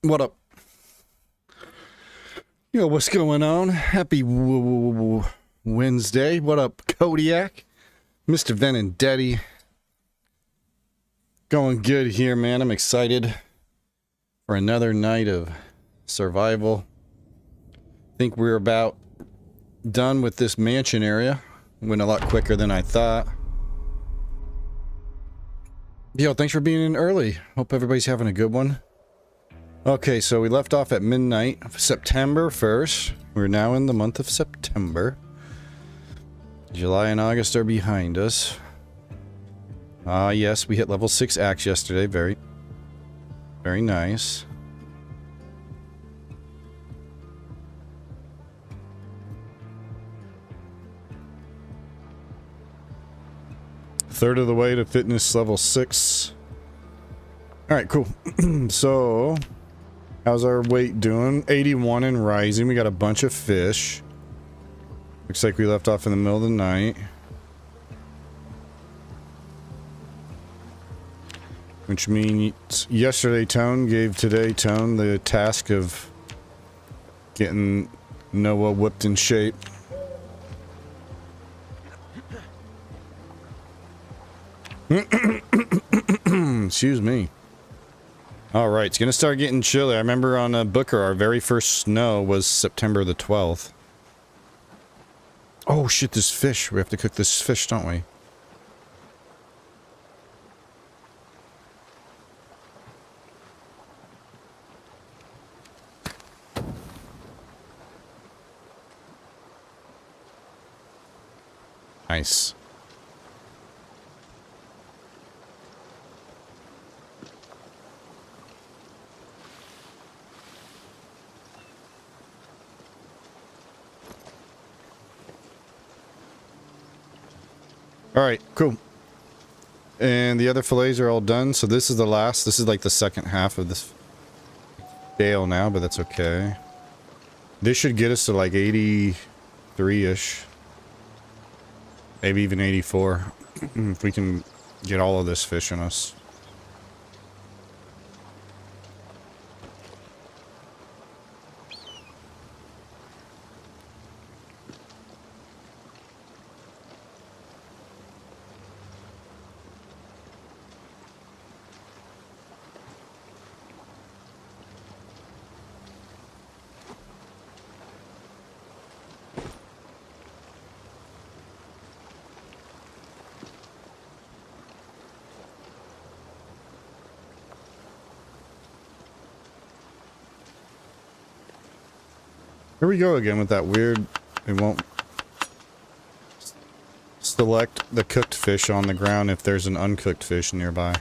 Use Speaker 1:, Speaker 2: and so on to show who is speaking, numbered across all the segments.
Speaker 1: What up? Yo, what's going on? Happy Wednesday. What up, Kodiak? Mr. Venendetti. Going good here, man. I'm excited for another night of survival. Think we're about done with this mansion area. Went a lot quicker than I thought. Yo, thanks for being in early. Hope everybody's having a good one. Okay, so we left off at midnight, September 1st. We're now in the month of September. July and August are behind us. Yes, we hit level 6 axe yesterday. Very nice. Third of the way to fitness level 6. Alright, cool. So, how's our weight doing? 81 and rising. We got a bunch of fish. Looks like we left off in the middle of the night. Which means yesterday Tone gave today Tone the task of getting Noah whipped in shape. Excuse me. Alright, it's gonna start getting chilly. I remember on Booker, our very first snow was September the 12th. Oh shit, this fish. We have to cook this fish, don't we? Nice. Alright, cool. And the other fillets are all done, so this is the last. This is like the second half of this scale now, but that's okay. This should get us to like 83-ish. Maybe even 84. If we can get all of this fish in us. Here we go again with that weird, it won't select the cooked fish on the ground if there's an uncooked fish nearby.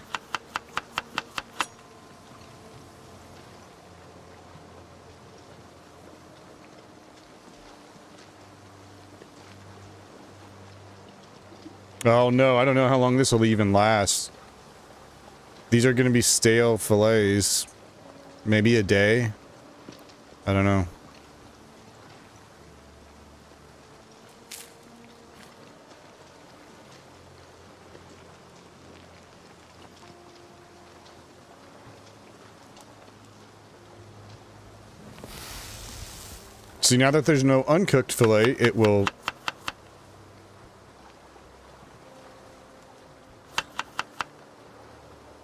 Speaker 1: Oh no, I don't know how long this will even last. These are going to be stale fillets. Maybe a day? I don't know. See, now that there's no uncooked fillet, it will...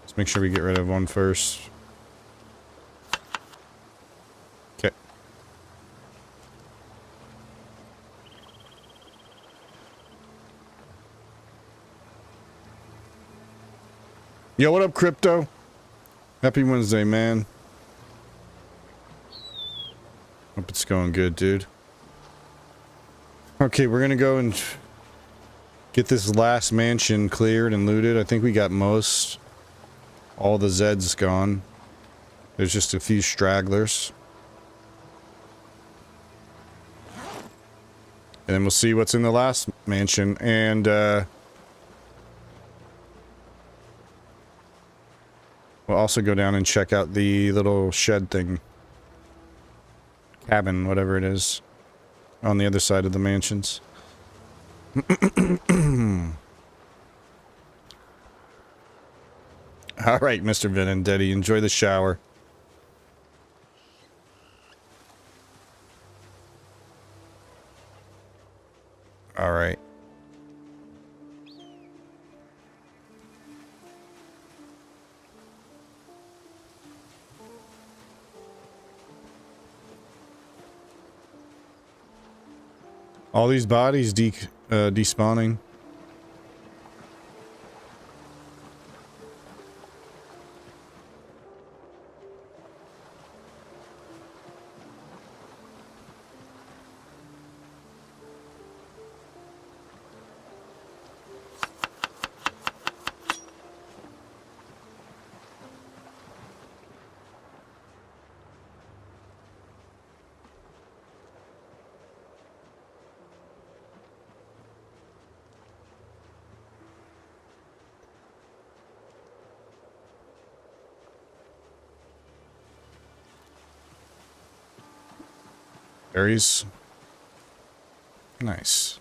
Speaker 1: Let's make sure we get rid of one first. Okay. Yo, what up, Crypto? Happy Wednesday, man. Hope it's going good, dude. Okay, we're gonna go and get this last mansion cleared and looted. I think we got all the Zeds gone. There's just a few stragglers. And then we'll see what's in the last mansion. And, we'll also go down and check out the little shed thing. Cabin, whatever it is, on the other side of the mansions. Alright, Mr. Venendetti, enjoy the shower. All right. All these bodies despawning. Berries. Nice.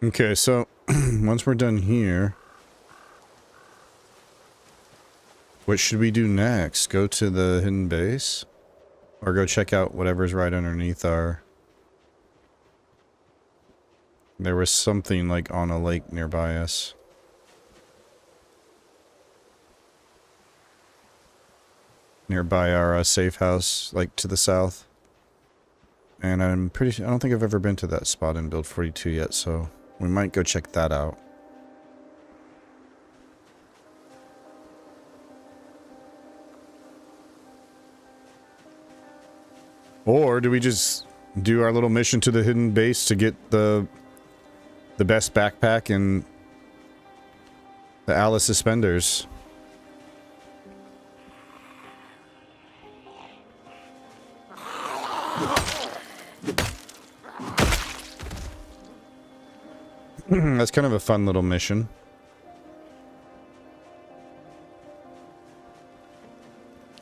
Speaker 1: Okay, so once we're done here, what should we do next? Go to the hidden base? Or go check out whatever's right underneath our... There was something like on a lake nearby us. Nearby our safe house, like to the south. And I don't think I've ever been to that spot in build 42 yet, so we might go check that out. Or do we just do our little mission to the hidden base to get the best backpack and the Alice suspenders? That's kind of a fun little mission.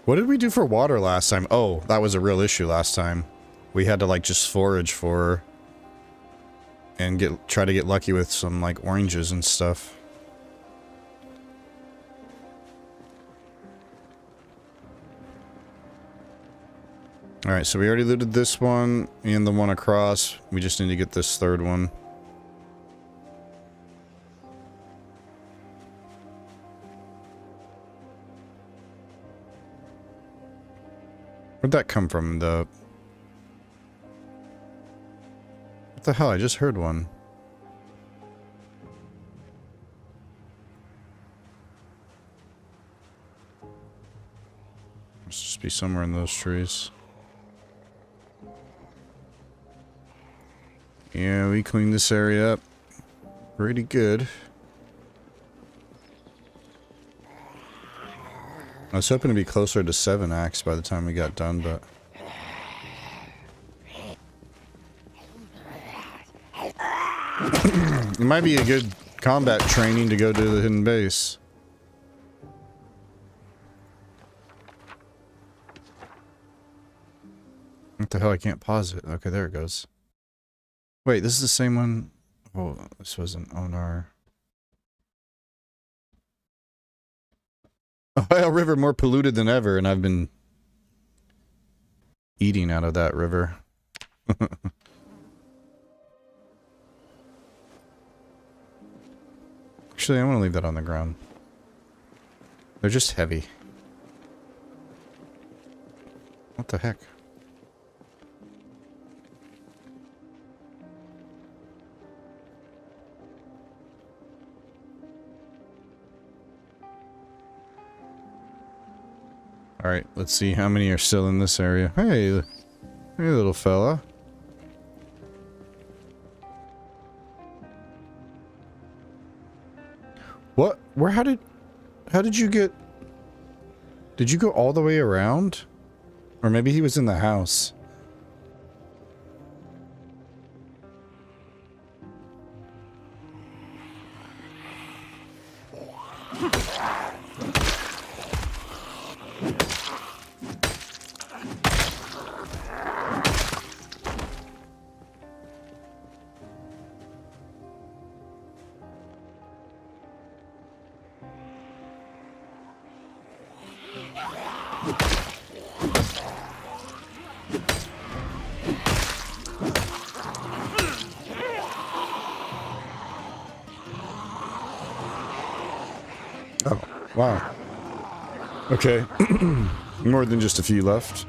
Speaker 1: What did we do for water last time? Oh, that was a real issue last time. We had to like just forage for and try to get lucky with some like oranges and stuff. Alright, so we already looted this one and the one across. We just need to get this third one. Where'd that come from? What the hell? I just heard one. Must just be somewhere in those trees. Yeah, we cleaned this area up pretty good. I was hoping to be closer to 7 axe by the time we got done, but... It might be a good combat training to go to the hidden base. What the hell? I can't pause it. Okay, there it goes. Wait, this is the same one? Oh, this wasn't Onar. Ohio River more polluted than ever, and I've been eating out of that river. Actually, I want to leave that on the ground. They're just heavy. What the heck? Alright, let's see how many are still in this area. Hey little fella. What? How did you get... Did you go all the way around? Or maybe he was in the house. Oh, wow. Okay. More than just a few left.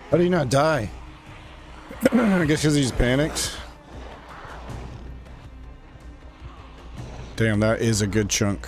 Speaker 1: How do you not die? I guess because he's panicked. Damn, that is a good chunk.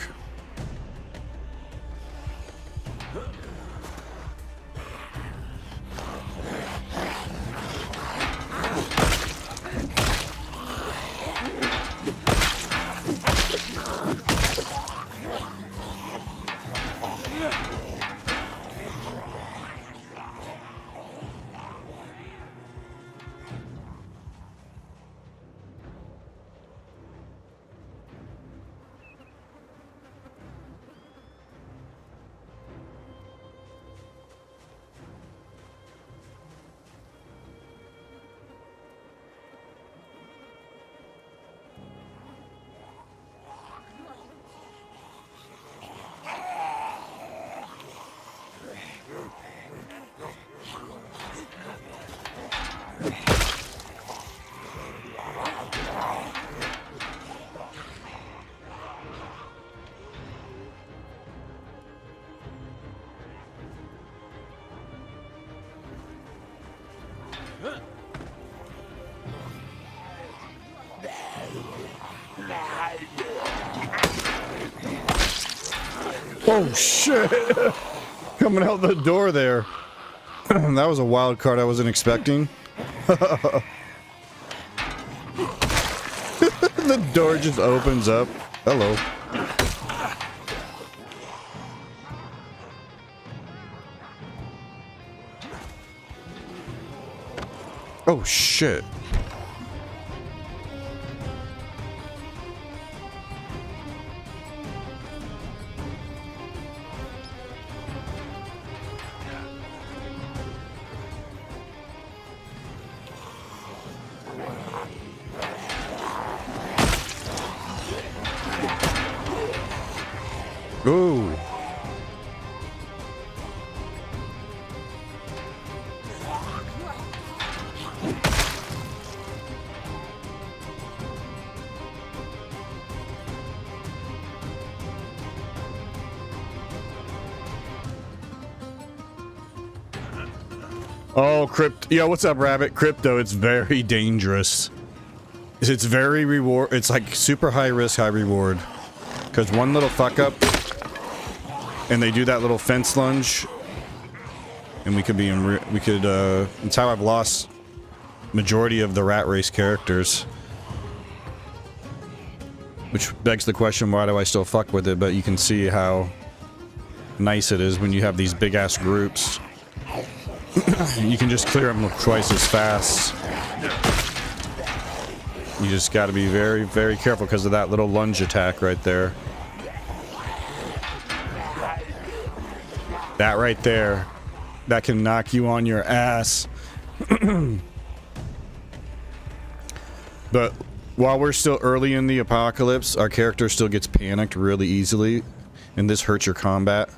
Speaker 1: Oh shit! Coming out the door there. That was a wild card I wasn't expecting. The door just opens up. Hello. Oh shit. Ooh. Oh, Yo, what's up, Rabbit? Crypto, it's very dangerous. It's very reward. It's like super high risk, high reward. Because one little fuck up, and they do that little fence lunge, and we could be in. It's how I've lost majority of the RatRace characters. Which begs the question, why do I still fuck with it? But you can see how nice it is when you have these big ass groups. You can just clear them twice as fast. You just got to be very, very careful because of that little lunge attack right there. That right there, that can knock you on your ass. But while we're still early in the apocalypse, our character still gets panicked really easily, and this hurts your combat.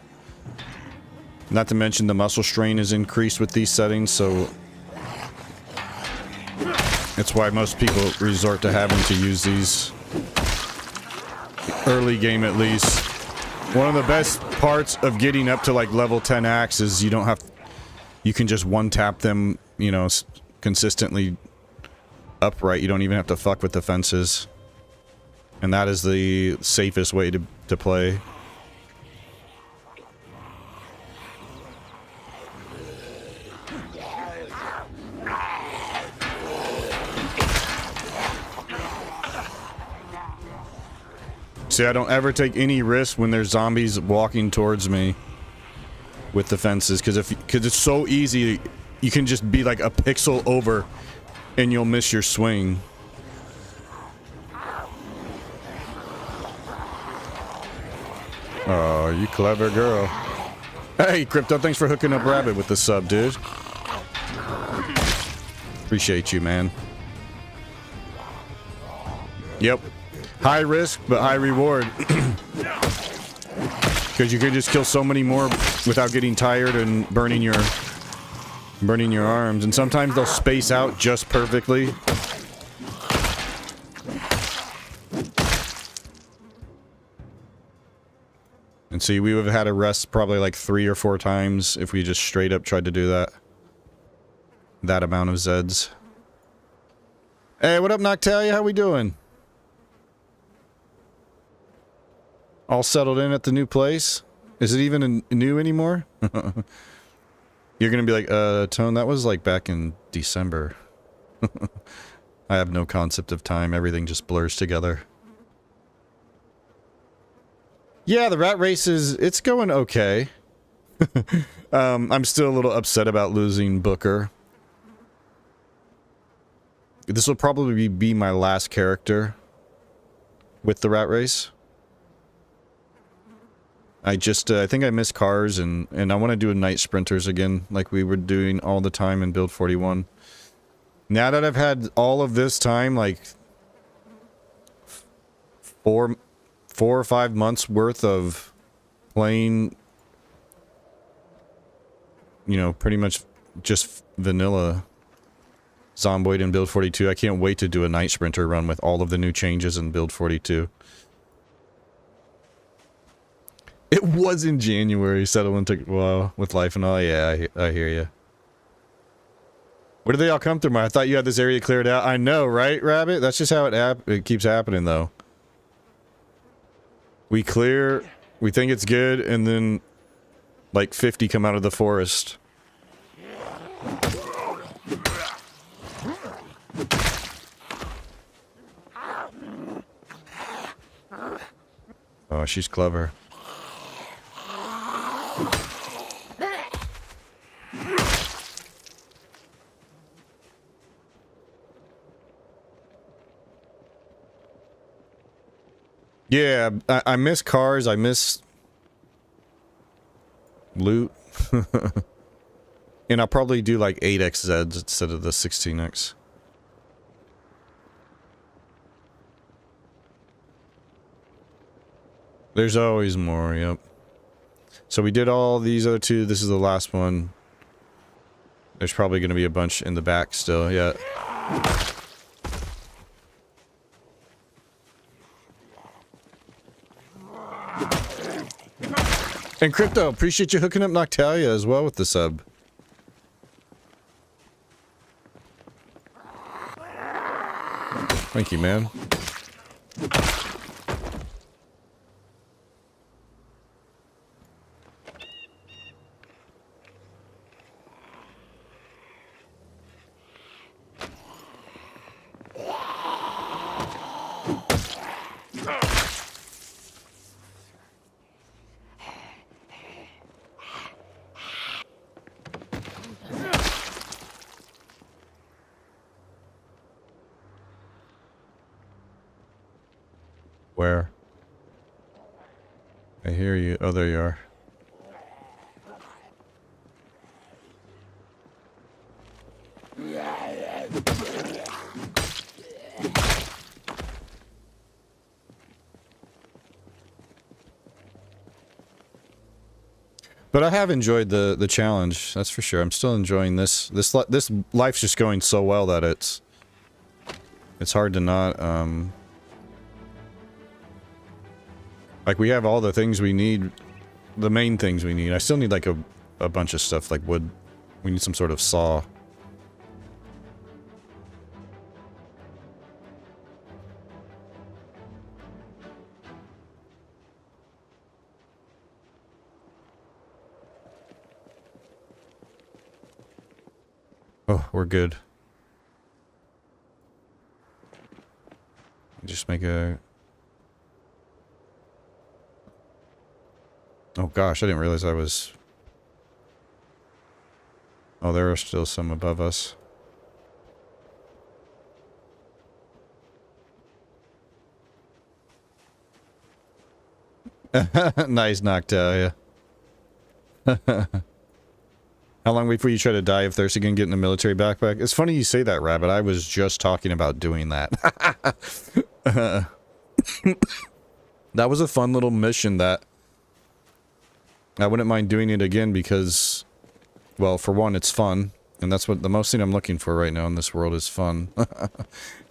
Speaker 1: Not to mention the muscle strain is increased with these settings, so that's why most people resort to having to use these early game at least. One of the best parts of getting up to like level 10 axe is you don't have, you can just one tap them, you know, consistently upright. You don't even have to fuck with the fences, and that is the safest way to play. See, I don't ever take any risk when there's zombies walking towards me with the fences, because it's so easy you can just be like a pixel over and you'll miss your swing. Oh, you clever girl. Hey, Crypto, thanks for hooking up Rabbit with the sub, dude. Appreciate you, man. Yep. High risk, but high reward. Because you can just kill so many more without getting tired and burning your arms. And sometimes they'll space out just perfectly. And see, we would have had to rest probably like 3 or 4 times if we just straight up tried to do that. That amount of Zeds. Hey, what up, Noctalia? How we doing? All settled in at the new place? Is it even new anymore? You're gonna be like, Tone, that was like back in December. I have no concept of time. Everything just blurs together. Yeah, the RatRace is, it's going okay. I'm still a little upset about losing Booker. This will probably be my last character with the RatRace. I think I miss cars and I want to do a night sprinters again, like we were doing all the time in build 41. Now that I've had all of this time, like 4 or 5 months worth of playing, you know, pretty much just vanilla Zomboid in build 42. I can't wait to do a night sprinter run with all of the new changes in build 42. It was in January. Settlement took a while with life and all. Yeah, I hear you. Where do they all come through? I thought you had this area cleared out. I know, right, Rabbit? That's just how it keeps happening, though. We clear, we think it's good, and then like 50 come out of the forest. Oh, she's clever. Yeah, I miss cars, I miss loot. And I'll probably do like 8x Zeds instead of the 16x. There's always more, yep. So we did all these other 2, this is the last one. There's probably going to be a bunch in the back still, yeah. And Crypto, appreciate you hooking up Noctalia as well with the sub. Thank you, man. Where? I hear you. Oh, there you are. But I have enjoyed the challenge. That's for sure. I'm still enjoying this. This life's just going so well that it's hard to not like, we have all the things we need, the main things we need. I still need, like, a bunch of stuff, like wood. We need some sort of saw. Oh, we're good. Just make a... Oh gosh, I didn't realize I was... Oh, there are still some above us. Nice knocked out, yeah. How long before you try to die of thirst again, get in a military backpack? It's funny you say that, Rabbit. I was just talking about doing that. That was a fun little mission that I wouldn't mind doing it again because, well, for one, it's fun. And that's what the most thing I'm looking for right now in this world is fun.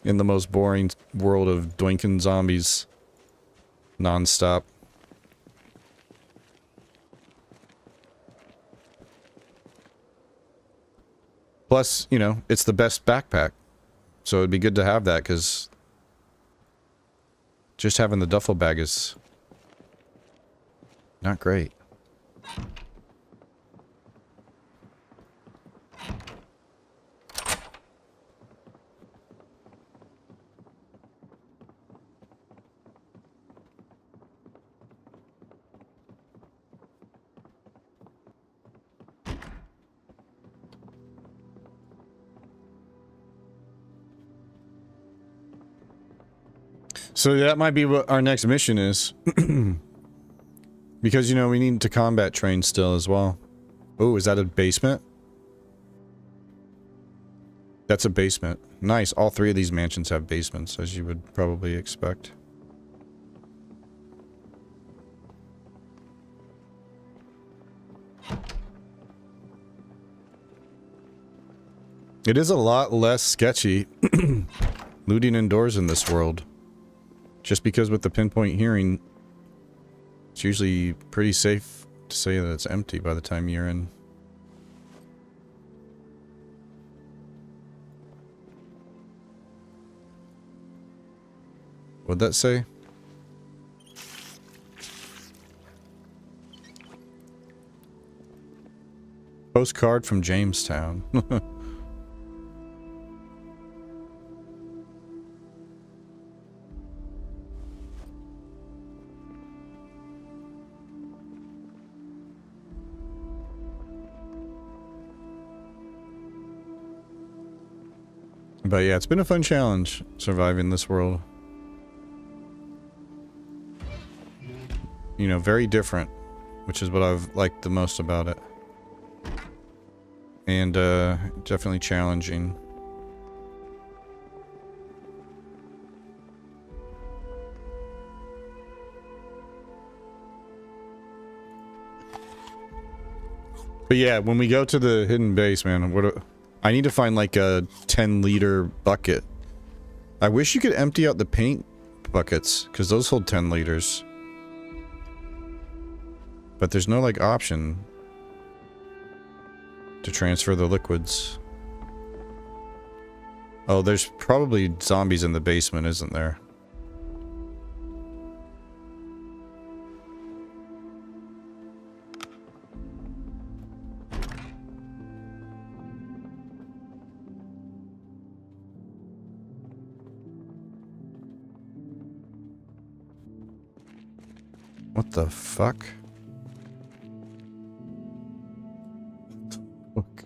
Speaker 1: In the most boring world of doinking zombies. Non-stop. Plus, you know, it's the best backpack. So it'd be good to have that, because just having the duffel bag is not great. So that might be what our next mission is. Because, you know, we need to combat train still as well. Oh, is that a basement? That's a basement. Nice. All three of these mansions have basements, as you would probably expect. It is a lot less sketchy looting indoors in this world. Just because with the pinpoint hearing, it's usually pretty safe to say that it's empty by the time you're in. What'd that say? Postcard from Jamestown. But yeah, it's been a fun challenge, surviving this world. You know, very different, which is what I've liked the most about it. And, definitely challenging. But yeah, when we go to the hidden base, man, I need to find like a 10-liter bucket. I wish you could empty out the paint buckets, because those hold 10 liters. But there's no like option to transfer the liquids. Oh, there's probably zombies in the basement, isn't there? What the fuck? Look.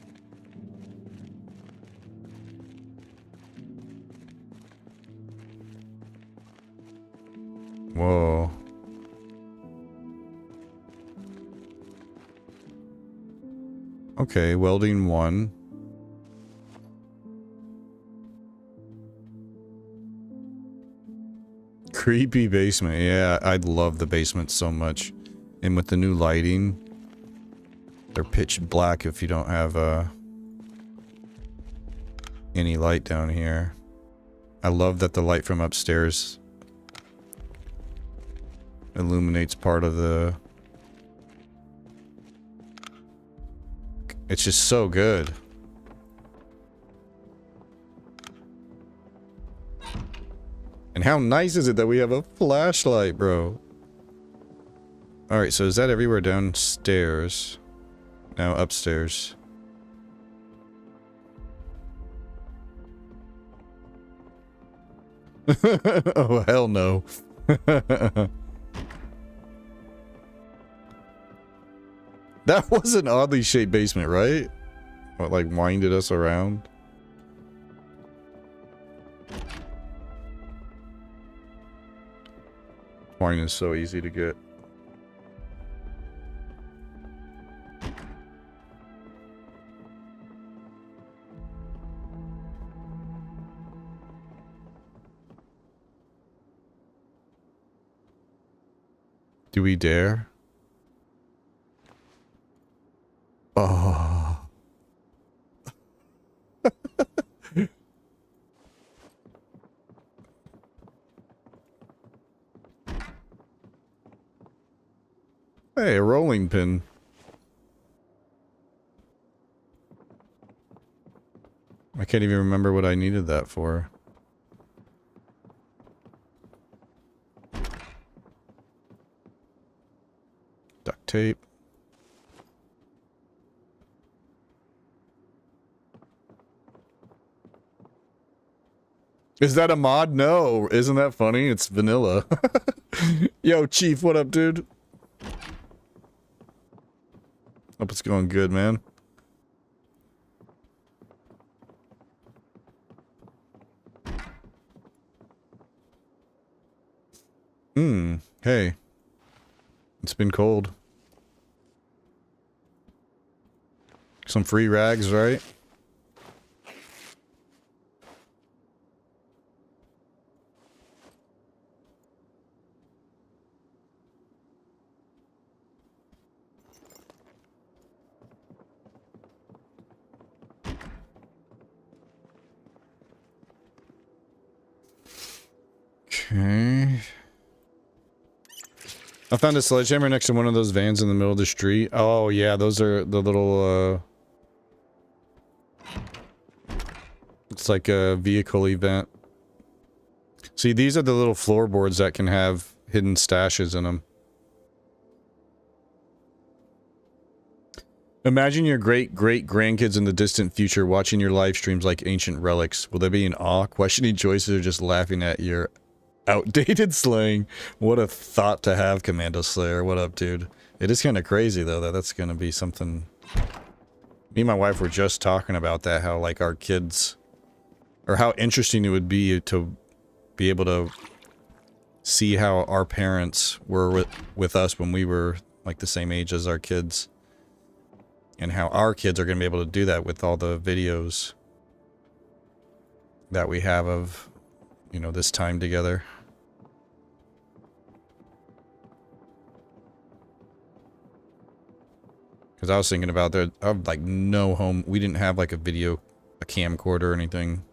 Speaker 1: Whoa. Okay, welding 1. Creepy basement. Yeah, I love the basement so much. And with the new lighting, they're pitch black if you don't have any light down here. I love that the light from upstairs illuminates part of the... It's just so good. And how nice is it that we have a flashlight, bro? Alright, so is that everywhere downstairs? Now upstairs. Oh, hell no. That was an oddly shaped basement, right? What, like winded us around? Twine is so easy to get. Do we dare? Oh. Hey, a rolling pin. I can't even remember what I needed that for. Duct tape. Is that a mod? No. Isn't that funny? It's vanilla. Yo, Chief, what up, dude? Hope it's going good, man. Hey. It's been cold. Some free rags, right? Okay. I found a sledgehammer next to one of those vans in the middle of the street. Oh, yeah, those are the little, it's like a vehicle event. See, these are the little floorboards that can have hidden stashes in them. Imagine your great-great-grandkids in the distant future watching your live streams like ancient relics. Will they be in awe, questioning choices, or just laughing at your outdated slang? What a thought to have, Commando Slayer. What up, dude? It is kind of crazy, though, that that's going to be something... Me and my wife were just talking about that, how, like, our kids... Or how interesting it would be to be able to see how our parents were with us when we were, like, the same age as our kids. And how our kids are going to be able to do that with all the videos that we have of, you know, this time together. Because I was thinking about there, like, no home, we didn't have, like, a camcorder or anything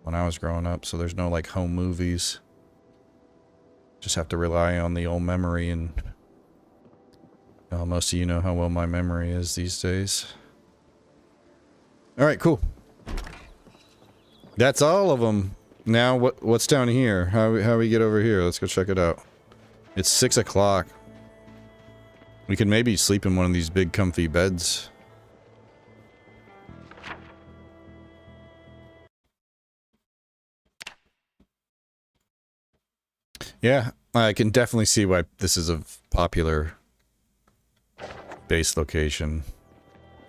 Speaker 1: when I was growing up, so there's no, like, home movies. Just have to rely on the old memory, and most of you know how well my memory is these days. Alright, cool. That's all of them. Now, what's down here? How we get over here? Let's go check it out. It's 6 o'clock. We could maybe sleep in one of these big comfy beds. Yeah, I can definitely see why this is a popular base location.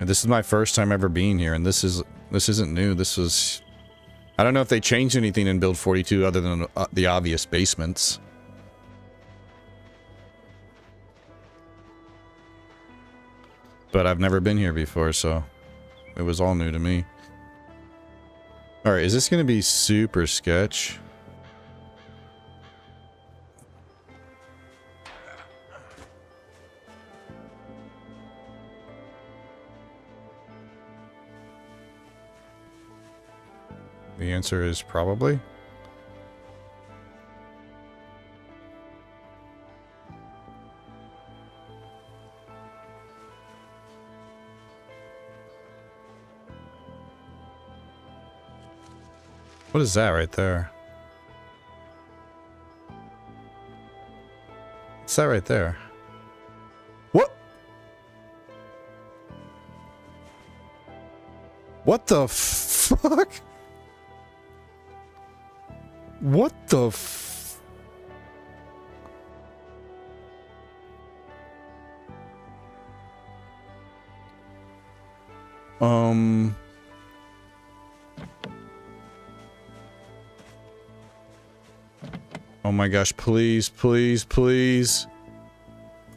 Speaker 1: And this is my first time ever being here, and this isn't new. This was... I don't know if they changed anything in Build 42 other than the obvious basements. But I've never been here before, so it was all new to me. Alright, is this going to be super sketch? The answer is probably. What is that right there? What's that right there? What? What the fuck? What the f... Oh my gosh, please, please, please.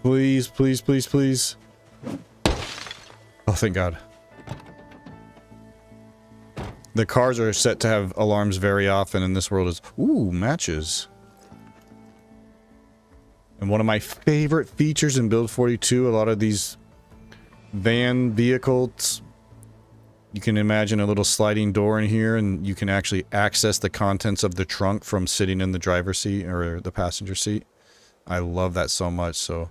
Speaker 1: Please, please, please, please. Oh, thank God. The cars are set to have alarms very often, and this world is... Ooh, matches. And one of my favorite features in Build 42, a lot of these van vehicles, you can imagine a little sliding door in here, and you can actually access the contents of the trunk from sitting in the driver's seat or the passenger seat. I love that so much, so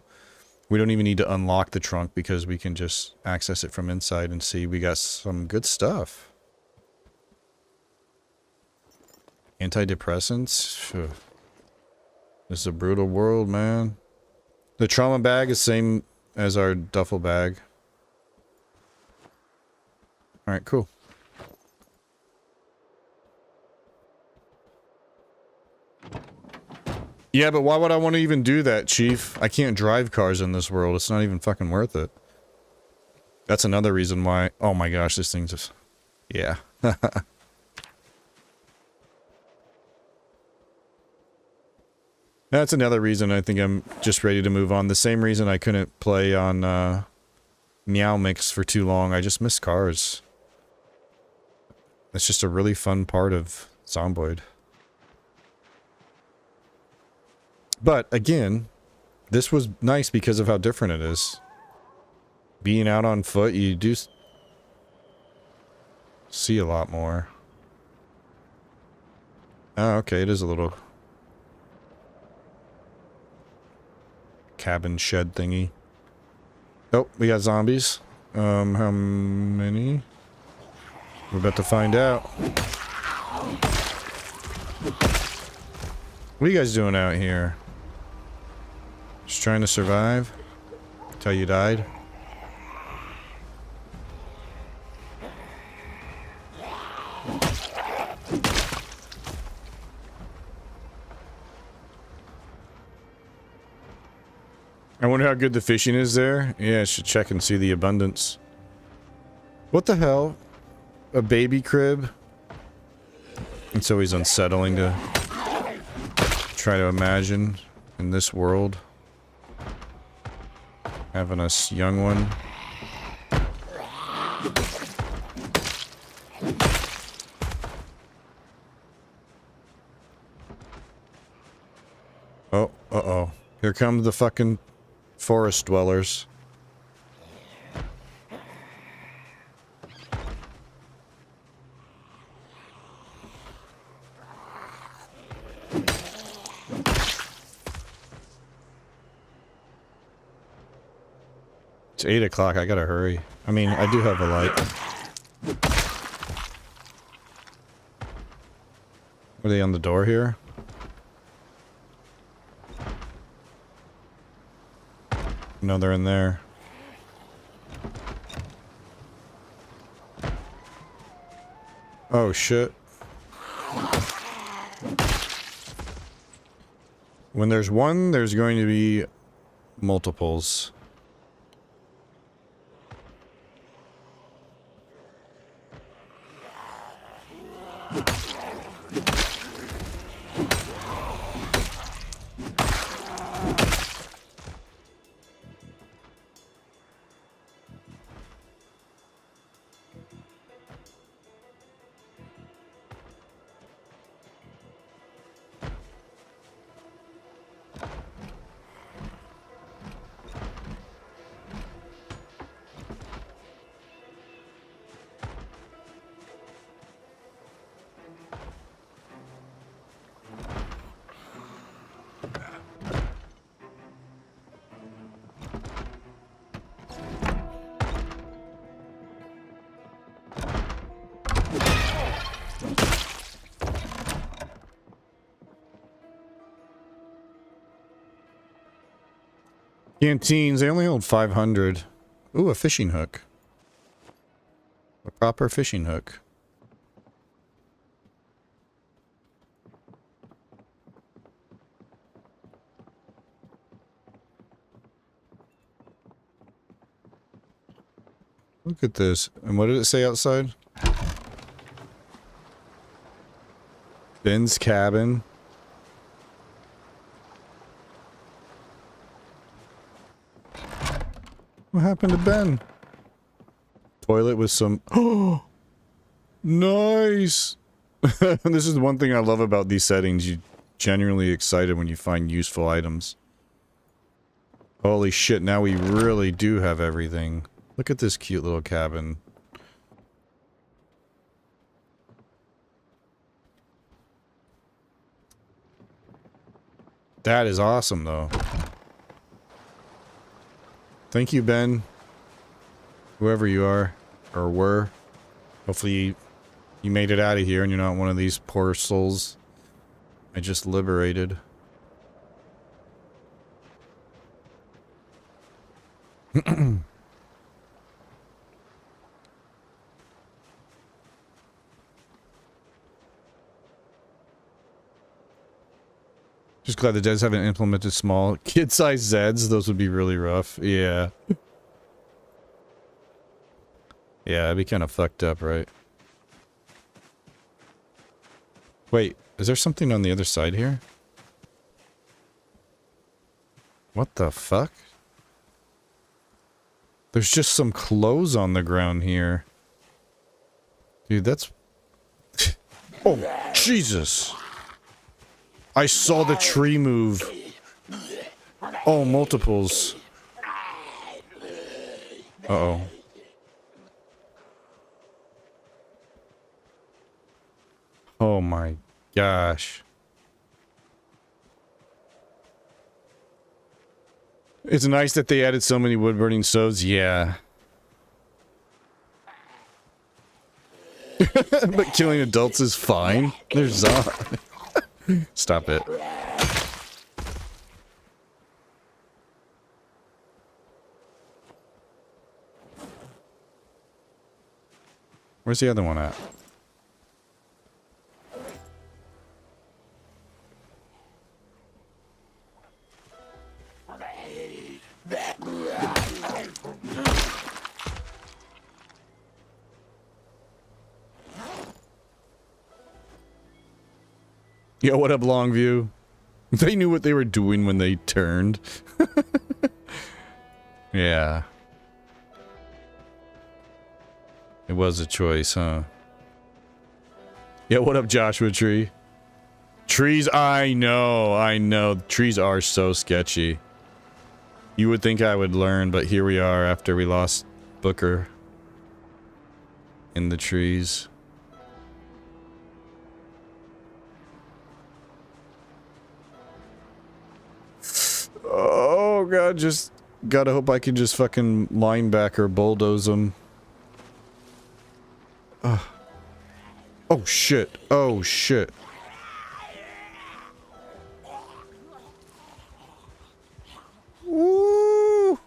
Speaker 1: we don't even need to unlock the trunk because we can just access it from inside and see we got some good stuff. Antidepressants? Phew. This is a brutal world, man. The trauma bag is same as our duffel bag. Alright, cool. Yeah, but why would I want to even do that, Chief? I can't drive cars in this world. It's not even fucking worth it. That's another reason why... Oh my gosh, this thing's just... Yeah. That's another reason I think I'm just ready to move on. The same reason I couldn't play on Meow Mix for too long. I just miss cars. It's just a really fun part of Zomboid. But, again, this was nice because of how different it is. Being out on foot, you do see a lot more. Oh, okay, it is a little cabin shed thingy. Oh, we got zombies. How many? We're about to find out. What are you guys doing out here? Just trying to survive? Till you died? I wonder how good the fishing is there. Yeah, I should check and see the abundance. What the hell? A baby crib? It's always unsettling to try to imagine in this world. Having a young one. Oh, uh-oh. Here come the fucking forest dwellers. It's 8 o'clock, I gotta hurry. I mean, I do have a light. Are they on the door here? No, they're in there. Oh, shit. When there's one, there's going to be multiples. Canteens, they only hold 500. Ooh, a fishing hook. A proper fishing hook. Look at this. And what did it say outside? Ben's cabin. What happened to Ben? Toilet with some... Oh! Nice! This is one thing I love about these settings. You're genuinely excited when you find useful items. Holy shit, now we really do have everything. Look at this cute little cabin. That is awesome, though. Thank you, Ben. Whoever you are, or were. Hopefully you made it out of here and you're not one of these poor souls I just liberated. Just glad the devs haven't implemented small kid-sized Zeds. Those would be really rough. Yeah. Yeah, it'd be kind of fucked up, right? Wait, is there something on the other side here? What the fuck? There's just some clothes on the ground here. Dude, that's... Oh, Jesus! I saw the tree move. Oh, multiples. Uh-oh. Oh my gosh. It's nice that they added so many wood burning stoves, yeah. But killing adults is fine. There's Stop it. Where's the other one at? Yo, what up, Longview? They knew what they were doing when they turned. Yeah. It was a choice, huh? Yeah, what up, Joshua Tree? Trees, I know. Trees are so sketchy. You would think I would learn, but here we are after we lost Booker in the trees. Oh god, just gotta hope I can just fucking linebacker bulldoze them. Oh shit. Oh shit. Woo!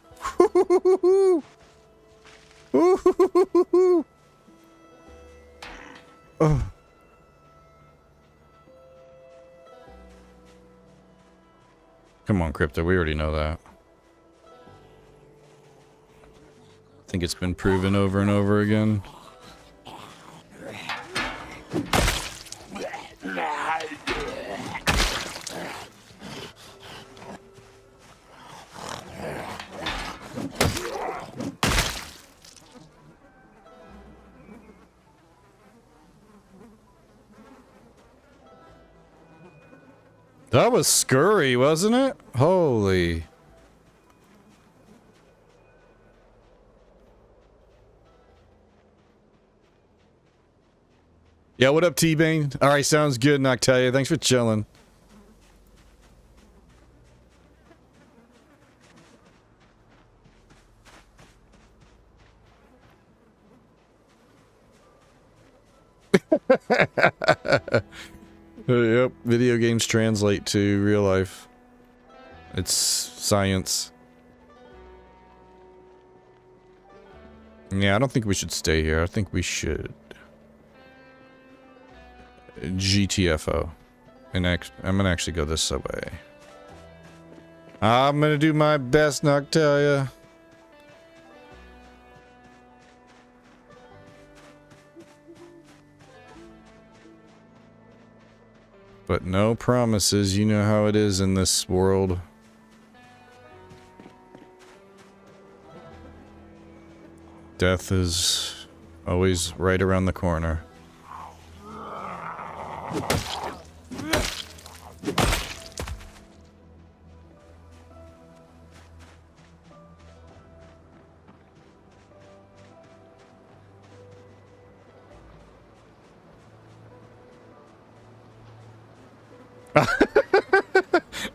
Speaker 1: Oh. Come on, Crypto, we already know that. I think it's been proven over and over again. That was scurry, wasn't it? Holy. Yeah, what up, T-Bane? Alright, sounds good, Noctalia. Thanks for chilling. Yep, video games translate to real life. It's science. Yeah, I don't think we should stay here. I think we should GTFO. And I'm gonna actually go this way. I'm gonna do my best, Noctalia. but no promises. You know how it is in this world. Death is always right around the corner.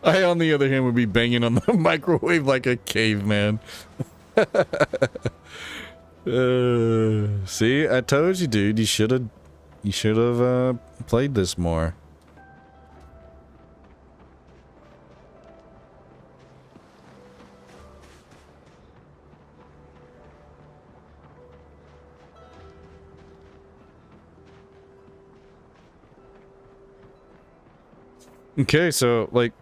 Speaker 1: I, on the other hand, would be banging on the microwave like a caveman. See, I told you, dude. You should have played this more. Okay, so like,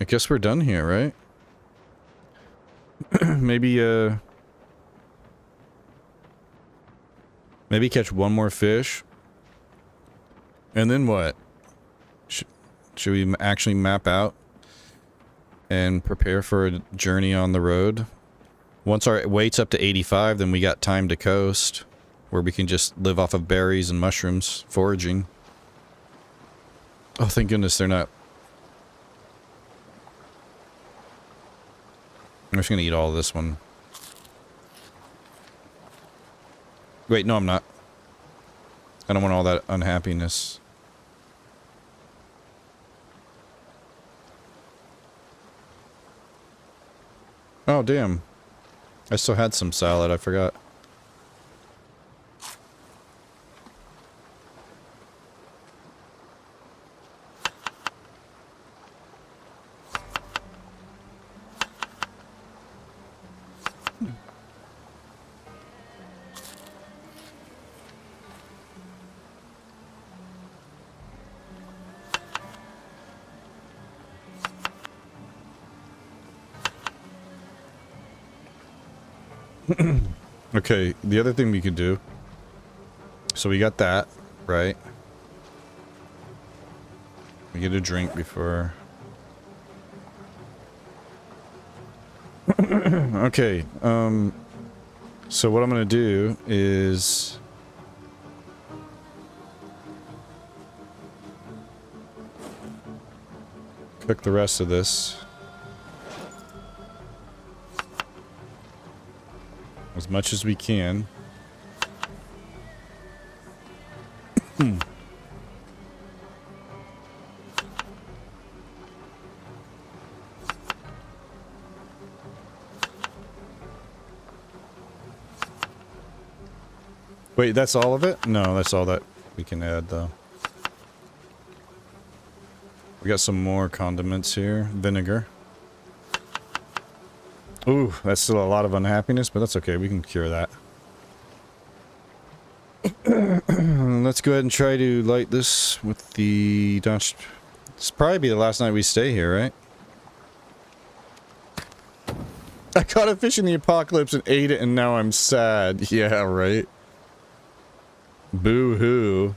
Speaker 1: I guess we're done here, right? Maybe catch one more fish. And then what? Should we actually map out and prepare for a journey on the road? Once our weight's up to 85, then we got time to coast, where we can just live off of berries and mushrooms, foraging. Oh, thank goodness they're not. I'm just gonna eat all of this one. Wait, no, I'm not. I don't want all that unhappiness. Oh, damn. I still had some salad, I forgot. Okay, the other thing we could do. So we got that, right? We get a drink before. Okay, so what I'm gonna do is cook the rest of this. As much as we can. Wait, that's all of it? No, that's all that we can add, though. We got some more condiments here. Vinegar. Ooh, that's still a lot of unhappiness, but that's okay. We can cure that. Let's go ahead and try to light this with the Dutch. This will probably be the last night we stay here, right? I caught a fish in the apocalypse and ate it, and now I'm sad. Yeah, right. Boo-hoo.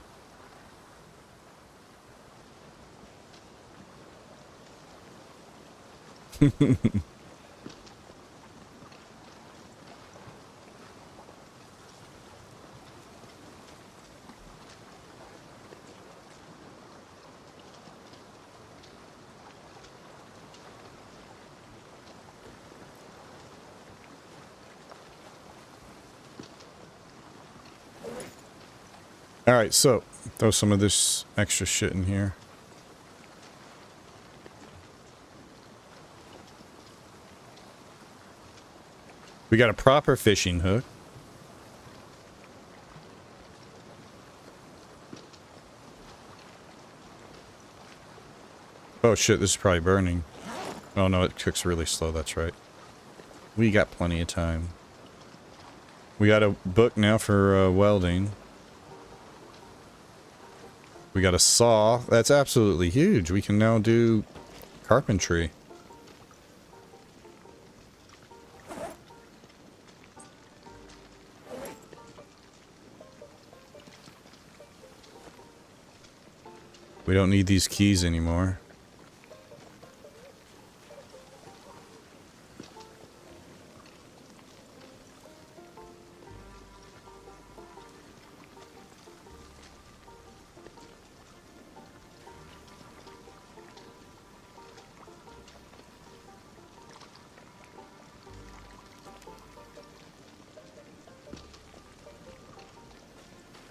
Speaker 1: Alright, so throw some of this extra shit in here. We got a proper fishing hook. Oh shit, this is probably burning. Oh no, it cooks really slow, that's right. We got plenty of time. We got a book now for welding. We got a saw. That's absolutely huge. We can now do carpentry. We don't need these keys anymore.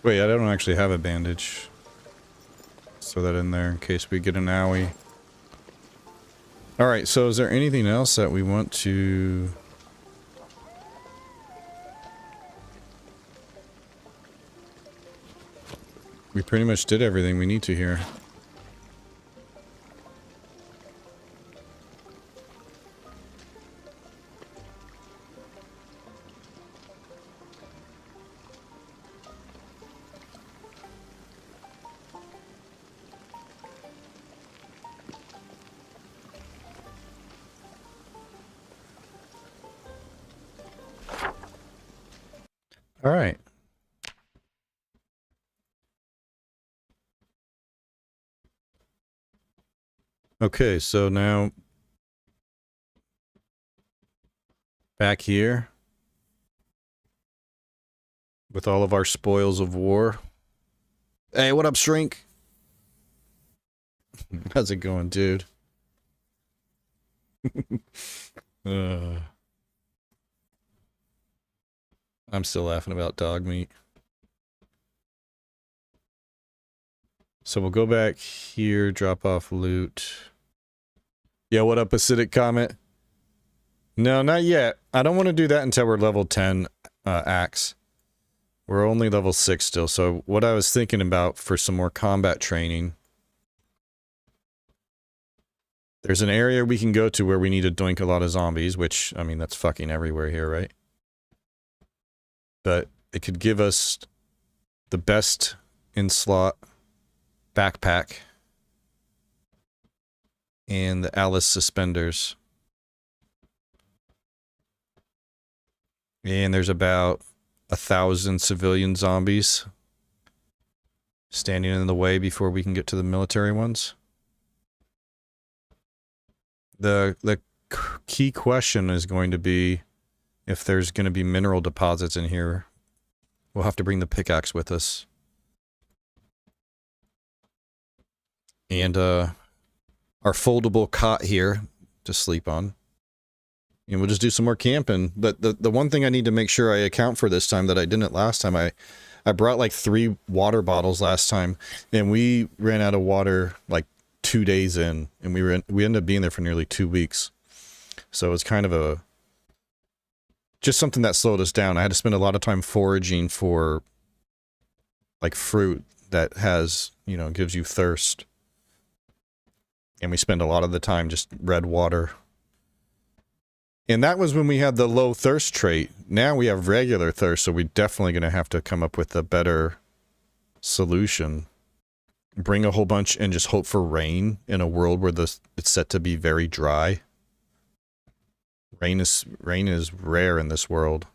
Speaker 1: Wait, I don't actually have a bandage. Throw that in there in case we get an owie. Alright, so is there anything else that we want to... We pretty much did everything we need to here. All right. Okay, so now back here with all of our spoils of war. Hey, what up, Shrink? How's it going, dude? I'm still laughing about dog meat. So we'll go back here, drop off loot. Yeah, what up, acidic comment? No, not yet. I don't want to do that until we're level 10 axe. We're only level 6 still, so what I was thinking about for some more combat training... There's an area we can go to where we need to doink a lot of zombies, which, I mean, that's fucking everywhere here, right? But it could give us the best in-slot backpack and the Alice suspenders. And there's about 1,000 civilian zombies standing in the way before we can get to the military ones. The key question is going to be if there's going to be mineral deposits in here. We'll have to bring the pickaxe with us. And our foldable cot here to sleep on. And we'll just do some more camping. But the one thing I need to make sure I account for this time that I didn't last time, I brought like 3 water bottles last time, and we ran out of water like 2 days in, and we ended up being there for nearly 2 weeks. So it's kind of just something that slowed us down. I had to spend a lot of time foraging for like fruit that has, you know, gives you thirst. And we spend a lot of the time just red water. And that was when we had the low thirst trait. Now we have regular thirst, so we're definitely going to have to come up with a better solution. Bring a whole bunch and just hope for rain in a world where it's set to be very dry. Rain is rare in this world.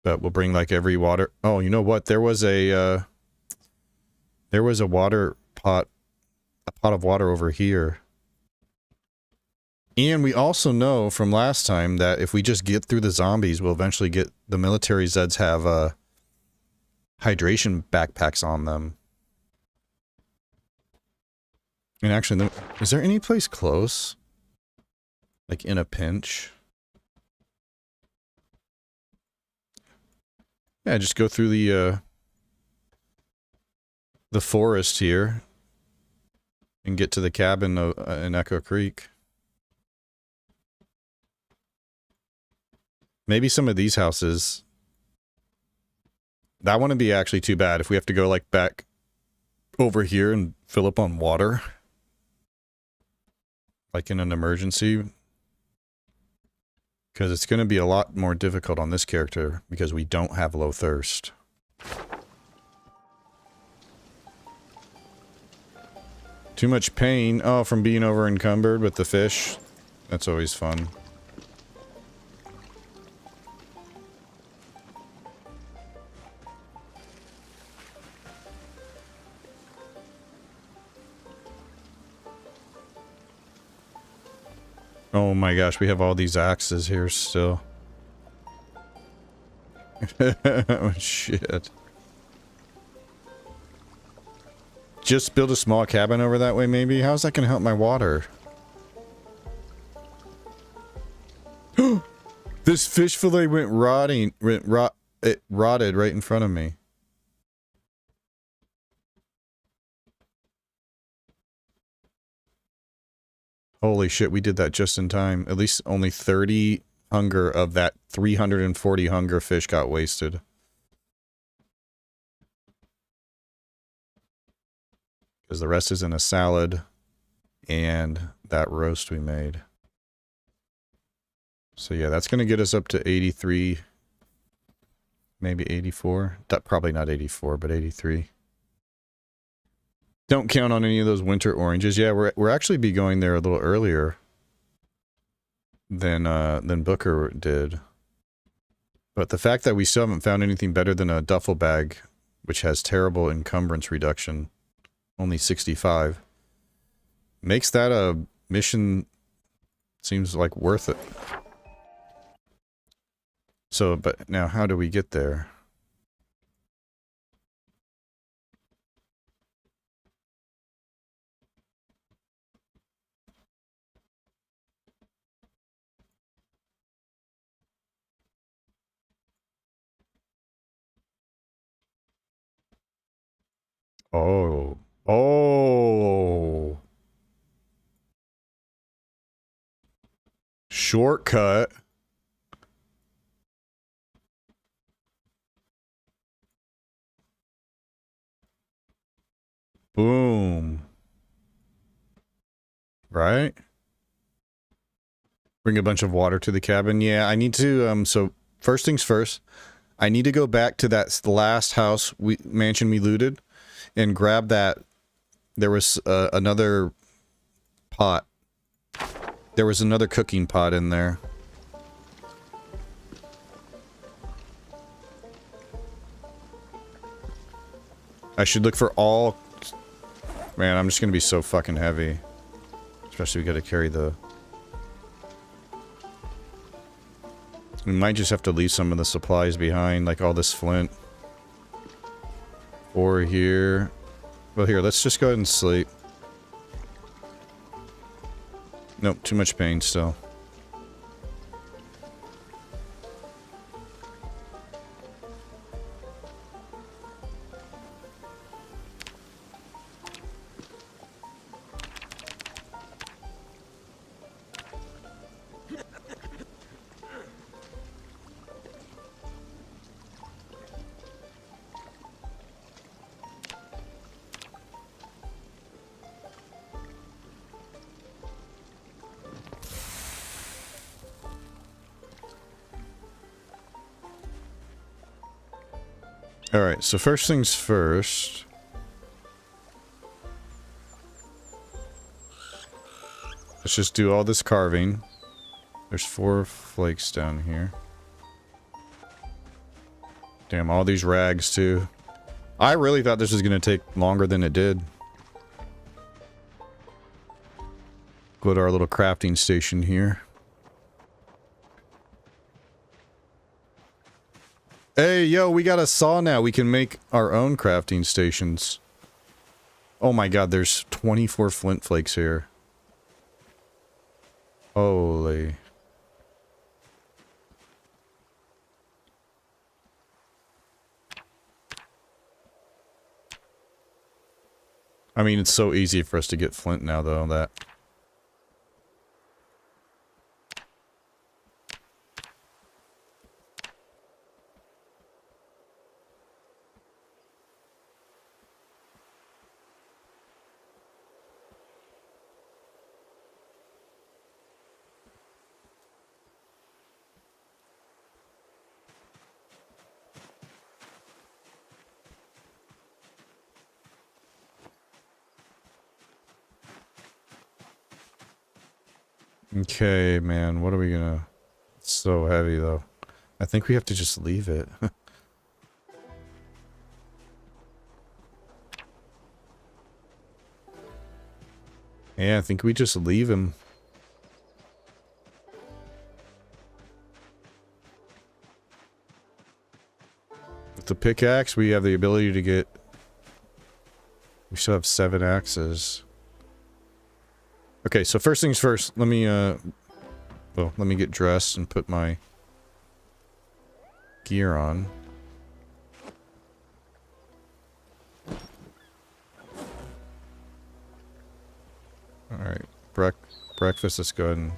Speaker 1: But we'll bring like every water... Oh, you know what? There was a water pot... A pot of water over here. And we also know from last time that if we just get through the zombies, we'll eventually get... The military Zeds have hydration backpacks on them. And actually, is there any place close? Like in a pinch? Yeah, just go through the forest here and get to the cabin in Echo Creek. Maybe some of these houses. That wouldn't be actually too bad if we have to go like back over here and fill up on water. Like in an emergency. Because it's going to be a lot more difficult on this character because we don't have low thirst. Too much pain. Oh, from being over encumbered with the fish. That's always fun. Oh my gosh, we have all these axes here still. Oh shit. Just build a small cabin over that way maybe? How's that gonna help my water? This fish fillet went rotting, it rotted right in front of me. Holy shit, we did that just in time. At least only 30 hunger of that 340 hunger fish got wasted. Because the rest is in a salad and that roast we made. So yeah, that's going to get us up to 83, maybe 84. Probably not 84, but 83. Don't count on any of those winter oranges. Yeah, we're actually be going there a little earlier than Booker did. But the fact that we still haven't found anything better than a duffel bag, which has terrible encumbrance reduction, only 65, makes that a mission seems like worth it. So, but now how do we get there? Oh. Oh. Shortcut. Boom. Right? Bring a bunch of water to the cabin. Yeah, I need to, so first things first, I need to go back to that last house, mansion we looted, and grab that. There was another pot. There was another cooking pot in there. I should look for all... Man, I'm just gonna be so fucking heavy. Especially we gotta carry the... We might just have to leave some of the supplies behind, like all this flint. Or here. Well, here, let's just go ahead and sleep. Nope, too much pain still. Alright, so first things first. Let's just do all this carving. There's 4 flakes down here. Damn, all these rags too. I really thought this was going to take longer than it did. Go to our little crafting station here. Hey, yo, we got a saw now. We can make our own crafting stations. Oh my god, there's 24 flint flakes here. Holy. I mean, it's so easy for us to get flint now, though, that... Okay, man, what are we gonna... It's so heavy, though. I think we have to just leave it. Yeah, I think we just leave him. the pickaxe, we have the ability to get... We still have 7 axes. Okay, so first things first, let me, well, let me get dressed and put my gear on. Alright, breakfast, let's go ahead and...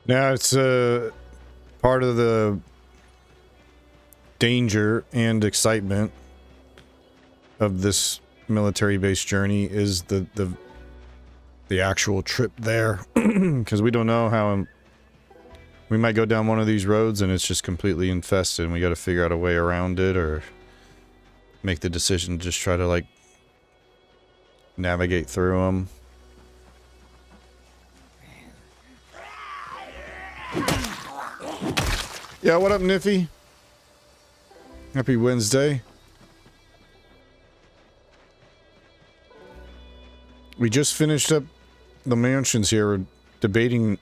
Speaker 1: Now it's part of the danger and excitement of this military base journey is the actual trip there, because we don't know how we might go down one of these roads and it's just completely infested and we got to figure out a way around it, or make the decision to just try to like navigate through them. Yeah, what up, Niffy? Happy Wednesday. We just finished up the mansions here. We're debating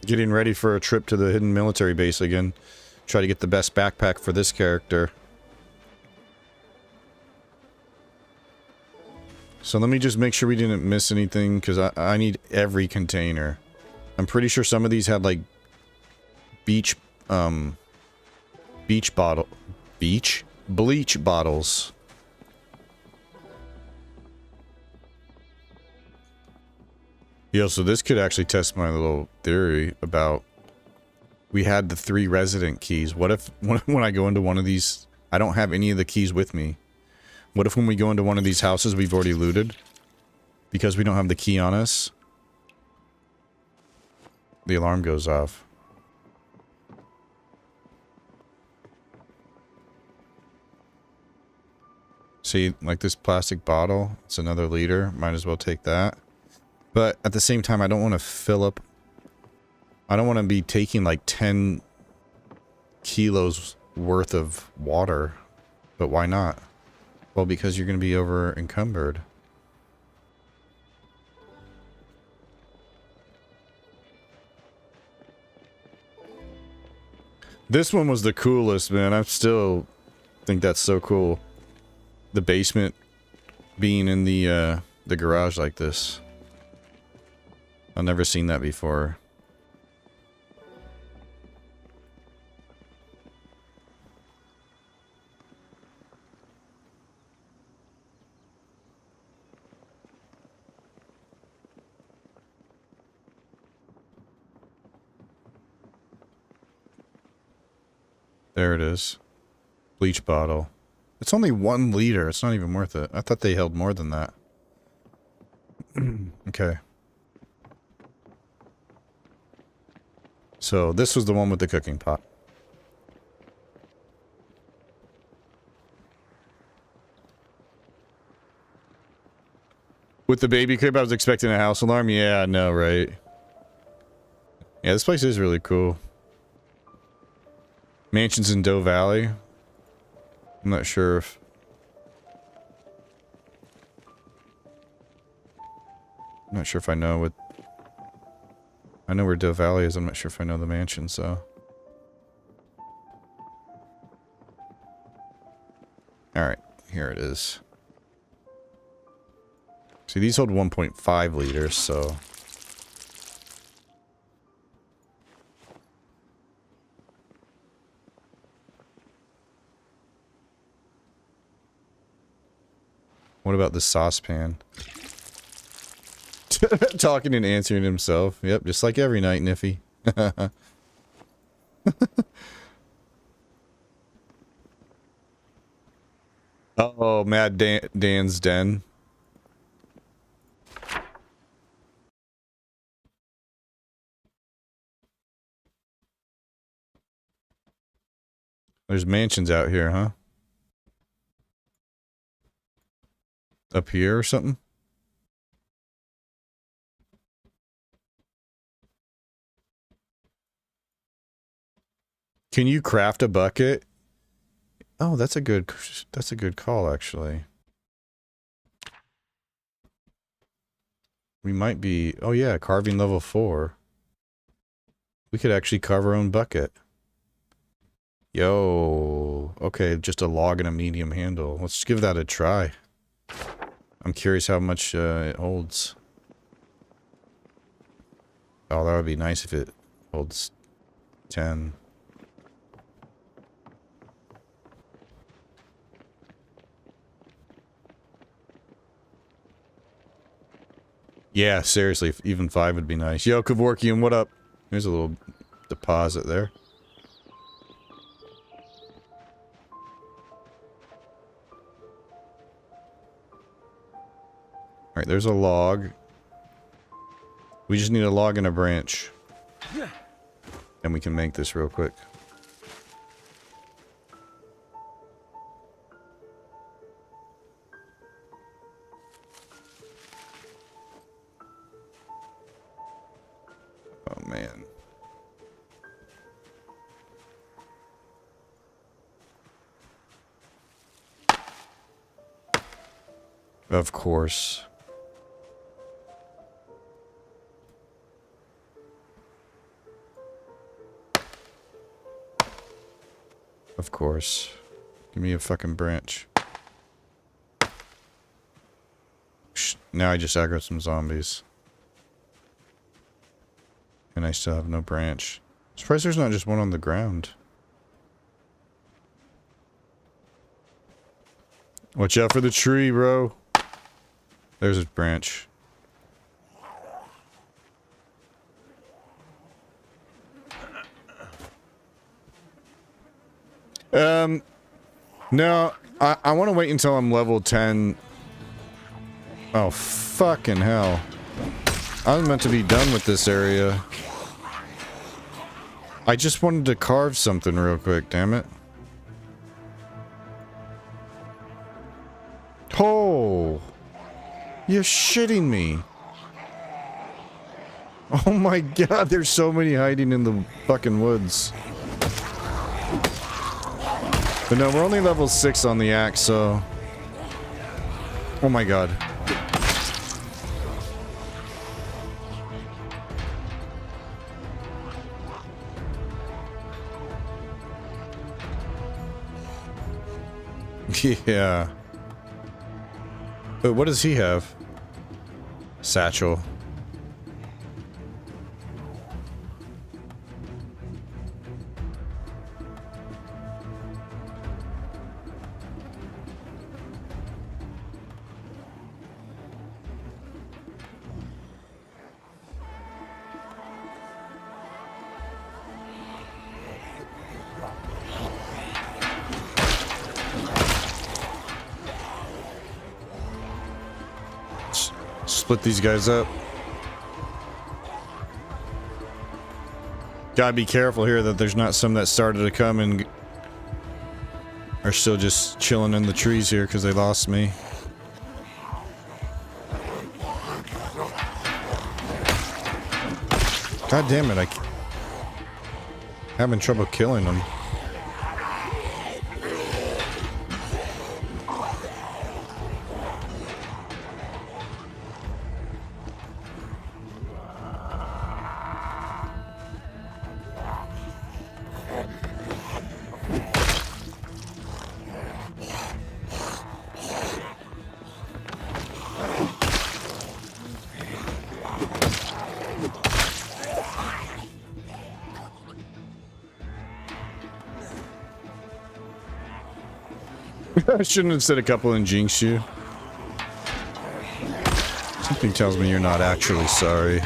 Speaker 1: getting ready for a trip to the hidden military base again. Try to get the best backpack for this character. So let me just make sure we didn't miss anything, because I need every container. I'm pretty sure some of these had like bleach bottles. Yeah, so this could actually test my little theory about, we had the 3 resident keys. What if when I go into one of these, I don't have any of the keys with me? What if when we go into one of these houses we've already looted because we don't have the key on us? The alarm goes off. See, like this plastic bottle, it's another liter. Might as well take that. But at the same time, I don't want to fill up. I don't want to be taking like 10 kilos worth of water. But why not? Well, because you're going to be over encumbered. This one was the coolest, man. I still think that's so cool. The basement being in the garage like this. I've never seen that before. There it is. Bleach bottle. It's only 1 liter. It's not even worth it. I thought they held more than that. Okay. So this was the one with the cooking pot. With the baby crib, I was expecting a house alarm. Yeah, I know, right? Yeah, this place is really cool. Mansions in Doe Valley. I'm not sure if... I'm not sure if I know what... I know where Doe Valley is. I'm not sure if I know the mansion, so... Alright, here it is. See, these hold 1.5 liters, so... What about the saucepan? Talking and answering himself. Yep, just like every night, Niffy. Oh, Dan's den. There's mansions out here, huh? Up here or something? Can you craft a bucket? Oh, that's a good call, actually. We might be... Oh yeah, carving level 4. We could actually carve our own bucket. Yo. Okay, just a log and a medium handle. Let's give that a try. I'm curious how much it holds. Oh, that would be nice if it holds 10. Yeah, seriously, even 5 would be nice. Yo, Kevorkian, what up? There's a little deposit there. Alright, there's a log. We just need a log and a branch. And we can make this real quick. Oh, man. Of course. Of course. Give me a fucking branch. Now I just aggroed some zombies. And I still have no branch. Surprised there's not just one on the ground. Watch out for the tree, bro. There's a branch. No, I want to wait until I'm level 10. Oh, fucking hell. I was meant to be done with this area. I just wanted to carve something real quick, damn it. Oh! You're shitting me. Oh my god, there's so many hiding in the fucking woods. But no, we're only level 6 on the axe, so... Oh my god. Yeah. But what does he have? Satchel. Split these guys up. Gotta be careful here that there's not some that started to come and are still just chilling in the trees here because they lost me. God damn it, having trouble killing them. I shouldn't have said a couple and jinxed you. Something tells me you're not actually sorry.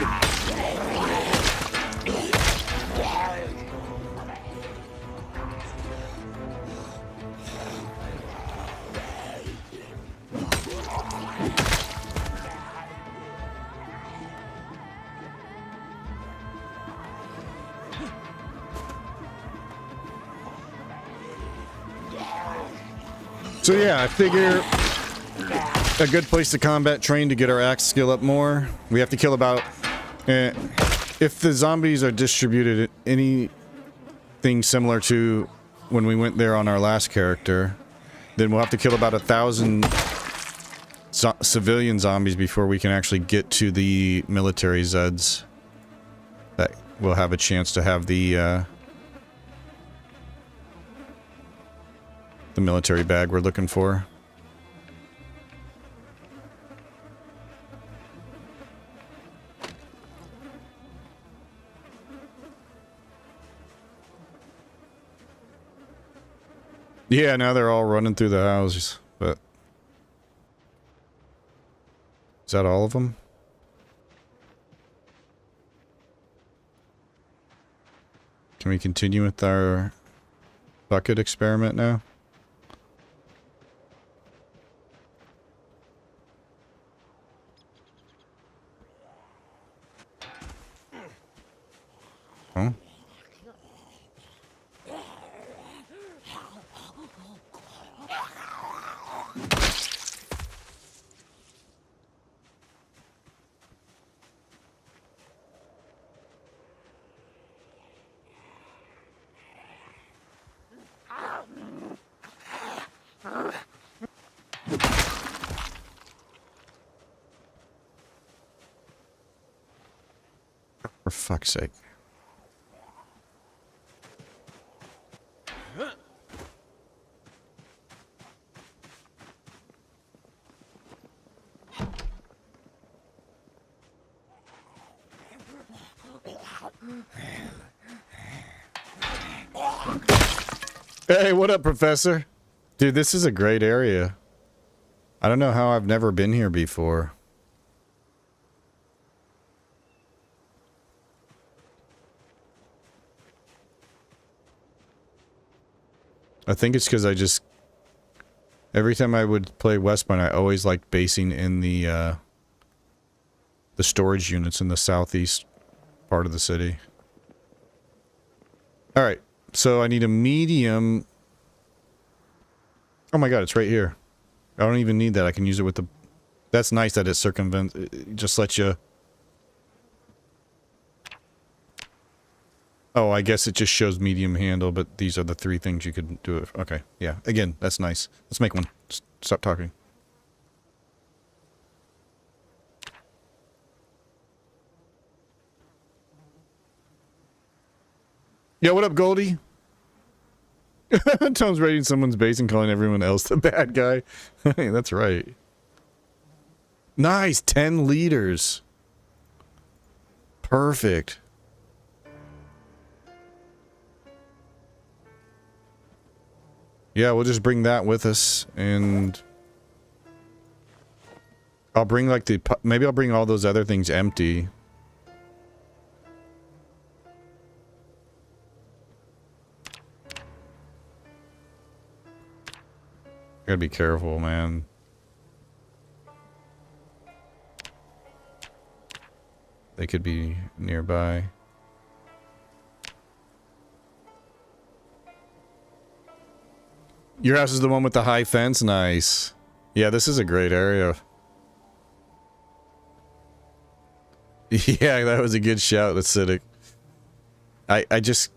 Speaker 1: So yeah, I figure a good place to combat train to get our axe skill up more. We have to kill about... if the zombies are distributed anything similar to when we went there on our last character, then we'll have to kill about 1,000 civilian zombies before we can actually get to the military Zeds. That we'll have a chance to have the military bag we're looking for. Yeah, now they're all running through the houses, but... Is that all of them? Can we continue with our bucket experiment now? Huh? For fuck's sake. Hey, what up, Professor? Dude, this is a great area. I don't know how I've never been here before. I think it's because I just... Every time I would play Westpoint, I always liked basing in the storage units in the southeast part of the city. Alright, so I need a medium... Oh my god, it's right here. I don't even need that, I can use it with the... That's nice that it circumvents... It just lets you... Oh, I guess it just shows medium handle, but these are the 3 things you could do it. Okay, yeah. Again, that's nice. Let's make one. Stop talking. Yo, what up, Goldie? Tom's raiding someone's base and calling everyone else the bad guy. Hey, that's right. Nice! 10 liters. Perfect. Yeah, we'll just bring that with us, and... I'll bring, like, the... Maybe I'll bring all those other things empty. Gotta be careful, man. They could be nearby. Your house is the one with the high fence? Nice. Yeah, this is a great area. Yeah, that was a good shout, acidic. I just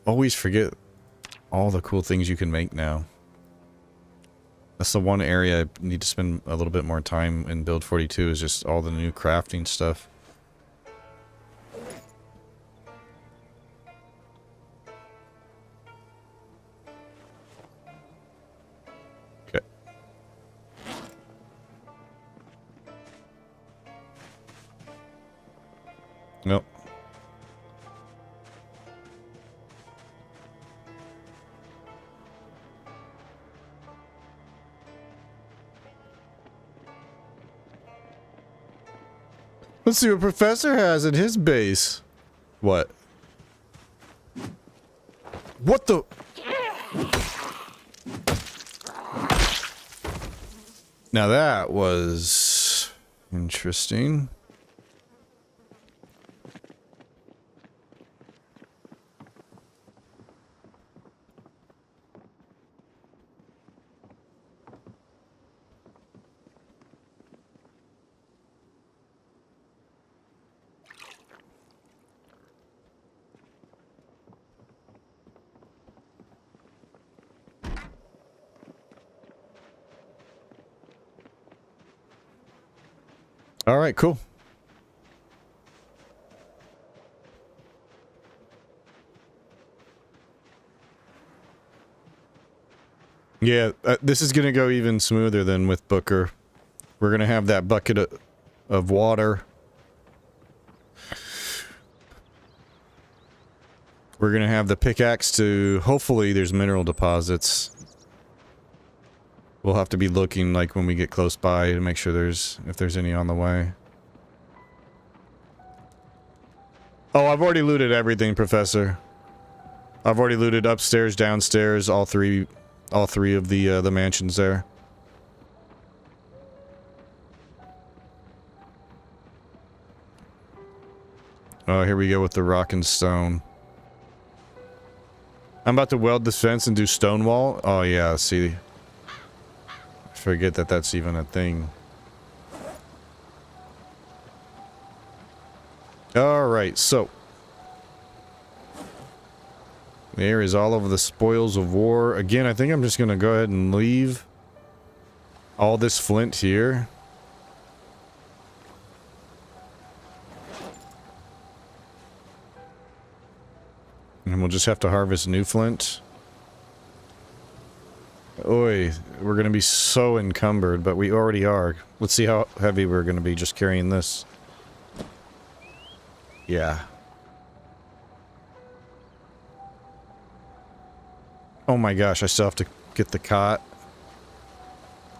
Speaker 1: always forget all the cool things you can make now. That's the one area I need to spend a little bit more time in Build 42 is just all the new crafting stuff. Okay. Nope. Let's see what Professor has at his base. What? What the? Now that was interesting. All right, cool. Yeah, this is going to go even smoother than with Booker. We're going to have that bucket of water. We're going to have the pickaxe to... Hopefully there's mineral deposits. We'll have to be looking like when we get close by to make sure if there's any on the way. Oh, I've already looted everything, Professor. I've already looted upstairs, downstairs, all three of the mansions there. Oh, here we go with the rock and stone. I'm about to weld this fence and do stone wall. Oh yeah, see. I forget that that's even a thing. Alright, so. There is all of the spoils of war. Again, I think I'm just going to go ahead and leave all this flint here. And we'll just have to harvest new flint. Oi, we're going to be so encumbered, but we already are. Let's see how heavy we're going to be just carrying this. Yeah. Oh my gosh, I still have to get the cot.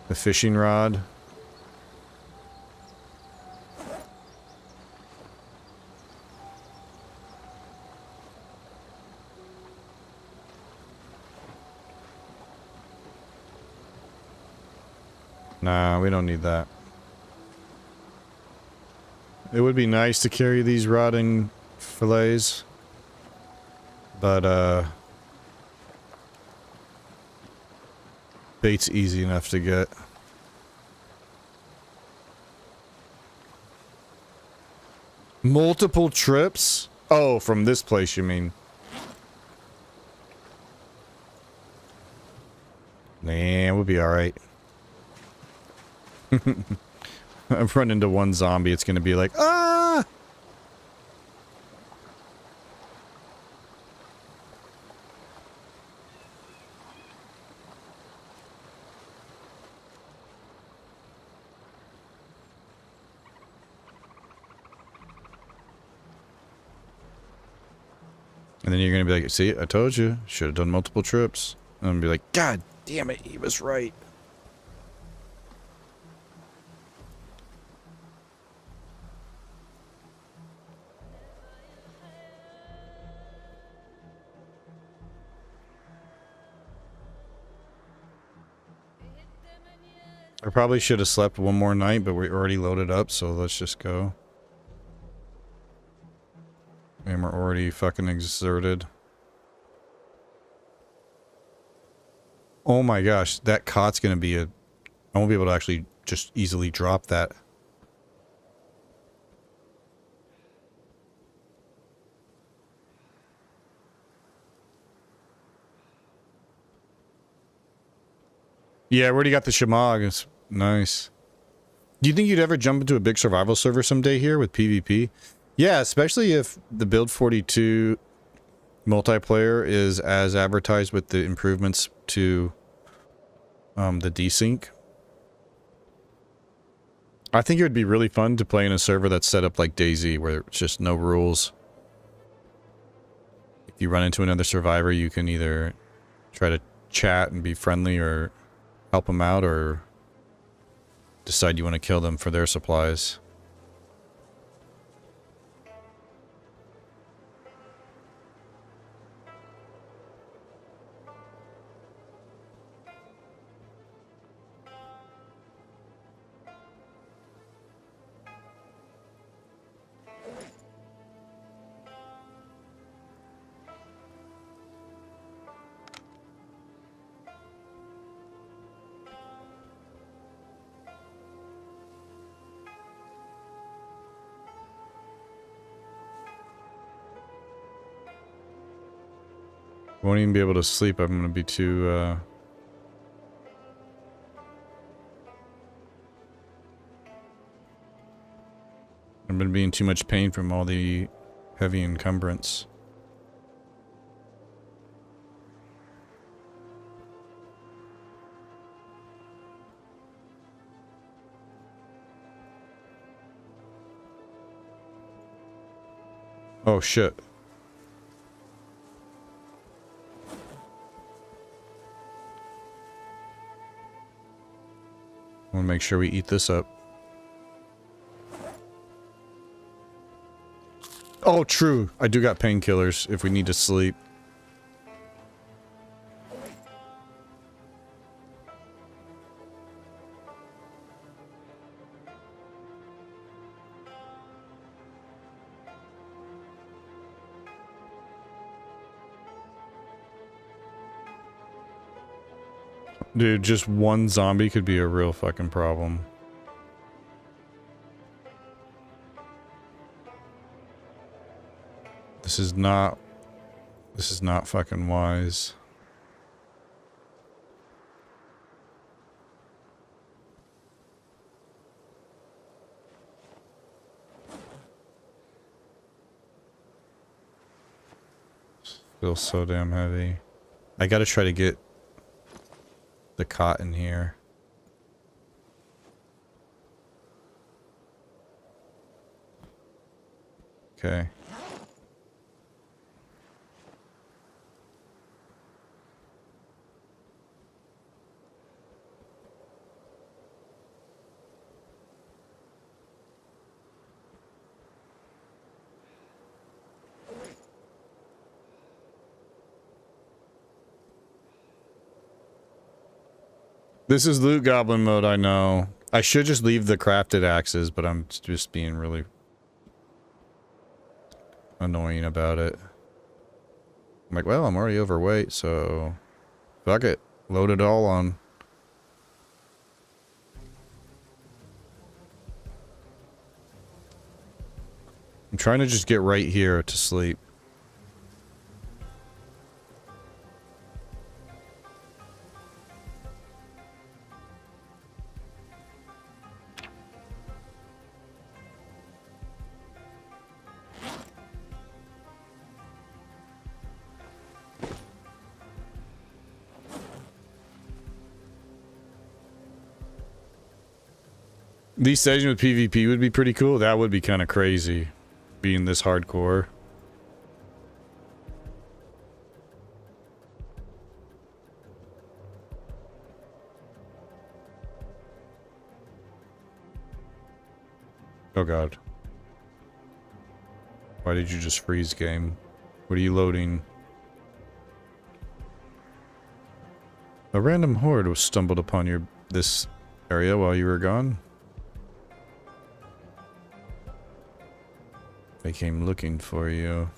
Speaker 1: The fishing rod. Nah, we don't need that. It would be nice to carry these rotting fillets. But, bait's easy enough to get. Multiple trips? Oh, from this place you mean. Nah, we'll be alright. I've run into one zombie, it's gonna be like, ah! And then you're gonna be like, see, I told you, should have done multiple trips. And I'm gonna be like, God damn it, he was right. I probably should have slept one more night, but we're already loaded up, so let's just go. And we're already fucking exerted. Oh my gosh, that cot's gonna be I won't be able to actually just easily drop that. Yeah, I already got the Shamag. It's nice. Do you think you'd ever jump into a big survival server someday here with PvP? Yeah, especially if the Build 42 multiplayer is as advertised with the improvements to the desync. I think it would be really fun to play in a server that's set up like DayZ, where it's just no rules. If you run into another survivor, you can either try to chat and be friendly or help them out, or decide you want to kill them for their supplies. Won't even be able to sleep. I'm gonna be too, I've been being too much pain from all the heavy encumbrance. Oh shit. I want to make sure we eat this up. Oh, true. I do got painkillers if we need to sleep. Dude, just one zombie could be a real fucking problem. This is not fucking wise. Feels so damn heavy. I gotta try to get the cot in here. Okay. This is loot goblin mode, I know. I should just leave the crafted axes, but I'm just being really annoying about it. I'm like, well, I'm already overweight, so fuck it. Load it all on. I'm trying to just get right here to sleep. These stages with PvP would be pretty cool. That would be kind of crazy, being this hardcore. Oh god. Why did you just freeze, game? What are you loading? A random horde was stumbled upon this area while you were gone. They came looking for you.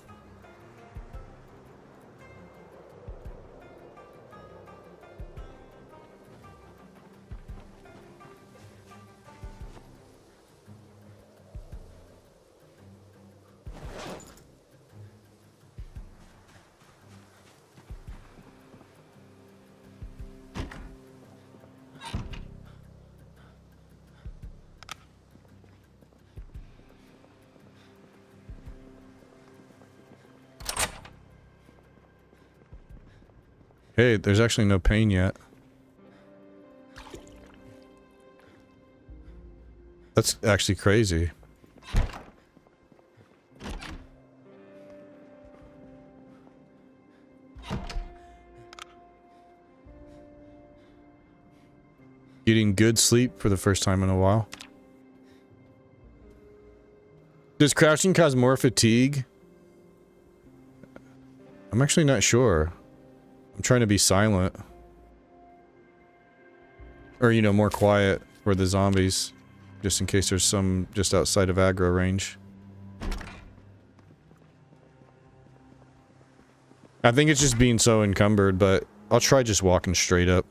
Speaker 1: Hey, there's actually no pain yet. That's actually crazy. Getting good sleep for the first time in a while. Does crouching cause more fatigue? I'm actually not sure. I'm trying to be silent. Or, you know, more quiet for the zombies. Just in case there's some just outside of aggro range. I think it's just being so encumbered, but I'll try just walking straight up.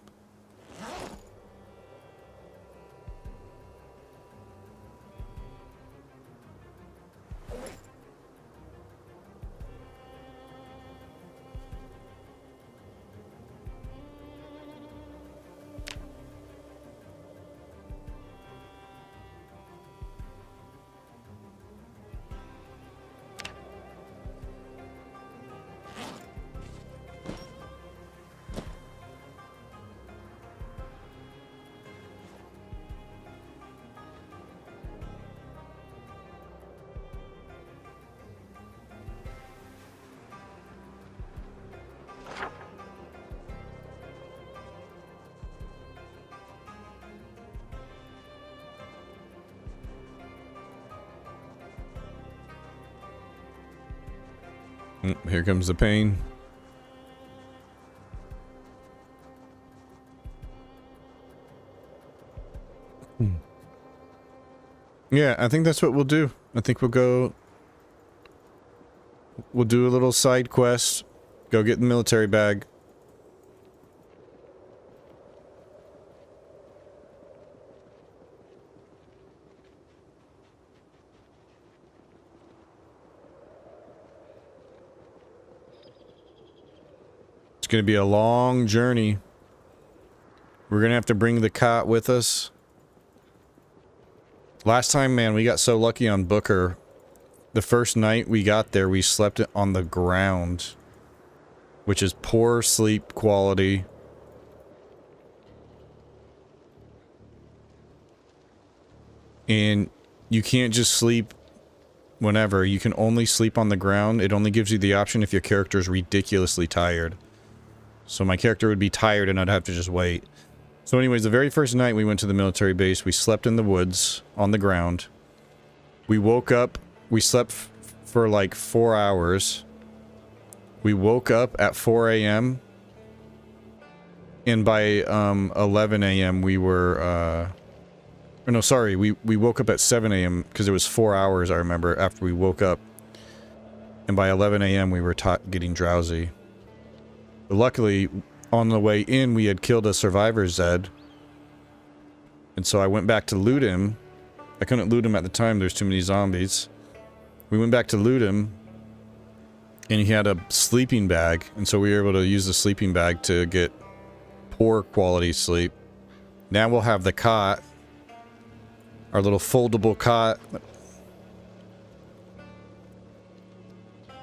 Speaker 1: Here comes the pain. Yeah, I think that's what we'll do. I think we'll go... We'll do a little side quest. Go get the military bag. It's gonna be a long journey. We're gonna have to bring the cot with us. Last time, man, we got so lucky on Booker. The first night we got there, we slept on the ground, which is poor sleep quality. And you can't just sleep whenever. You can only sleep on the ground. It only gives you the option if your character is ridiculously tired. So my character would be tired and I'd have to just wait. So anyways, the very first night we went to the military base, we slept in the woods on the ground. We woke up, we slept for like 4 hours. We woke up at 4 a.m. And by 11 a.m. we were, no, sorry, we woke up at 7 a.m. because it was 4 hours, I remember, after we woke up. And by 11 a.m. we were getting drowsy. But luckily, on the way in, we had killed a survivor Zed. And so I went back to loot him. I couldn't loot him at the time, there's too many zombies. We went back to loot him. And he had a sleeping bag. And so we were able to use the sleeping bag to get poor quality sleep. Now we'll have the cot. Our little foldable cot.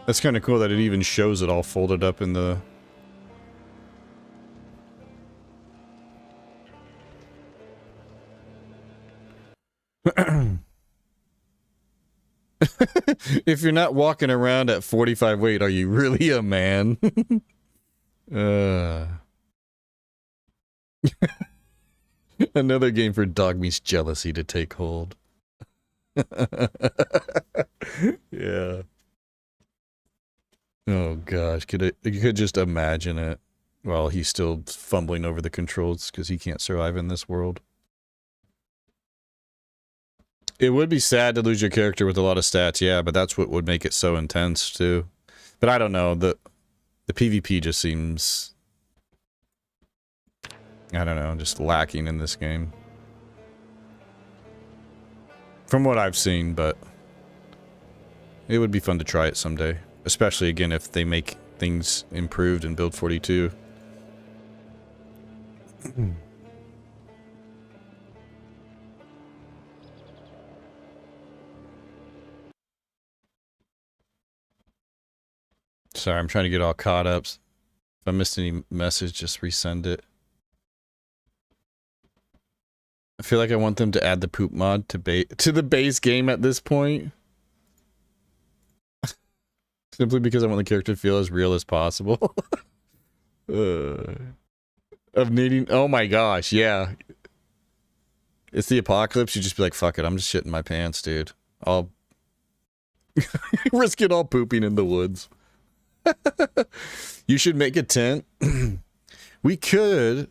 Speaker 1: That's kind of cool that it even shows it all folded up in the... If you're not walking around at 45 weight, are you really a man? Another game for Dogme's jealousy to take hold. Yeah. Oh gosh, you could just imagine it while he's still fumbling over the controls because he can't survive in this world. It would be sad to lose your character with a lot of stats, yeah, but that's what would make it so intense too. But I don't know, the PvP just seems, I don't know, just lacking in this game. From what I've seen, but it would be fun to try it someday. Especially, again, if they make things improved in Build 42. Sorry, I'm trying to get all caught up. If I missed any message, just resend it. I feel like I want them to add the poop mod to the base game at this point. Simply because I want the character to feel as real as possible. Of needing... Oh my gosh, yeah. It's the apocalypse, you just be like, fuck it, I'm just shitting my pants, dude. I'll... risk it all pooping in the woods. You should make a tent. We could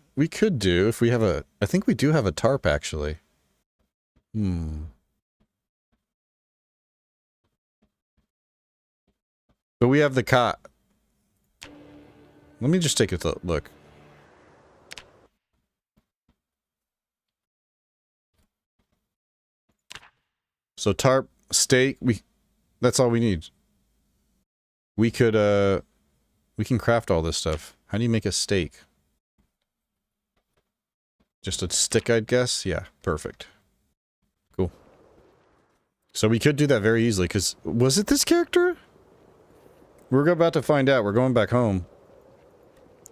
Speaker 1: do, if we have a... I think we do have a tarp, actually. But we have the cot. Let me just take a look. So tarp, steak, that's all we need. We could, we can craft all this stuff. How do you make a steak? Just a stick, I'd guess? Yeah, perfect. Cool. So we could do that very easily, because... Was it this character? We're about to find out. We're going back home.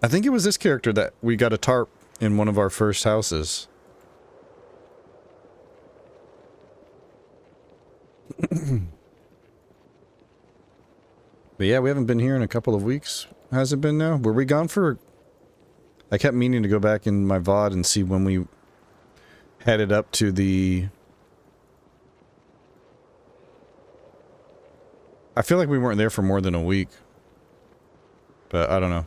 Speaker 1: I think it was this character that we got a tarp in one of our first houses. But yeah, we haven't been here in a couple of weeks. Has it been now? Were we gone for... I kept meaning to go back in my VOD and see when we headed up to the... I feel like we weren't there for more than a week. But I don't know.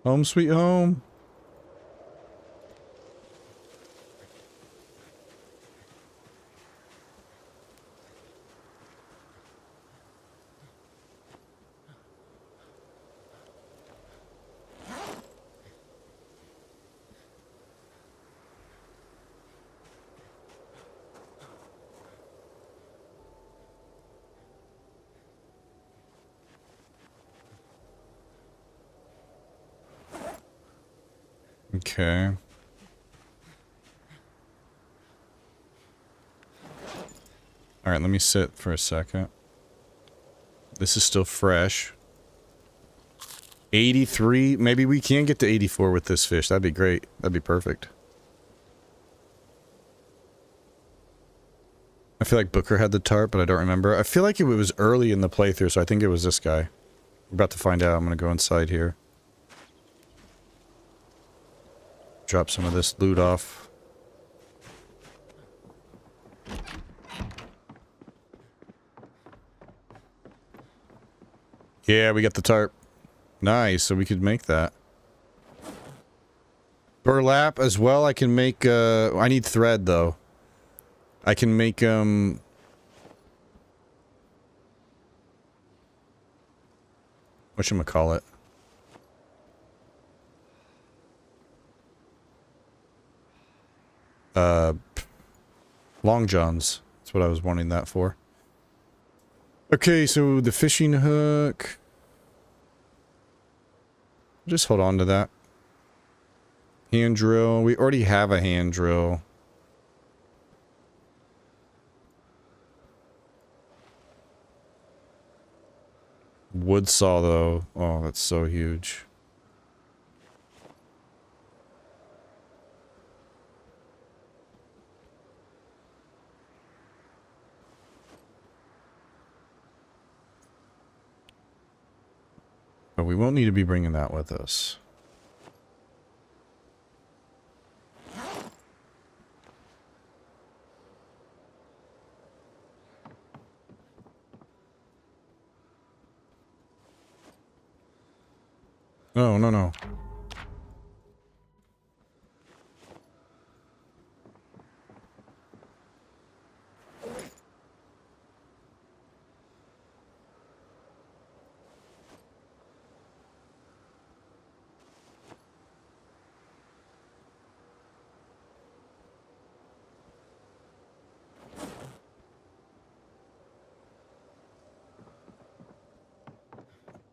Speaker 1: Home sweet home. Okay. Alright, let me sit for a second. This is still fresh. 83? Maybe we can get to 84 with this fish. That'd be great. That'd be perfect. I feel like Booker had the tarp, but I don't remember. I feel like it was early in the playthrough, so I think it was this guy. We're about to find out. I'm gonna go inside here. Drop some of this loot off. Yeah, we got the tarp. Nice, so we could make that. Burlap as well, I can make, I need thread, though. I can make, whatchamacallit? Long johns. That's what I was wanting that for. Okay, so the fishing hook. Just hold on to that. Hand drill. We already have a hand drill. Wood saw, though. Oh, that's so huge. But we won't need to be bringing that with us. No, no, no.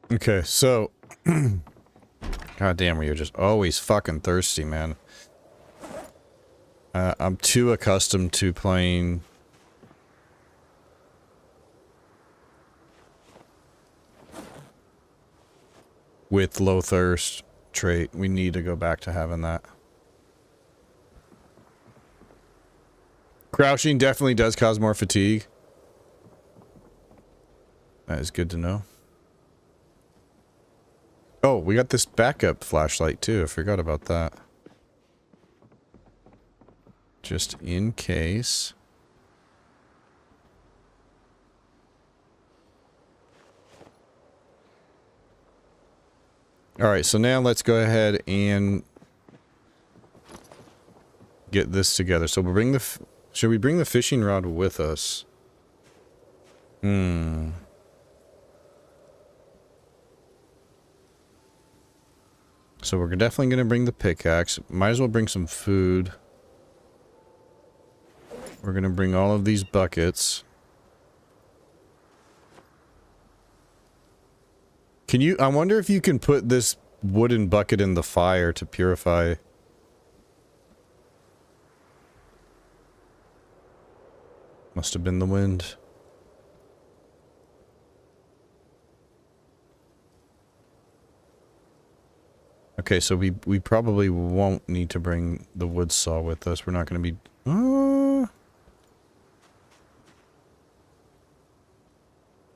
Speaker 1: Okay, so... God damn, you're just always fucking thirsty, man. I'm too accustomed to playing... with low thirst trait. We need to go back to having that. Crouching definitely does cause more fatigue. That is good to know. Oh, we got this backup flashlight too. I forgot about that. Just in case. Alright, so now let's go ahead and get this together. So we'll bring the... should we bring the fishing rod with us? So we're definitely going to bring the pickaxe. Might as well bring some food. We're going to bring all of these buckets. Can you... I wonder if you can put this wooden bucket in the fire to purify... Must have been the wind. Okay, so we probably won't need to bring the wood saw with us. We're not going to be...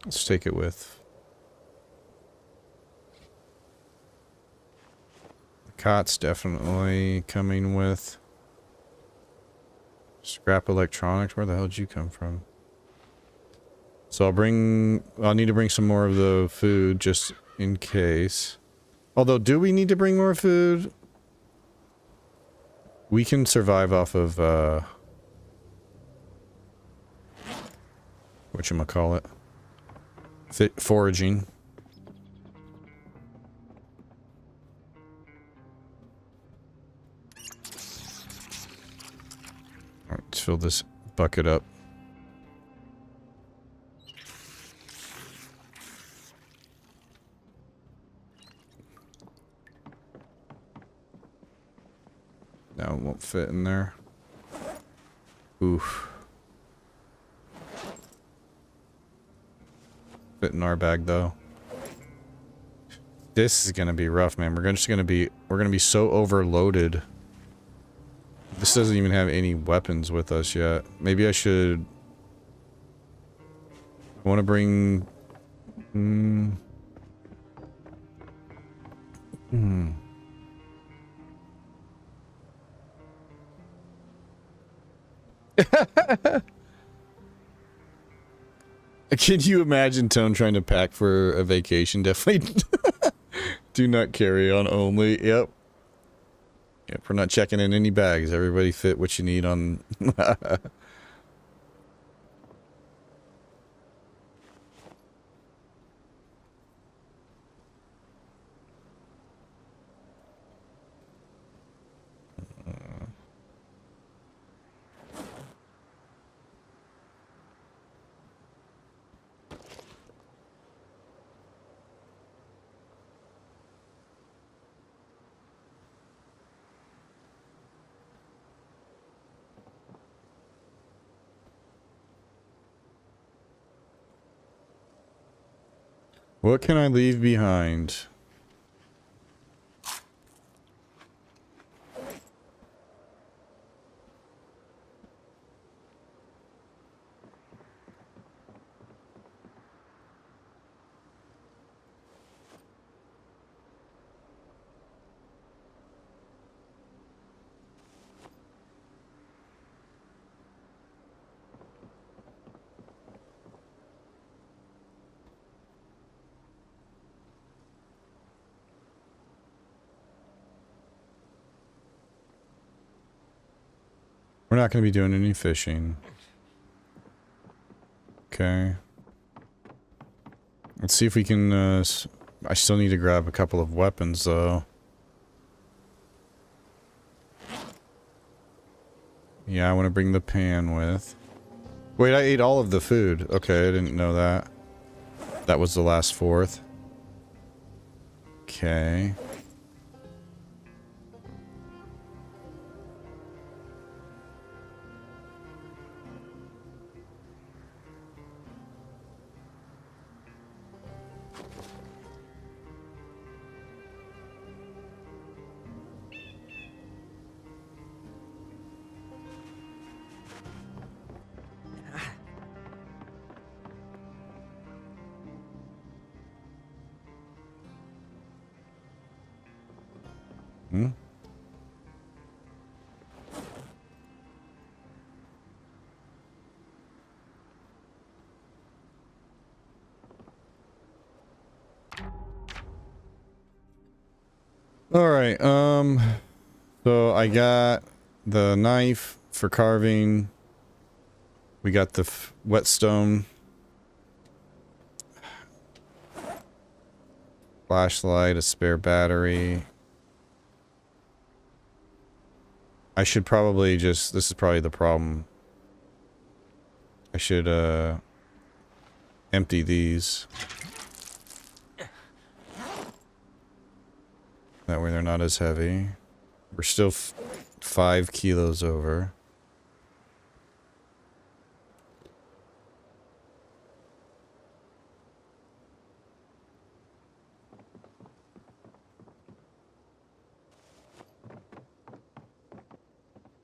Speaker 1: let's take it with. Cot's definitely coming with scrap electronics. Where the hell did you come from? So I'll need to bring some more of the food just in case. Although, do we need to bring more food? We can survive off of, whatchamacallit? Foraging. Alright, let's fill this bucket up. That one won't fit in there. Oof. Fit in our bag though. This is gonna be rough, man. We're gonna be so overloaded. This doesn't even have any weapons with us yet. Maybe I should. I want to bring. Can you imagine Tone trying to pack for a vacation? Definitely do not carry on only. Yep. Yep, we're not checking in any bags. Everybody fit what you need on. What can I leave behind? We're not going to be doing any fishing. Okay. Let's see if we can, I still need to grab a couple of weapons, though. Yeah, I want to bring the pan with. Wait, I ate all of the food. Okay, I didn't know that. That was the last fourth. Okay. Alright, so I got the knife for carving. We got the whetstone. Flashlight, a spare battery. I should probably just, this is probably the problem. I should, empty these. That way they're not as heavy. We're still 5 kilos over.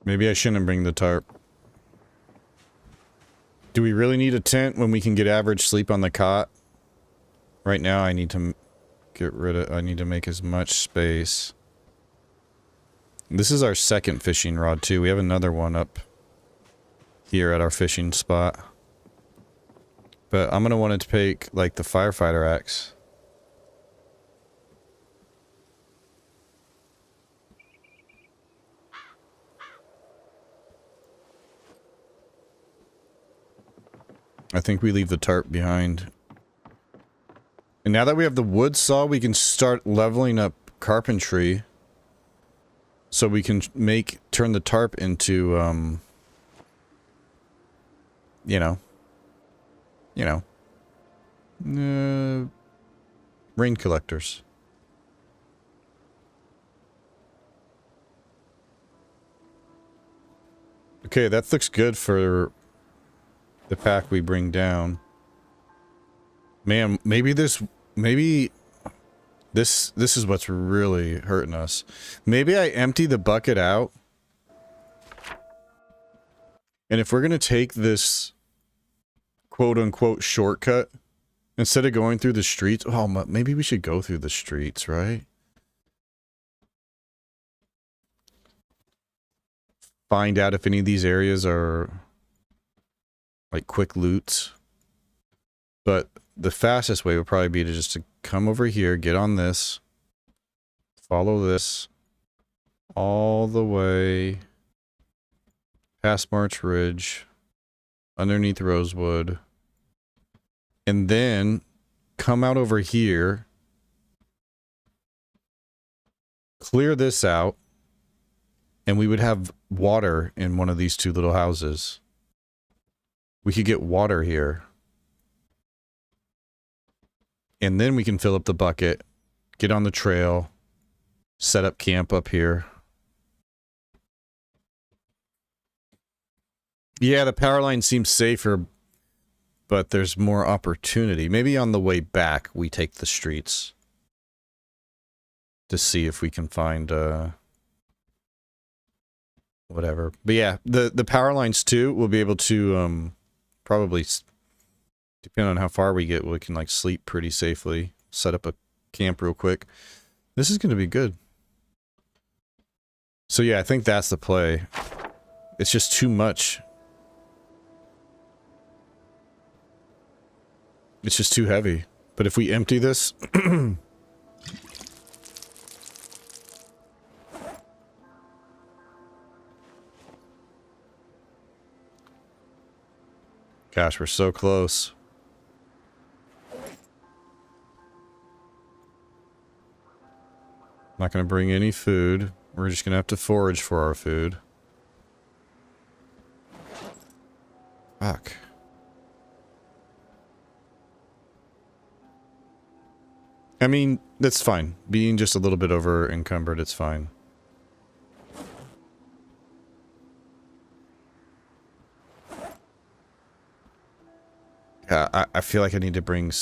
Speaker 1: Maybe I shouldn't bring the tarp. Do we really need a tent when we can get average sleep on the cot? Right now I need to get rid of, I need to make as much space. This is our second fishing rod too. We have another one up here at our fishing spot. But I'm gonna want to take like the firefighter axe. I think we leave the tarp behind. And now that we have the wood saw, we can start leveling up carpentry. So we can turn the tarp into, rain collectors. Okay, that looks good for the pack we bring down. Man, maybe this is what's really hurting us. Maybe I empty the bucket out. And if we're going to take this quote-unquote shortcut, instead of going through the streets... Oh, maybe we should go through the streets, right? Find out if any of these areas are like quick loots. But the fastest way would probably be to just to come over here, get on this, follow this all the way past March Ridge, underneath Rosewood, and then come out over here, clear this out, and we would have water in one of these two little houses. We could get water here. And then we can fill up the bucket, get on the trail, set up camp up here. Yeah, the power line seems safer, but there's more opportunity. Maybe on the way back, we take the streets to see if we can find, whatever. But yeah, the power lines too, we'll be able to, probably... Depending on how far we get, we can like sleep pretty safely. Set up a camp real quick. This is going to be good. So yeah, I think that's the play. It's just too much. It's just too heavy. But if we empty this... Gosh, we're so close. Not going to bring any food. We're just going to have to forage for our food. Fuck. I mean, that's fine. Being just a little bit over encumbered, it's fine. Yeah, I feel like I need to bring...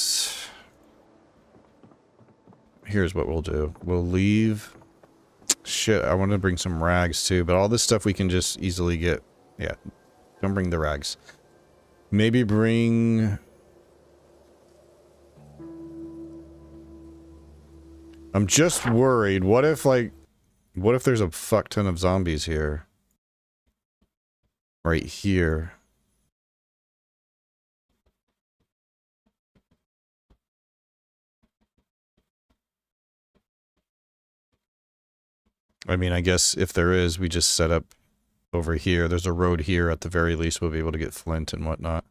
Speaker 1: Here's what we'll do. We'll leave... Shit, I want to bring some rags too, but all this stuff we can just easily get. Yeah, don't bring the rags. Maybe bring... I'm just worried. What if, like... What if there's a fuck ton of zombies here? Right here. I mean, I guess if there is, we just set up over here. There's a road here. At the very least, we'll be able to get flint and whatnot.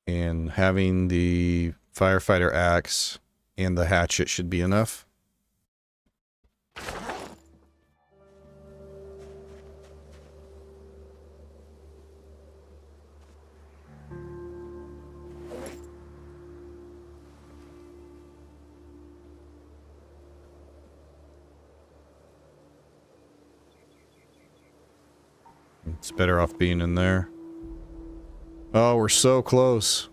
Speaker 1: And having the firefighter axe and the hatchet should be enough. It's better off being in there. Oh, we're so close.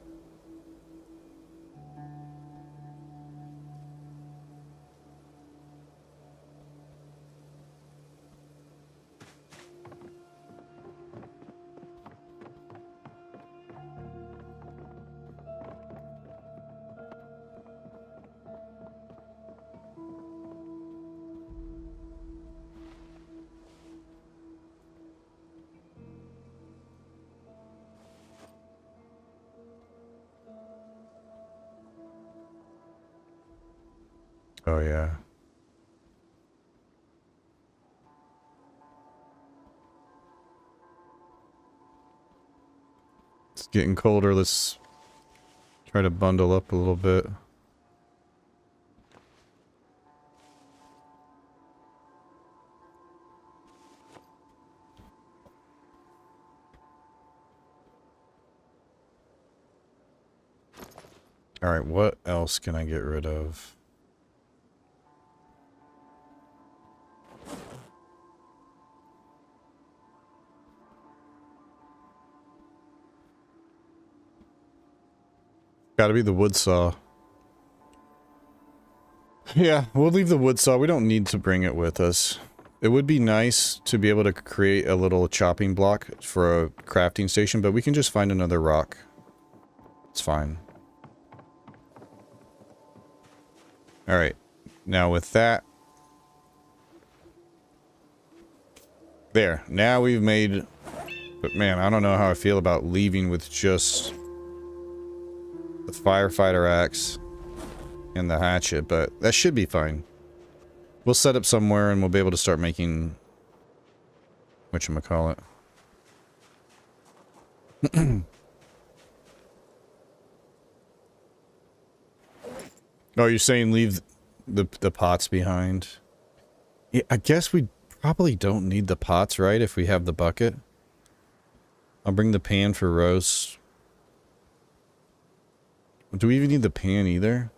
Speaker 1: Oh, yeah. It's getting colder. Let's try to bundle up a little bit. All right, what else can I get rid of? Gotta be the wood saw. Yeah, we'll leave the wood saw. We don't need to bring it with us. It would be nice to be able to create a little chopping block for a crafting station, but we can just find another rock. It's fine. Alright, now with that... There, now we've made... But man, I don't know how I feel about leaving with just... the firefighter axe and the hatchet, but that should be fine. We'll set up somewhere and we'll be able to start making... whatchamacallit. Oh, you're saying leave the pots behind? Yeah, I guess we probably don't need the pots, right, if we have the bucket. I'll bring the pan for roast. Do we even need the pan either?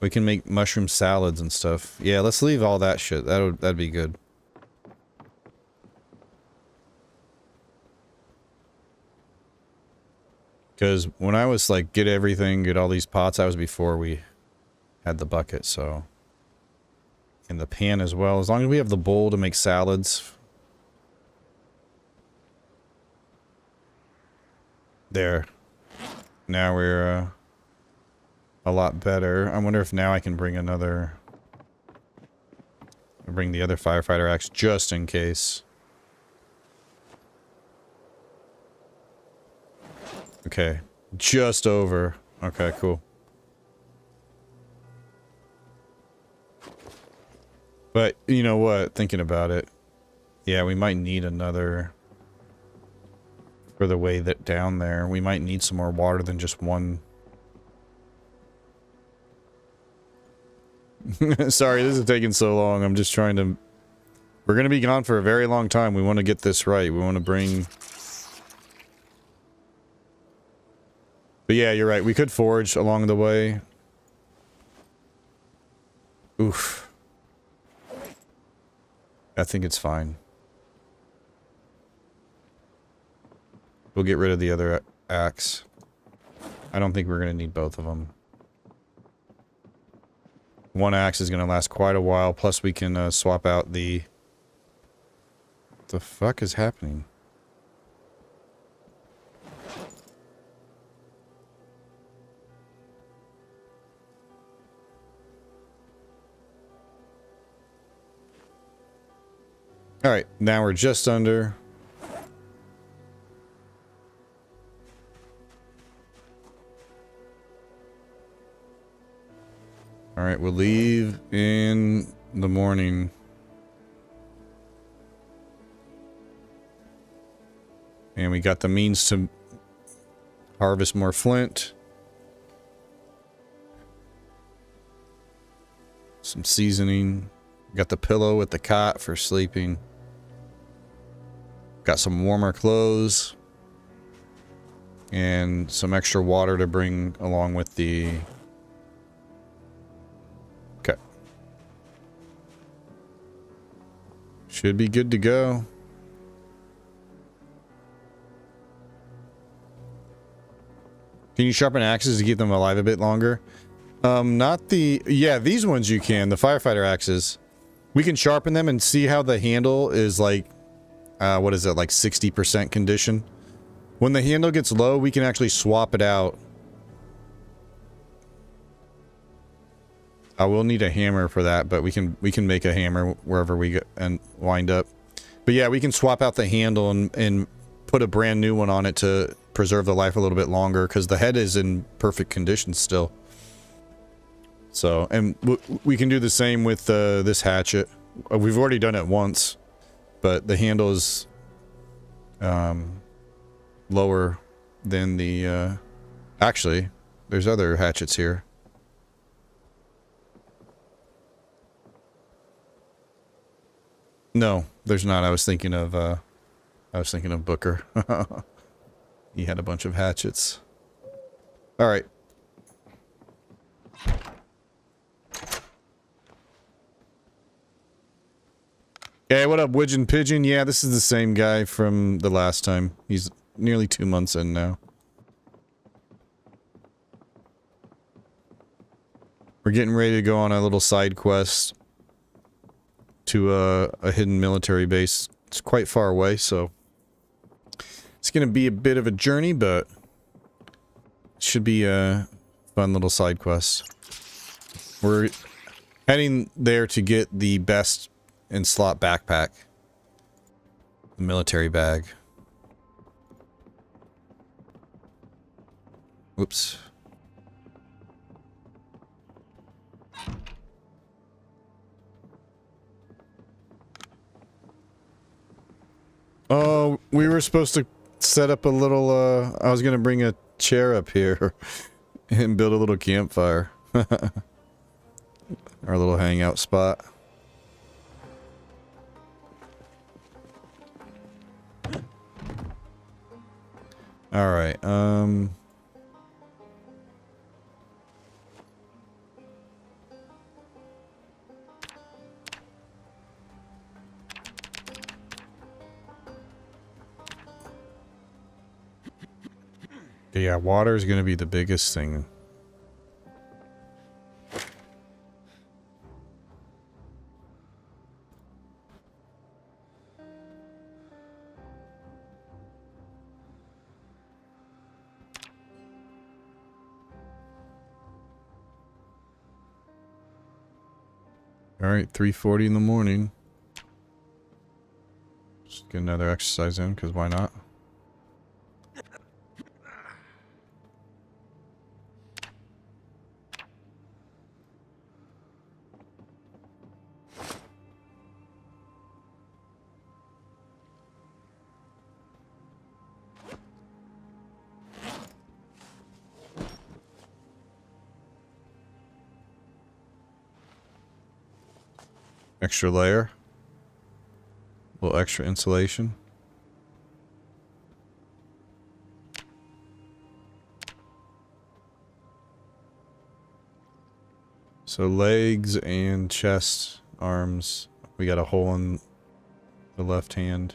Speaker 1: We can make mushroom salads and stuff. Yeah, let's leave all that shit. That'd be good. Because when I was like, get everything, get all these pots, that was before we had the bucket, so... And the pan as well. As long as we have the bowl to make salads. There. Now we're, a lot better. I wonder if now I can bring another... bring the other firefighter axe just in case. Okay. Just over. Okay, cool. But, you know what? Thinking about it. Yeah, we might need another... for the way that down there. We might need some more water than just one. Sorry, this is taking so long. I'm just trying to... We're going to be gone for a very long time. We want to get this right. We want to bring... But yeah, you're right. We could forage along the way. Oof. I think it's fine. We'll get rid of the other axe. I don't think we're going to need both of them. One axe is going to last quite a while, plus we can swap out the... What the fuck is happening? Alright, now we're just under... Alright, we'll leave in the morning. And we got the means to harvest more flint. Some seasoning. Got the pillow with the cot for sleeping. Got some warmer clothes. And some extra water to bring along with the... Okay. Should be good to go. Can you sharpen axes to keep them alive a bit longer? Not the... Yeah, these ones you can. The firefighter axes. We can sharpen them and see how the handle is like... what is it? Like 60% condition? When the handle gets low, we can actually swap it out. I will need a hammer for that, but we can make a hammer wherever we get and wind up. But yeah, we can swap out the handle and put a brand new one on it to preserve the life a little bit longer, because the head is in perfect condition still. So, and we can do the same with this hatchet. We've already done it once, but the handle is lower than the... actually, there's other hatchets here. No, there's not. I was thinking of Booker. He had a bunch of hatchets. All right. Hey, what up, Widgeon Pigeon? Yeah, this is the same guy from the last time. He's nearly 2 months in now. We're getting ready to go on a little side quest to a hidden military base. It's quite far away, so it's going to be a bit of a journey, but it should be a fun little side quest. We're heading there to get the best in slot backpack, the military bag. Whoops. Oh, we were supposed to set up a little, I was gonna bring a chair up here and build a little campfire. Our little hangout spot. Alright, yeah, water is going to be the biggest thing. Alright, 3:40 in the morning. Just get another exercise in, because why not? Extra layer. A little extra insulation. So legs and chest, arms. We got a hole in the left hand.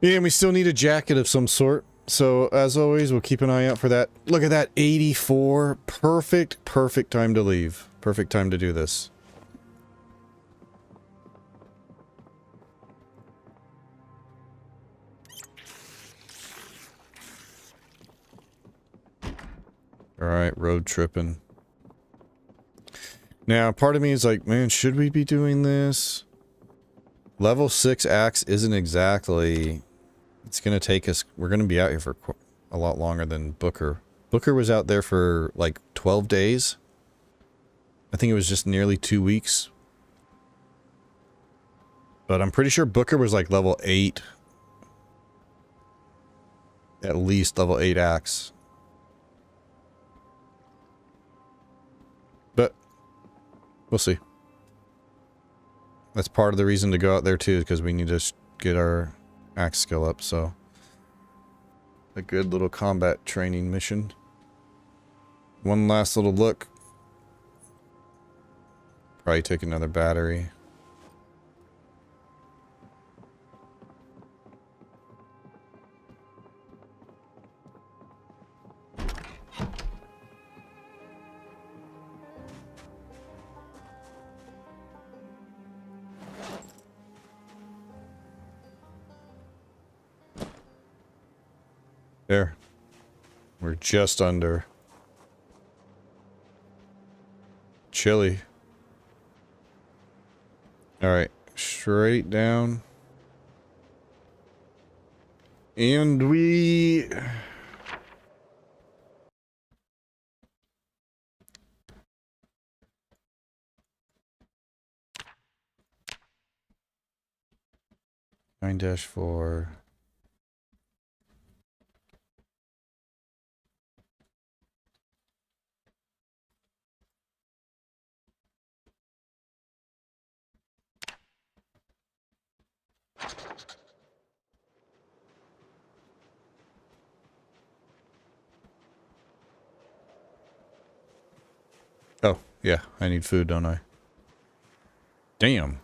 Speaker 1: Yeah, and we still need a jacket of some sort. So as always, we'll keep an eye out for that. Look at that, 84. Perfect time to leave. Perfect time to do this. Alright, road tripping. Now, part of me is like, man, should we be doing this? Level 6 axe isn't exactly... It's gonna take us... We're gonna be out here for a lot longer than Booker. Booker was out there for, like, 12 days. I think it was just nearly 2 weeks. But I'm pretty sure Booker was, like, level 8. At least level 8 axe. But we'll see. That's part of the reason to go out there too, because we need to get our axe skill up. So a good little combat training mission. One last little look. Probably take another battery. There. We're just under. Chilly. Alright. Straight down. And we... 9-4. Oh, yeah, I need food, don't I? Damn.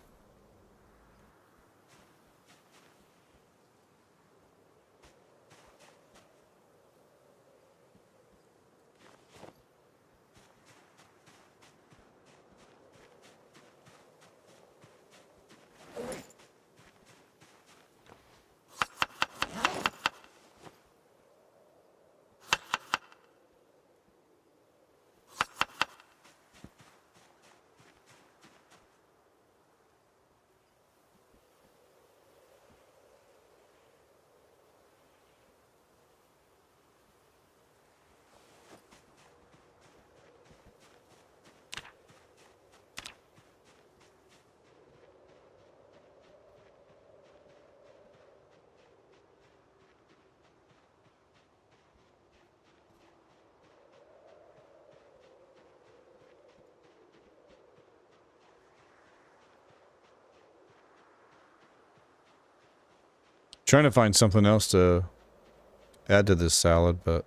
Speaker 1: Trying to find something else to add to this salad, but...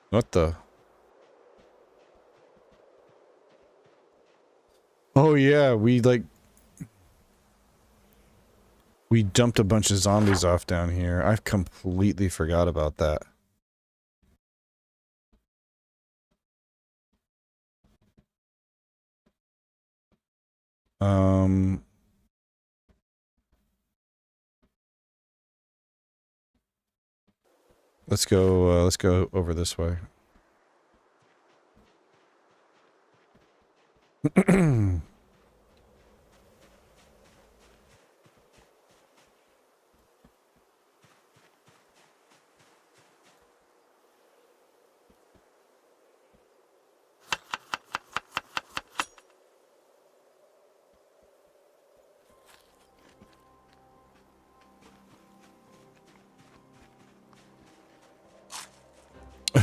Speaker 1: What the... Oh yeah, we dumped a bunch of zombies off down here. I completely forgot about that. Let's go over this way.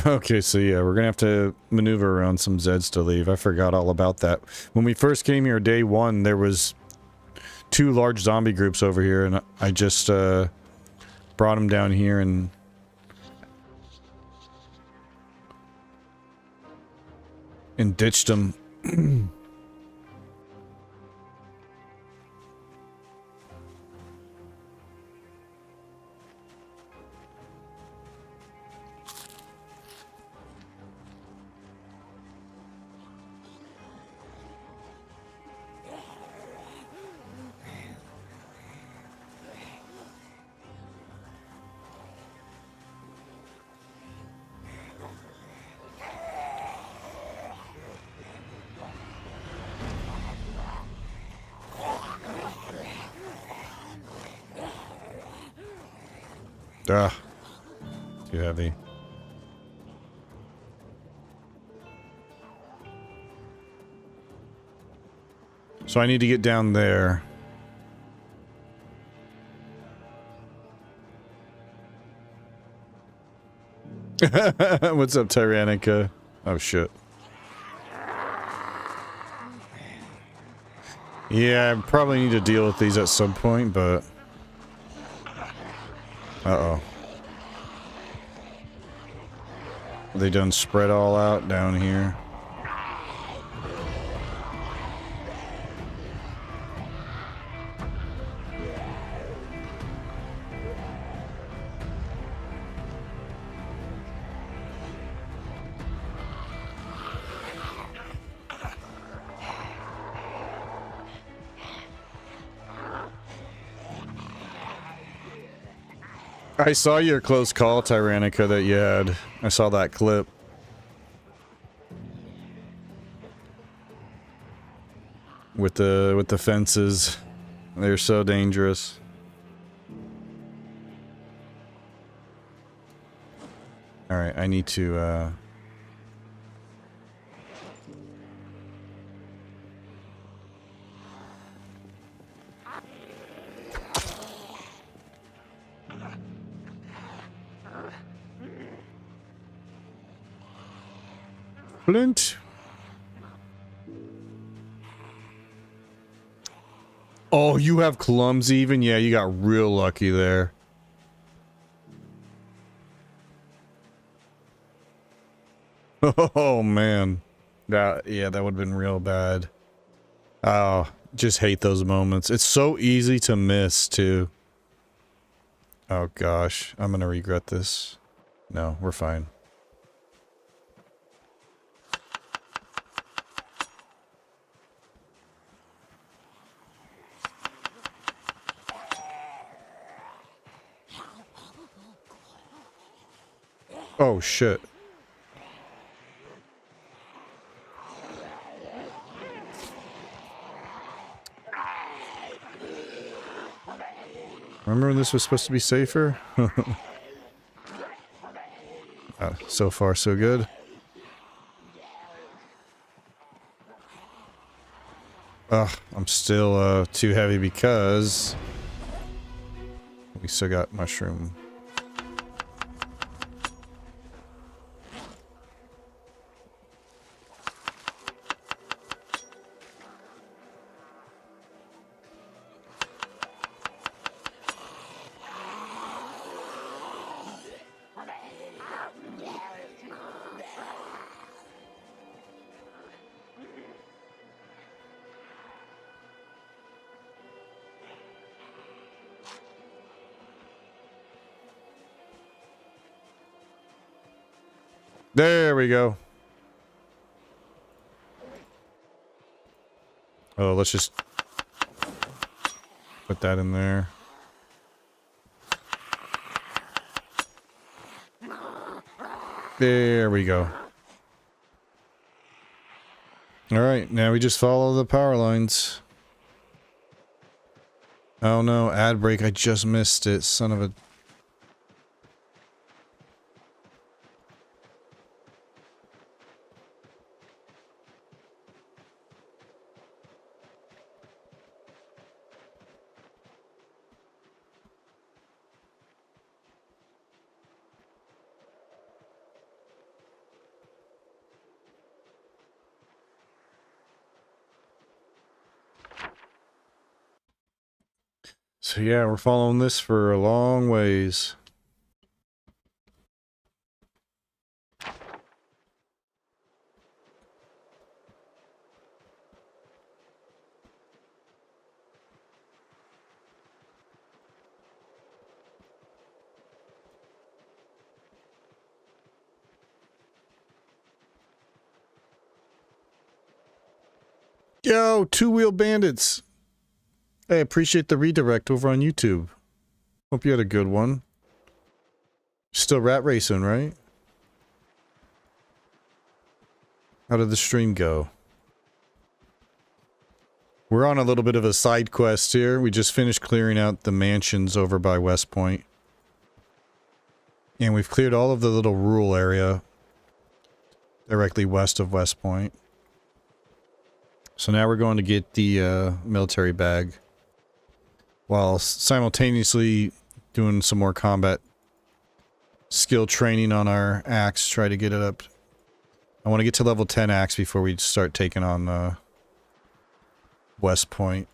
Speaker 1: Okay, so yeah, we're gonna have to maneuver around some Zeds to leave. I forgot all about that. When we first came here day one, there was 2 large zombie groups over here, and I just brought them down here and ditched them. Ah, too heavy. So I need to get down there. What's up, Tyrannica? Oh shit. Yeah, I probably need to deal with these at some point, but... Uh-oh. They done spread all out down here. I saw your close call, Tyrannica, that you had. I saw that clip. With the fences. They're so dangerous. Alright, I need to, Flint. Oh, you have clumsy even? Yeah, you got real lucky there. Oh, man. That would have been real bad. Oh, just hate those moments. It's so easy to miss, too. Oh, gosh. I'm gonna regret this. No, we're fine. Oh, shit. Remember when this was supposed to be safer? So far, so good. Ugh, I'm still too heavy because we still got mushroom. There we go. Oh, let's just put that in there. There we go. Alright, now we just follow the power lines. Oh no, ad break, I just missed it, son of a... So yeah, we're following this for a long ways. Yo, two-wheel bandits! I appreciate the redirect over on YouTube. Hope you had a good one. Still rat racing, right? How did the stream go? We're on a little bit of a side quest here. We just finished clearing out the mansions over by West Point. And we've cleared all of the little rural area directly west of West Point. So now we're going to get the military bag while simultaneously doing some more combat skill training on our axe. Try to get it up. I want to get to level 10 axe before we start taking on West Point.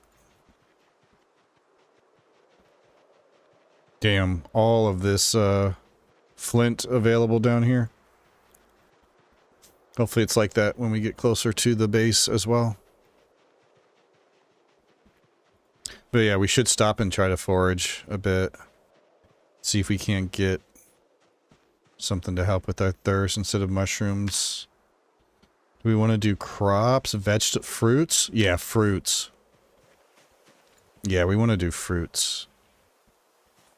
Speaker 1: Damn, all of this flint available down here. Hopefully it's like that when we get closer to the base as well. But yeah, we should stop and try to forage a bit. See if we can't get something to help with our thirst instead of mushrooms. Do we want to do crops, vegetables, fruits? Yeah, fruits. Yeah, we want to do fruits.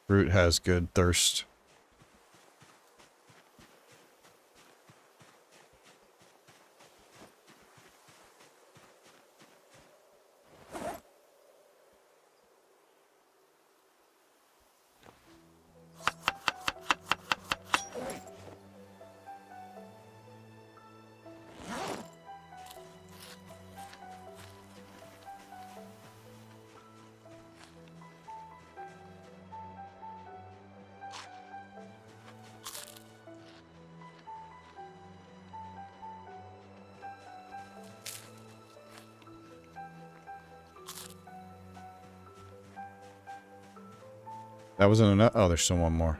Speaker 1: Fruit has good thirst. That wasn't enough. Oh, there's still one more.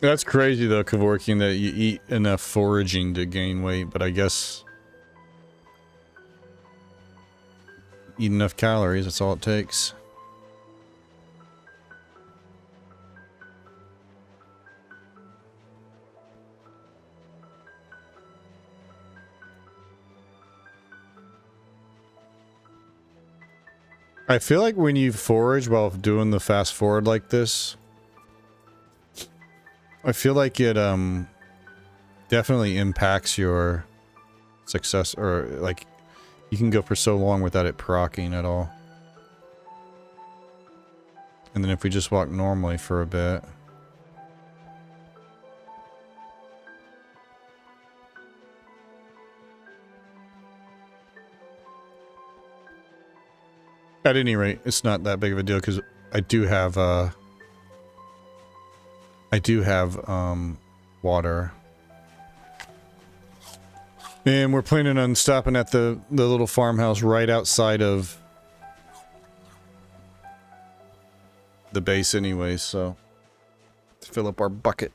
Speaker 1: That's crazy though, Kevorkian, that you eat enough foraging to gain weight, but I guess eat enough calories, that's all it takes. I feel like when you forage while doing the fast forward like this, I feel like it definitely impacts your success, or like you can go for so long without it proccing at all. And then if we just walk normally for a bit. At any rate, it's not that big of a deal because I do have water. And we're planning on stopping at the little farmhouse right outside of the base anyway, so to fill up our bucket.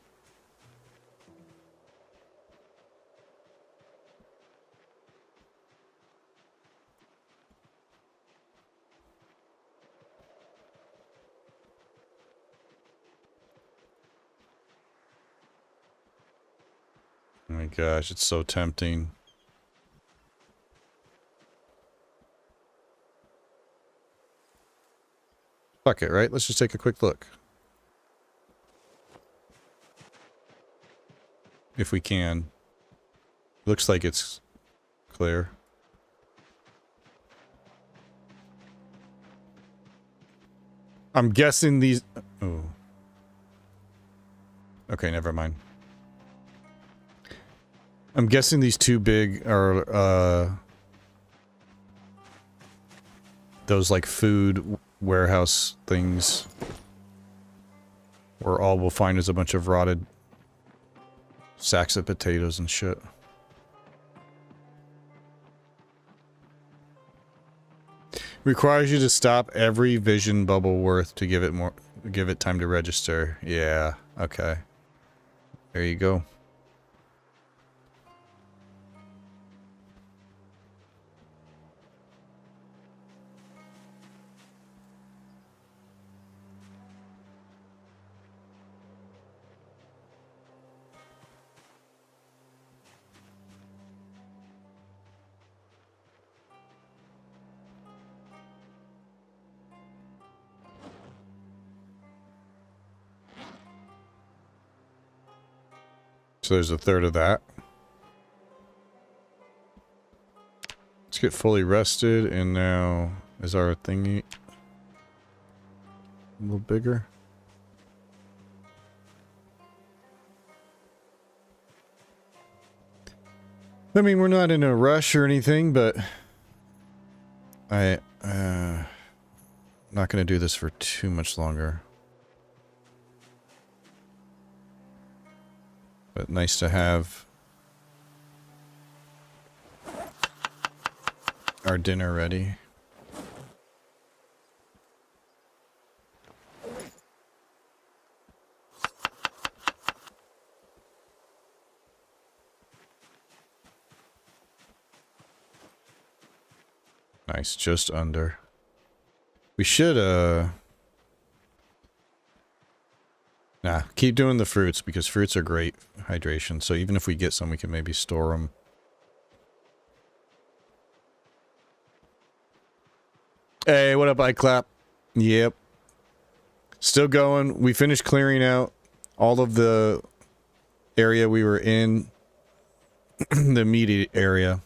Speaker 1: Oh my gosh, it's so tempting. Fuck it, right? Let's just take a quick look. If we can. Looks like it's clear. I'm guessing these... Oh. Okay, never mind. I'm guessing these two big are, those, like, food warehouse things. Where all we'll find is a bunch of rotted sacks of potatoes and shit. Requires you to stop every vision bubble worth to give it time to register. Yeah, okay. There you go. So there's a third of that. Let's get fully rested, and now is our thingy a little bigger? I mean, we're not in a rush or anything, but I'm not going to do this for too much longer. But nice to have our dinner ready. Nice, just under. We should, nah, keep doing the fruits, because fruits are great hydration, so even if we get some, we can maybe store them. Hey, what up, iClap? Yep. Still going. We finished clearing out all of the area we were in, the immediate area.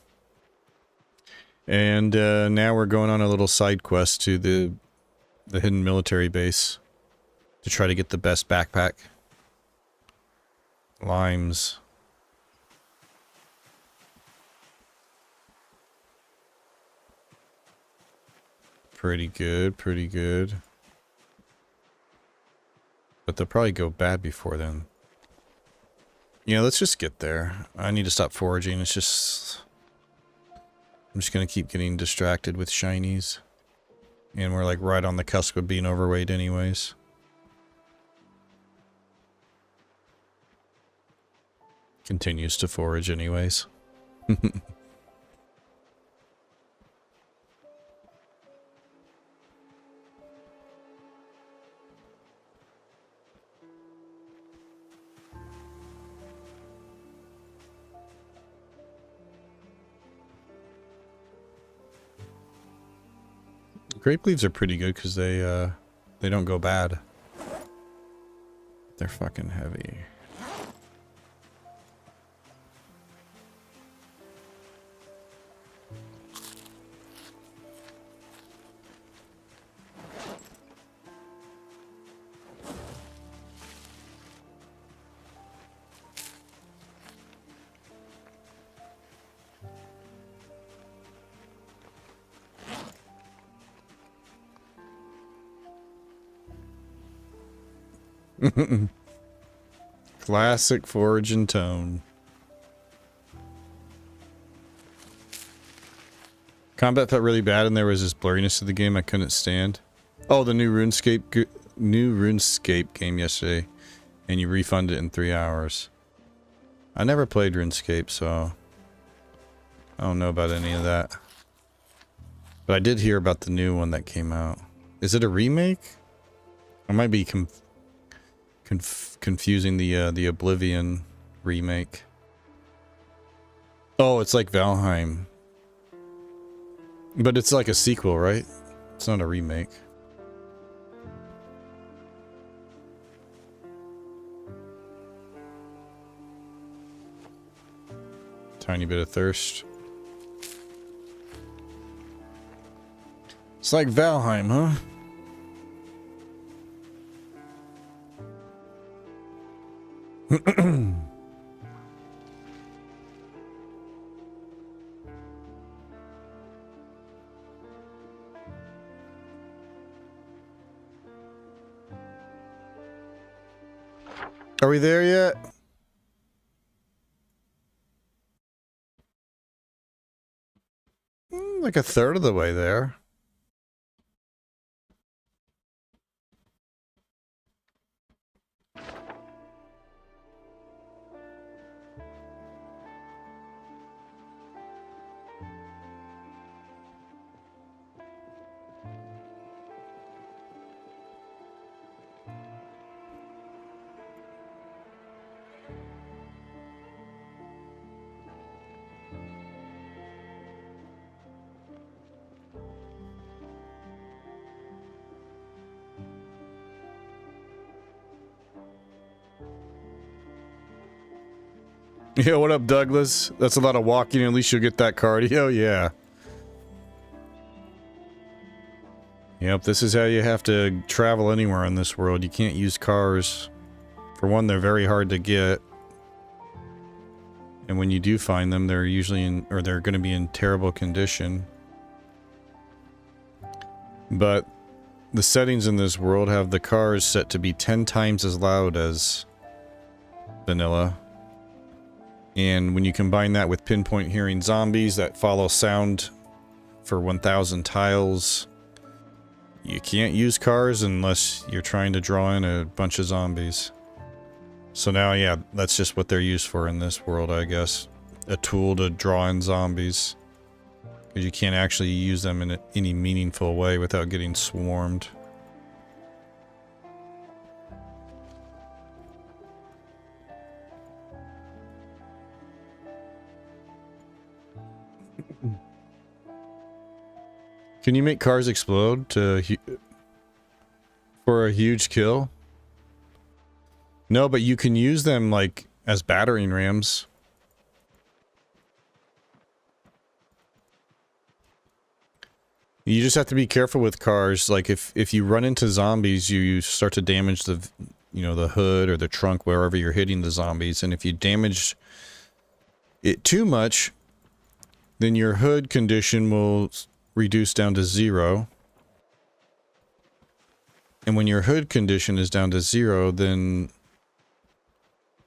Speaker 1: And now we're going on a little side quest to the hidden military base to try to get the best backpack. Limes. Pretty good, pretty good. But they'll probably go bad before then. Yeah, let's just get there. I need to stop foraging. It's just... I'm just gonna keep getting distracted with shinies. And we're like right on the cusp of being overweight anyways. Continues to forage anyways. Grape leaves are pretty good because they don't go bad. They're fucking heavy. Classic foraging tone. Combat felt really bad and there was this blurriness to the game I couldn't stand. Oh, the new RuneScape game yesterday. And you refund it in 3 hours. I never played RuneScape, so I don't know about any of that. But I did hear about the new one that came out. Is it a remake? I might be confusing the Oblivion remake. Oh, it's like Valheim. But it's like a sequel, right? It's not a remake. Tiny bit of thirst. It's like Valheim, huh? Are we there yet? Like a third of the way there. Yeah, what up, Douglas? That's a lot of walking. At least you'll get that cardio. Yeah. Yep, this is how you have to travel anywhere in this world. You can't use cars. For one, they're very hard to get. And when you do find them, they're usually in, or they're going to be in terrible condition. But the settings in this world have the cars set to be 10 times as loud as vanilla. And when you combine that with Pinpoint hearing zombies that follow sound for 1,000 tiles, you can't use cars unless you're trying to draw in a bunch of zombies. So now, yeah, that's just what they're used for in this world, I guess. A tool to draw in zombies. Because you can't actually use them in any meaningful way without getting swarmed. Can you make cars explode for a huge kill? No, but you can use them like as battering rams. You just have to be careful with cars. Like if you run into zombies, you start to damage the, you know, the hood or the trunk wherever you're hitting the zombies. And if you damage it too much, then your hood condition will reduce down to 0. And when your hood condition is down to 0, then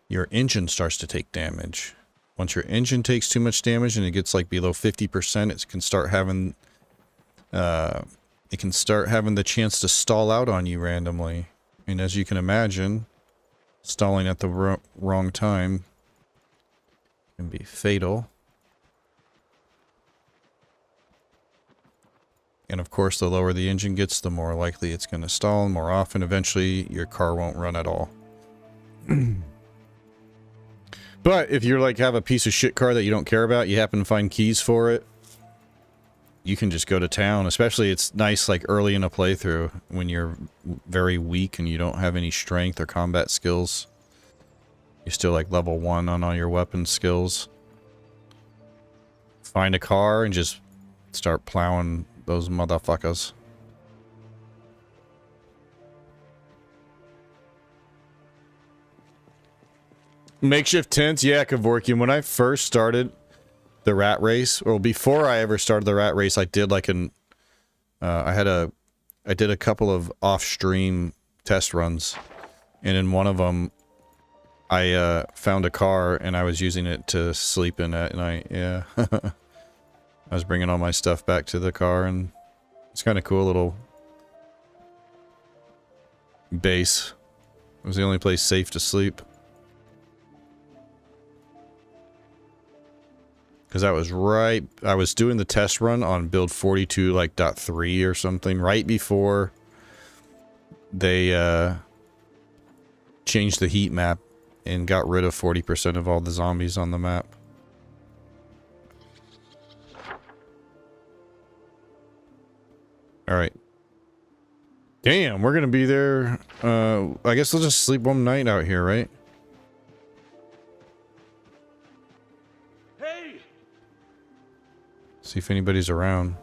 Speaker 1: your engine starts to take damage. Once your engine takes too much damage and it gets like below 50%, it can start having the chance to stall out on you randomly. And as you can imagine, stalling at the wrong time can be fatal. And of course, the lower the engine gets, the more likely it's going to stall. And more often, eventually, your car won't run at all. But if you're like have a piece of shit car that you don't care about, you happen to find keys for it, you can just go to town. Especially it's nice like early in a playthrough when you're very weak and you don't have any strength or combat skills. You're still like level 1 on all your weapon skills. Find a car and just start plowing those motherfuckers. Makeshift tents, yeah, Kevorkian. When I first started the RatRace, or before I ever started the RatRace, I did like I did a couple of off-stream test runs, and in one of them, I found a car and I was using it to sleep in at night. Yeah, I was bringing all my stuff back to the car, and it's kind of cool little base. It was the only place safe to sleep. Because I was doing the test run on build 42 like .3 or something right before they changed the heat map and got rid of 40% of all the zombies on the map. Alright. Damn, we're gonna be there. I guess we'll just sleep one night out here, right? See if anybody's around.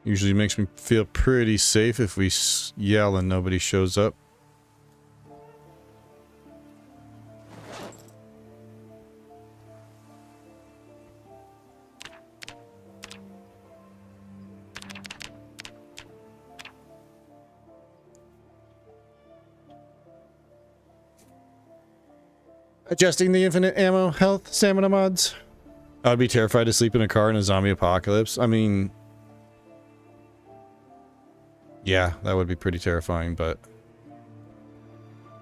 Speaker 1: Usually makes me feel pretty safe if we yell and nobody shows up. Adjusting the infinite ammo, health, stamina mods. I'd be terrified to sleep in a car in a zombie apocalypse. I mean... yeah, that would be pretty terrifying, but...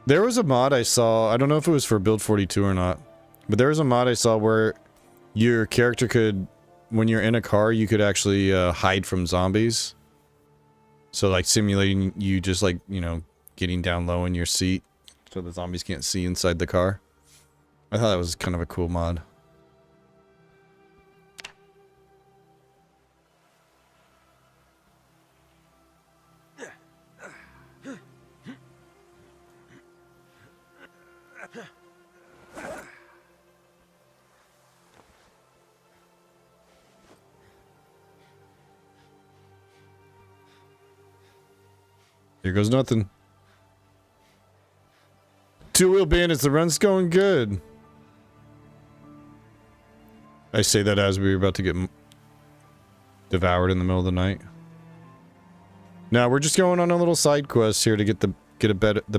Speaker 1: there was a mod I saw, I don't know if it was for build 42 or not, but there was a mod I saw where your character could, when you're in a car, you could actually hide from zombies. So like simulating you just like, you know, getting down low in your seat so the zombies can't see inside the car. I thought that was kind of a cool mod. Here goes nothing. Two-wheel bandits, the run's going good. I say that as we were about to get devoured in the middle of the night. Now we're just going on a little side quest here to get the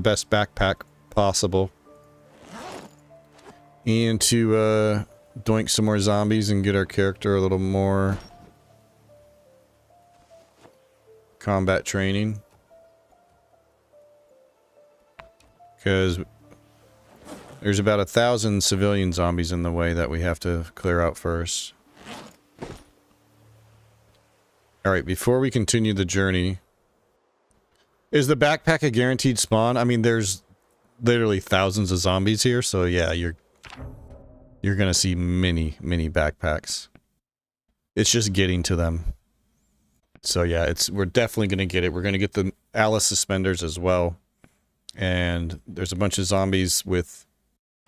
Speaker 1: best backpack possible, and to doink some more zombies and get our character a little more combat training. Because there's about 1,000 civilian zombies in the way that we have to clear out first. Alright, before we continue the journey... is the backpack a guaranteed spawn? I mean, there's literally thousands of zombies here, so yeah, you're gonna see many backpacks. It's just getting to them. So yeah, we're definitely gonna get it. We're gonna get the Alice suspenders as well. And there's a bunch of zombies with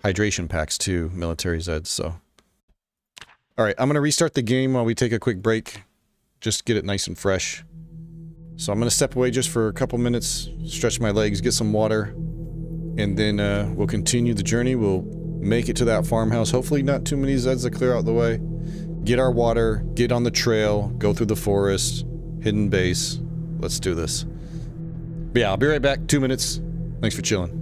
Speaker 1: hydration packs too, military Zeds, so. Alright, I'm gonna restart the game while we take a quick break. Just get it nice and fresh. So I'm gonna step away just for a couple minutes, stretch my legs, get some water, and then we'll continue the journey. We'll make it to that farmhouse. Hopefully not too many Zeds to clear out the way. Get our water, get on the trail, go through the forest, hidden base. Let's do this. But yeah, I'll be right back. 2 minutes. Thanks for chilling.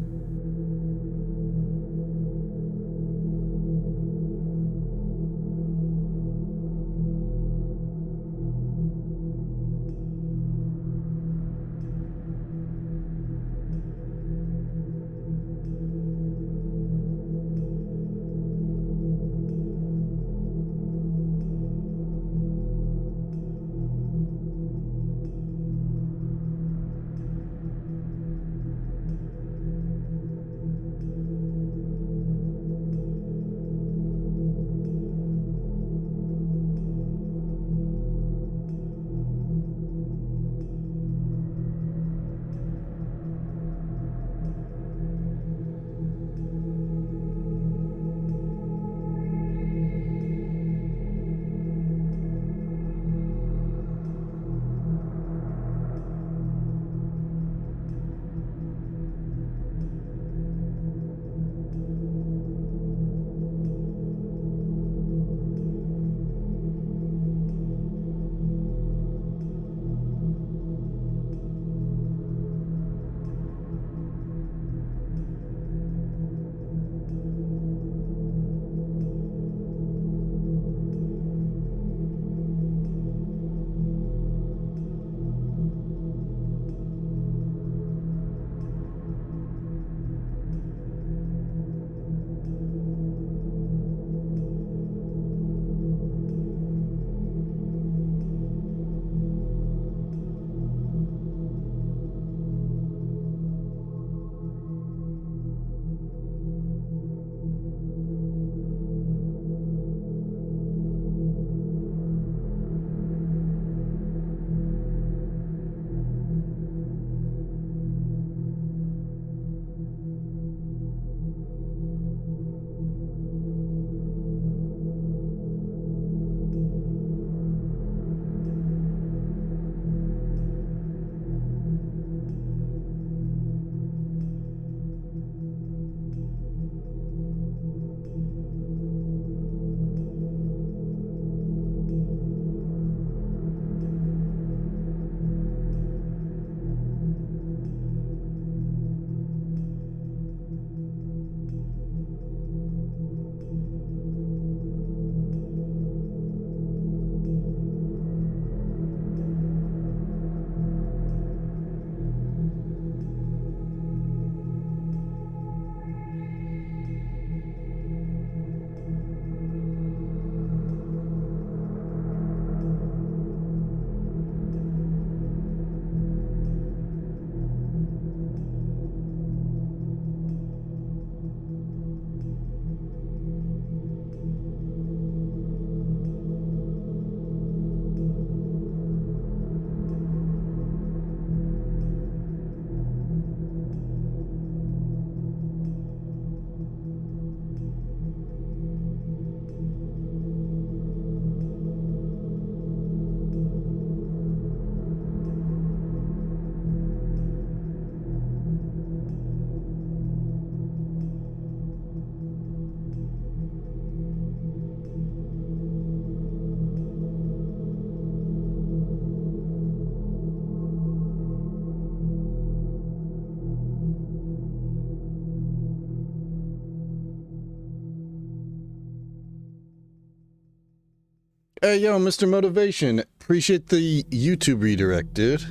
Speaker 1: Hey, yo, Mr. Motivation. Appreciate the YouTube redirect, dude.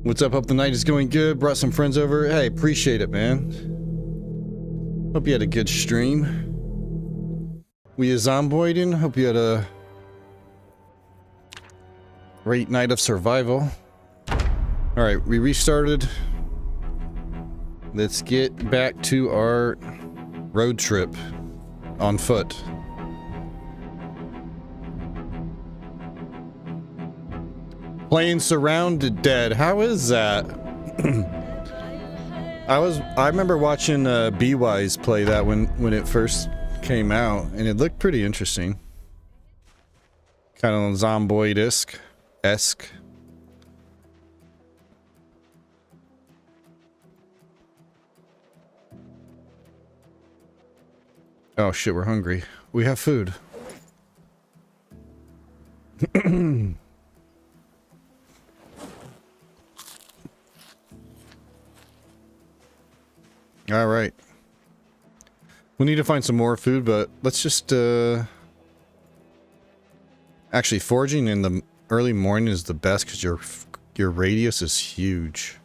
Speaker 1: What's up? Hope the night is going good. Brought some friends over. Hey, appreciate it, man. Hope you had a good stream. We is Zomboiding. Hope you had a great night of survival. Alright, we restarted. Let's get back to our road trip on foot. Playing Surrounded Dead. How is that? I remember watching B-Wise play that when it first came out, and it looked pretty interesting. Kind of Zomboid-esque. Oh shit, we're hungry. We have food. All right. We need to find some more food, but let's just actually, foraging in the early morning is the best because your radius is huge.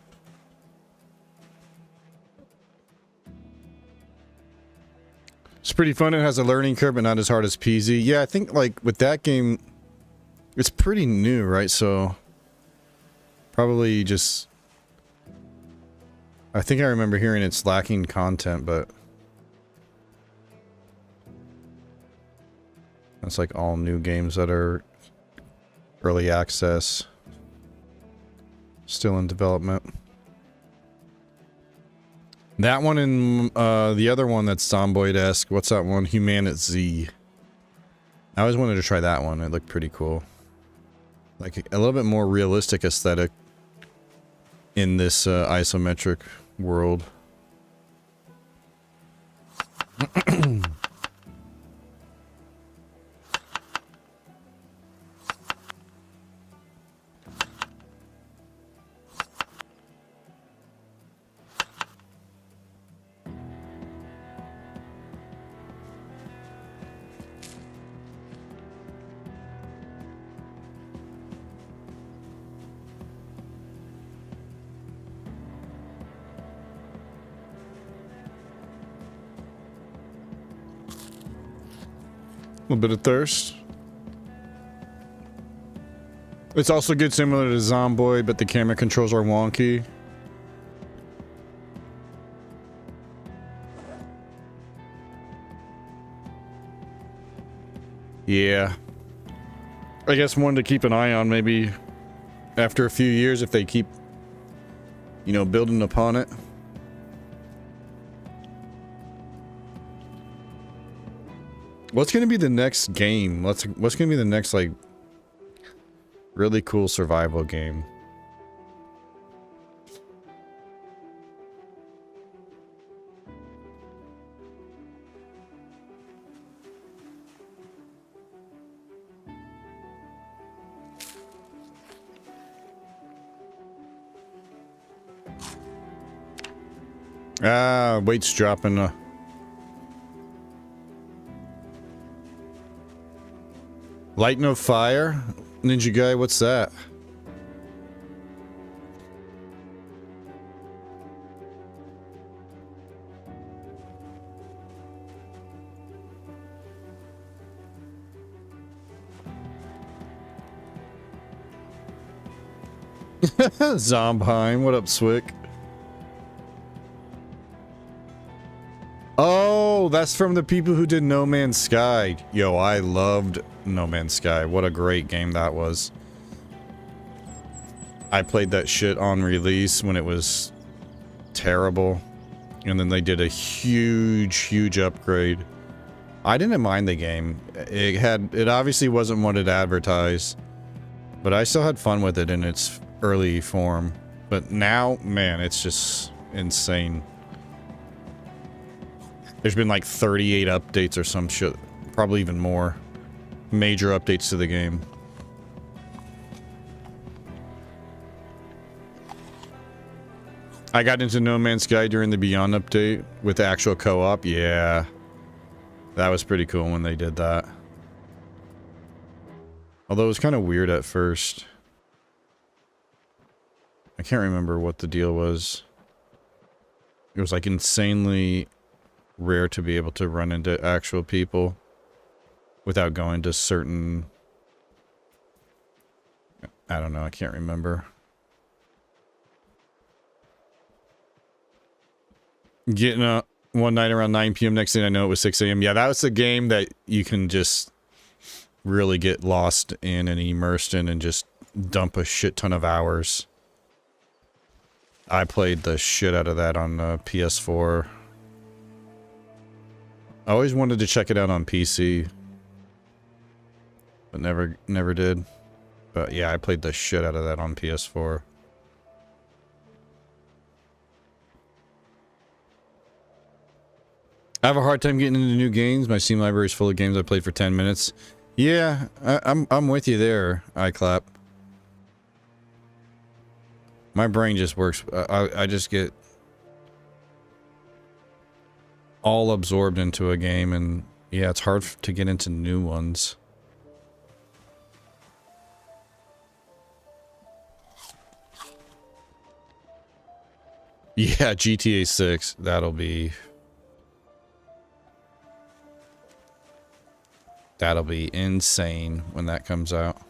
Speaker 1: It's pretty fun. It has a learning curve, but not as hard as PZ. Yeah, I think like with that game, it's pretty new, right? So probably just, I think I remember hearing it's lacking content, but that's like all new games that are early access, still in development. That one and the other one that's Zomboid-esque. What's that one? Humanity. I always wanted to try that one. It looked pretty cool. Like a little bit more realistic aesthetic in this isometric world. A bit of thirst. It's also good similar to Zomboid, but the camera controls are wonky. Yeah. I guess one to keep an eye on maybe after a few years if they keep, you know, building upon it. What's gonna be the next game? What's gonna be the next, like, really cool survival game? Ah, weight's dropping. Light no fire? Ninja guy, what's that? Zombheim, what up, Swick? Oh, that's from the people who did No Man's Sky. Yo, I loved No Man's Sky. What a great game that was. I played that shit on release when it was terrible. And then they did a huge upgrade. I didn't mind the game. It obviously wasn't what it advertised. But I still had fun with it in its early form. But now, man, it's just insane. There's been like 38 updates or some shit. Probably even more. Major updates to the game. I got into No Man's Sky during the Beyond update with the actual co-op. Yeah. That was pretty cool when they did that. Although it was kind of weird at first. I can't remember what the deal was. It was like insanely rare to be able to run into actual people without going to certain, I don't know, I can't remember. Getting up one night around 9 p.m. next thing I know it was 6 a.m. Yeah, that was the game that you can just really get lost in and immersed in and just dump a shit ton of hours. I played the shit out of that on PS4. I always wanted to check it out on PC, but never did. But yeah, I played the shit out of that on PS4. I have a hard time getting into new games. My Steam library is full of games I played for 10 minutes. Yeah, I'm with you there, iClap. My brain just works. I just get all absorbed into a game, and yeah, it's hard to get into new ones. Yeah, GTA 6, that'll be insane when that comes out.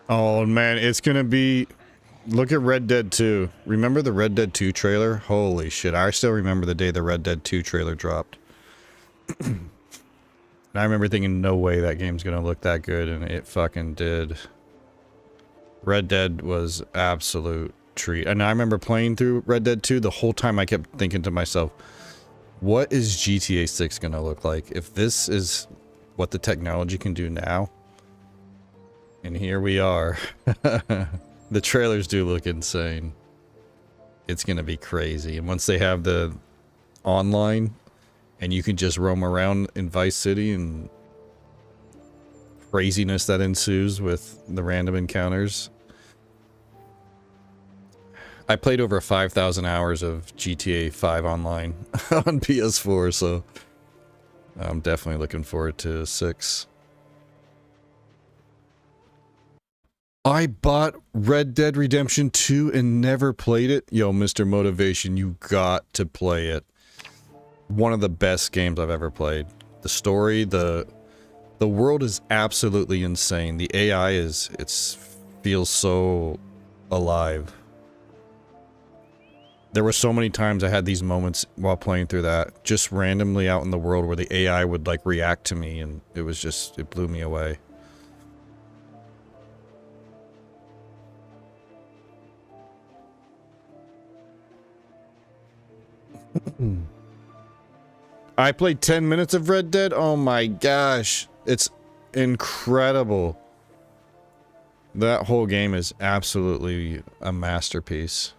Speaker 1: Oh man, it's gonna be... Look at Red Dead 2. Remember the Red Dead 2 trailer? Holy shit, I still remember the day the Red Dead 2 trailer dropped. And I remember thinking, no way that game's gonna look that good, and it fucking did. Red Dead was absolute treat. And I remember playing through Red Dead 2, the whole time I kept thinking to myself, what is GTA 6 gonna look like? If this is what the technology can do now... And here we are. The trailers do look insane. It's gonna be crazy. And once they have the online, and you can just roam around in Vice City, and craziness that ensues with the random encounters. I played over 5,000 hours of GTA 5 online on PS4, so I'm definitely looking forward to 6. I bought Red Dead Redemption 2 and never played it. Yo, Mr. Motivation, you got to play it. One of the best games I've ever played. The story, the world is absolutely insane. The AI feels so alive. There were so many times I had these moments while playing through that, just randomly out in the world where the AI would like react to me, and it was just, it blew me away. I played 10 minutes of Red Dead. Oh my gosh. It's incredible. That whole game is absolutely a masterpiece.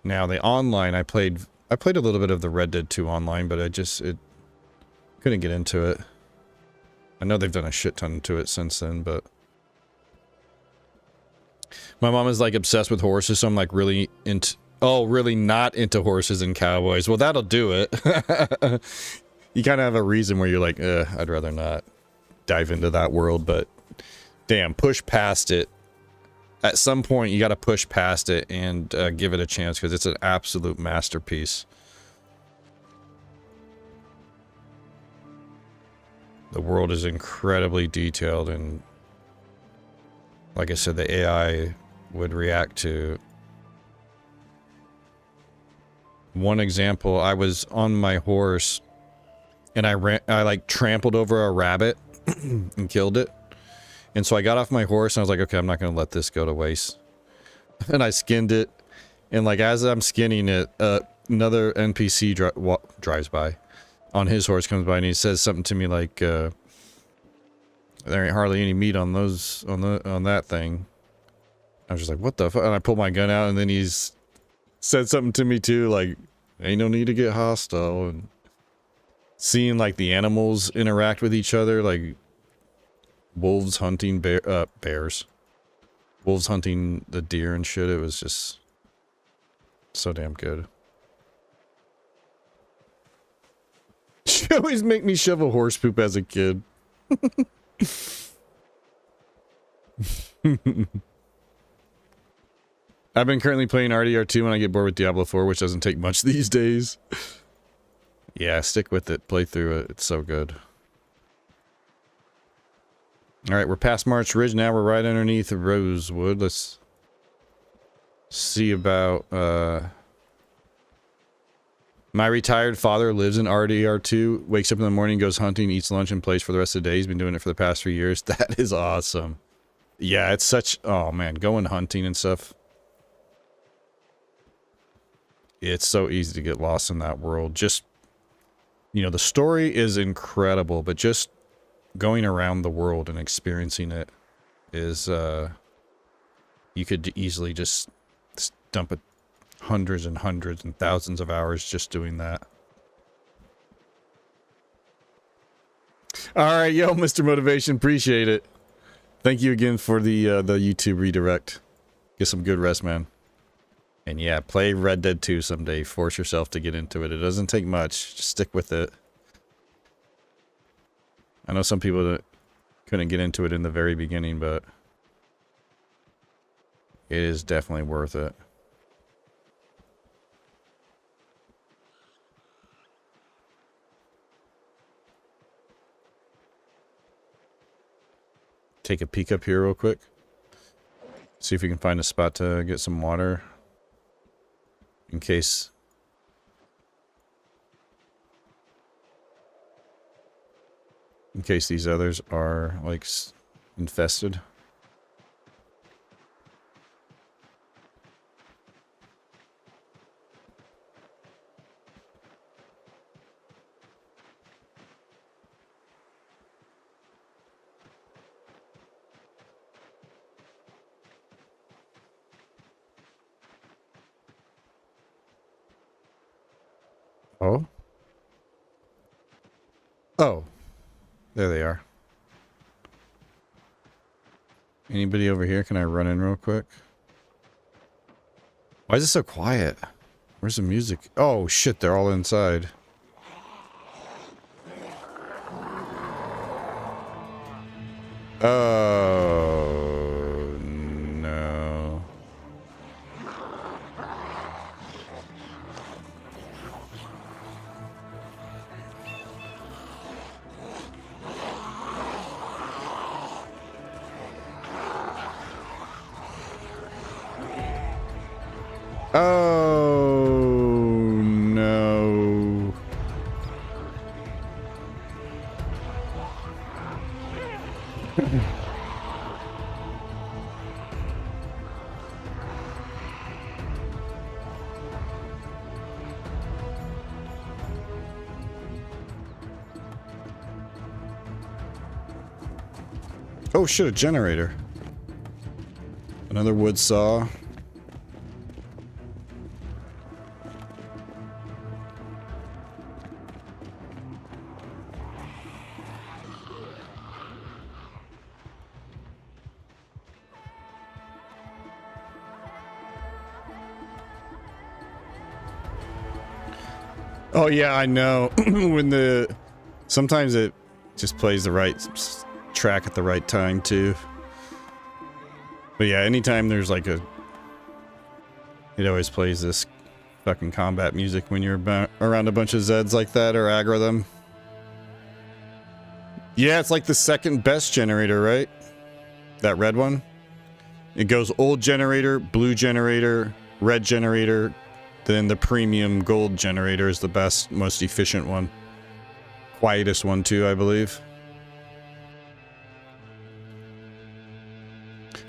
Speaker 1: Now the online, I played a little bit of the Red Dead 2 online, but it couldn't get into it. I know they've done a shit ton to it since then, but my mom is like obsessed with horses, so I'm like really into... Oh, really not into horses and cowboys. Well, that'll do it. You kind of have a reason where you're like, I'd rather not dive into that world, but damn, push past it. At some point, you got to push past it and give it a chance, because it's an absolute masterpiece. The world is incredibly detailed, and like I said, the AI would react to... One example, I was on my horse and I like trampled over a rabbit and killed it. And so I got off my horse and I was like, okay, I'm not going to let this go to waste. And I skinned it. And like, as I'm skinning it, another NPC drives by on his horse, comes by, and he says something to me like, there ain't hardly any meat on on that thing. I was just like, what the fuck? And I pulled my gun out, and then he's said something to me too, like, ain't no need to get hostile. And seeing like the animals interact with each other, like wolves hunting bears, wolves hunting the deer and shit, it was just so damn good. She always make me shovel horse poop as a kid. I've been currently playing RDR2 when I get bored with Diablo 4, which doesn't take much these days. Yeah, stick with it. Play through it. It's so good. Alright, we're past March Ridge. Now we're right underneath Rosewood. Let's see about, my retired father lives in RDR2, wakes up in the morning, goes hunting, eats lunch, and plays for the rest of the day. He's been doing it for the past 3 years. That is awesome. Yeah, it's such... Oh, man, going hunting and stuff. It's so easy to get lost in that world. Just, you know, the story is incredible, but just going around the world and experiencing it is, you could easily just dump it hundreds and hundreds and thousands of hours just doing that. All right, yo, Mr. Motivation, appreciate it. Thank you again for the YouTube redirect. Get some good rest, man. And yeah, play Red Dead 2 someday. Force yourself to get into it. It doesn't take much. Just stick with it. I know some people that couldn't get into it in the very beginning, but it is definitely worth it. Take a peek up here real quick. See if we can find a spot to get some water. In case... these others are, like, infested. Oh? Oh. There they are. Anybody over here? Can I run in real quick? Why is it so quiet? Where's the music? Oh shit, they're all inside. Oh no. Oh no. Oh shit, a generator. Another wood saw. Oh yeah, I know. When the... Sometimes it just plays the right track at the right time too. But yeah, anytime there's like a... It always plays this fucking combat music when you're around a bunch of Zeds like that or aggro them. Yeah, it's like the second best generator, right? That red one. It goes old generator, blue generator, red generator, then the premium gold generator is the best, most efficient one. Quietest one too, I believe.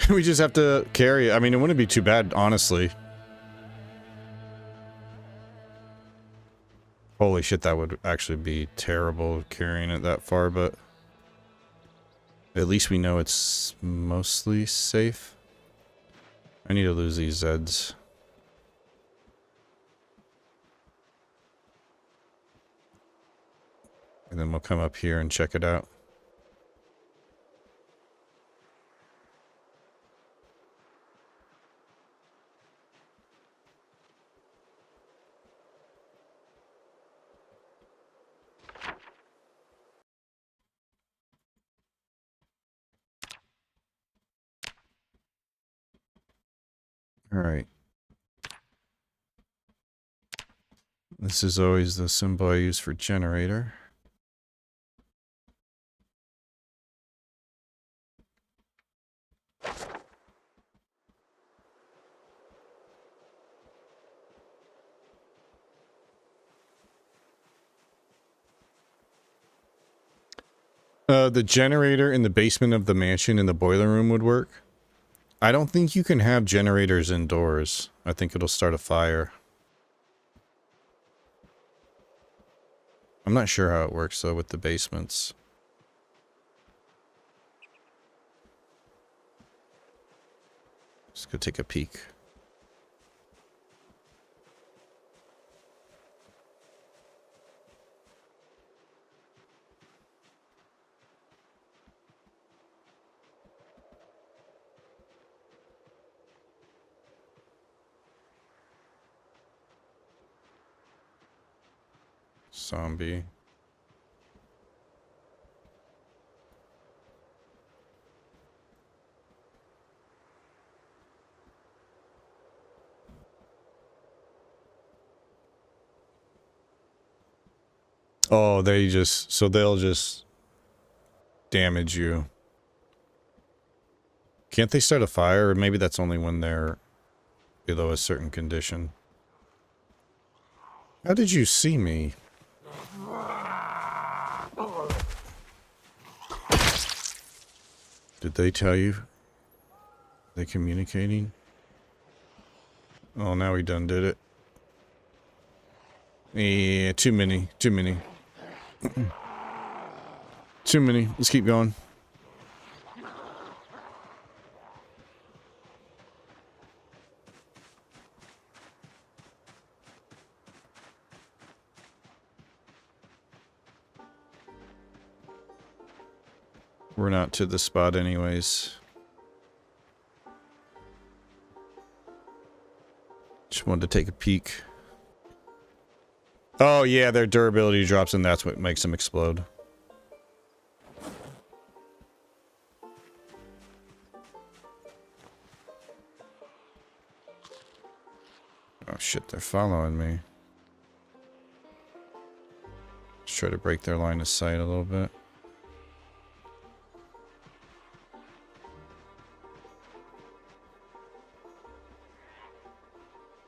Speaker 1: We just have to carry it. I mean, it wouldn't be too bad, honestly. Holy shit, that would actually be terrible carrying it that far, but at least we know it's mostly safe. I need to lose these Zeds. And then we'll come up here and check it out. All right. This is always the symbol I use for generator. The generator in the basement of the mansion in the boiler room would work. I don't think you can have generators indoors. I think it'll start a fire. I'm not sure how it works though with the basements. Let's go take a peek. Zombie. Oh, they'll just damage you. Can't they start a fire? Or maybe that's only when they're below a certain condition. How did you see me? Did they tell you? They communicating? Oh, now we done did it. Yeah, too many. Too many. Too many. Let's keep going. We're not to the spot anyways. Just wanted to take a peek. Oh yeah, their durability drops and that's what makes them explode. Oh shit, they're following me. Let's try to break their line of sight a little bit.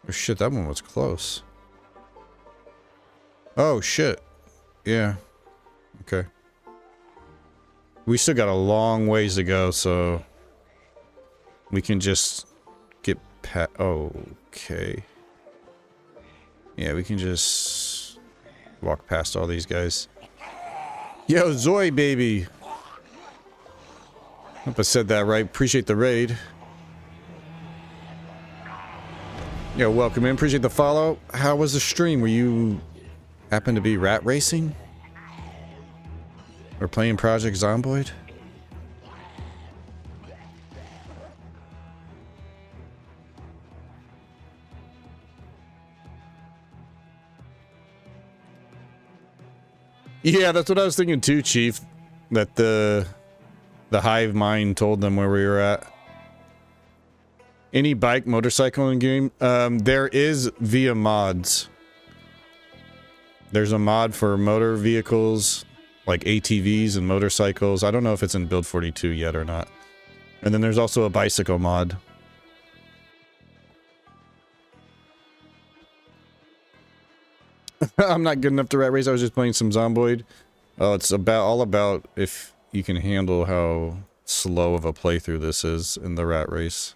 Speaker 1: Oh shit, that one was close. Oh shit. Yeah. Okay. We still got a long ways to go, so we can just get past. Okay. Yeah, we can just walk past all these guys. Yo, Zoe, baby. Hope I said that right. Appreciate the raid. Yo, welcome in. Appreciate the follow. How was the stream? Were you happen to be rat racing? Or playing Project Zomboid? Yeah, that's what I was thinking too, Chief. That the hive mind told them where we were at. Any bike, motorcycle in game? There is via mods. There's a mod for motor vehicles, like ATVs and motorcycles. I don't know if it's in Build 42 yet or not. And then there's also a bicycle mod. I'm not good enough to rat race. I was just playing some Zomboid. Oh, it's all about if you can handle how slow of a playthrough this is in the rat race.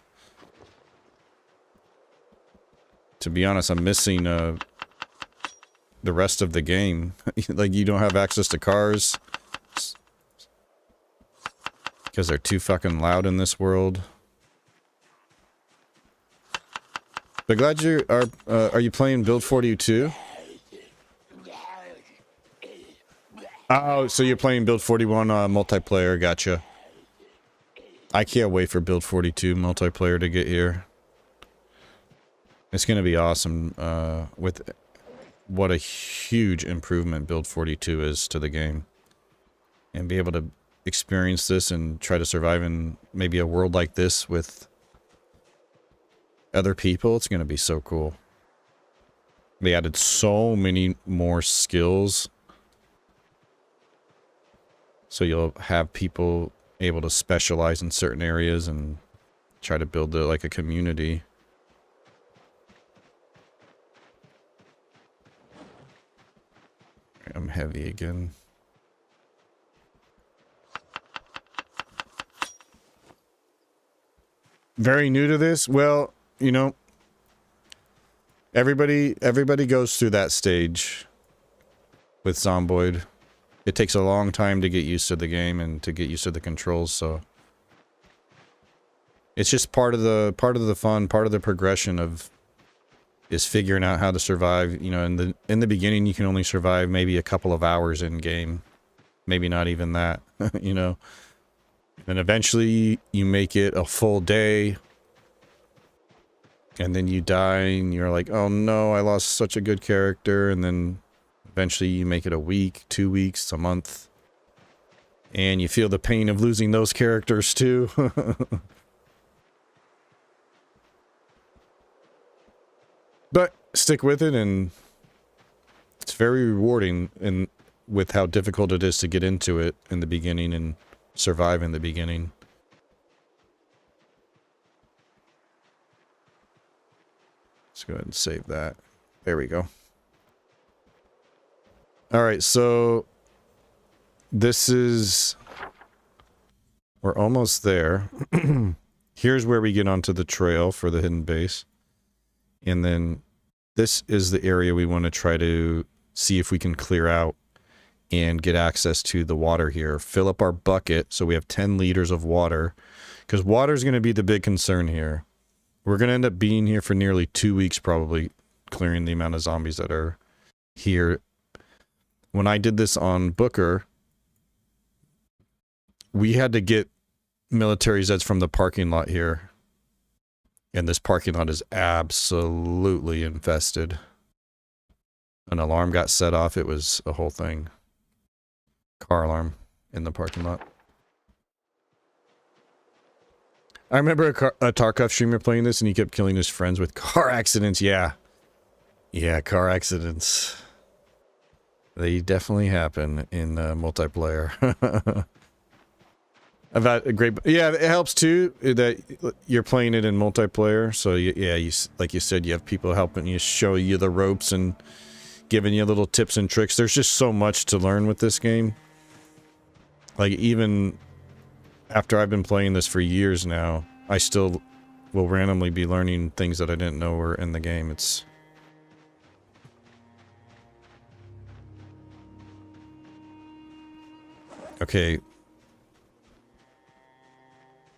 Speaker 1: To be honest, I'm missing the rest of the game. Like, you don't have access to cars because they're too fucking loud in this world. But glad you are you playing Build 42? Oh, so you're playing Build 41 multiplayer, gotcha. I can't wait for Build 42 multiplayer to get here. It's gonna be awesome, with what a huge improvement Build 42 is to the game. And be able to experience this and try to survive in maybe a world like this with other people, it's gonna be so cool. They added so many more skills. So you'll have people able to specialize in certain areas and try to build like a community. I'm heavy again. Very new to this. Well, you know, everybody goes through that stage with Zomboid. It takes a long time to get used to the game and to get used to the controls, so it's just part of the fun, part of the progression of is figuring out how to survive. You know, in the beginning you can only survive maybe a couple of hours in game. Maybe not even that, you know. And eventually you make it a full day. And then you die and you're like, "Oh no, I lost such a good character." And then eventually you make it a week, 2 weeks, a month. And you feel the pain of losing those characters too. But stick with it, and it's very rewarding in with how difficult it is to get into it in the beginning and survive in the beginning. Let's go ahead and save that. There we go. Alright, so this is... we're almost there. Here's where we get onto the trail for the hidden base. And then this is the area we want to try to see if we can clear out and get access to the water here. Fill up our bucket so we have 10 liters of water. Because water is going to be the big concern here. We're going to end up being here for nearly 2 weeks probably, clearing the amount of zombies that are here. When I did this on Booker, we had to get military Zeds from the parking lot here. And this parking lot is absolutely infested. An alarm got set off. It was a whole thing. Car alarm in the parking lot. I remember a Tarkov streamer playing this and he kept killing his friends with car accidents. Yeah. Yeah, car accidents. They definitely happen in multiplayer. About a great, yeah, it helps too that you're playing it in multiplayer. So yeah, you, like you said, you have people helping you, show you the ropes and giving you little tips and tricks. There's just so much to learn with this game. Like even after I've been playing this for years now, I still will randomly be learning things that I didn't know were in the game. It's okay.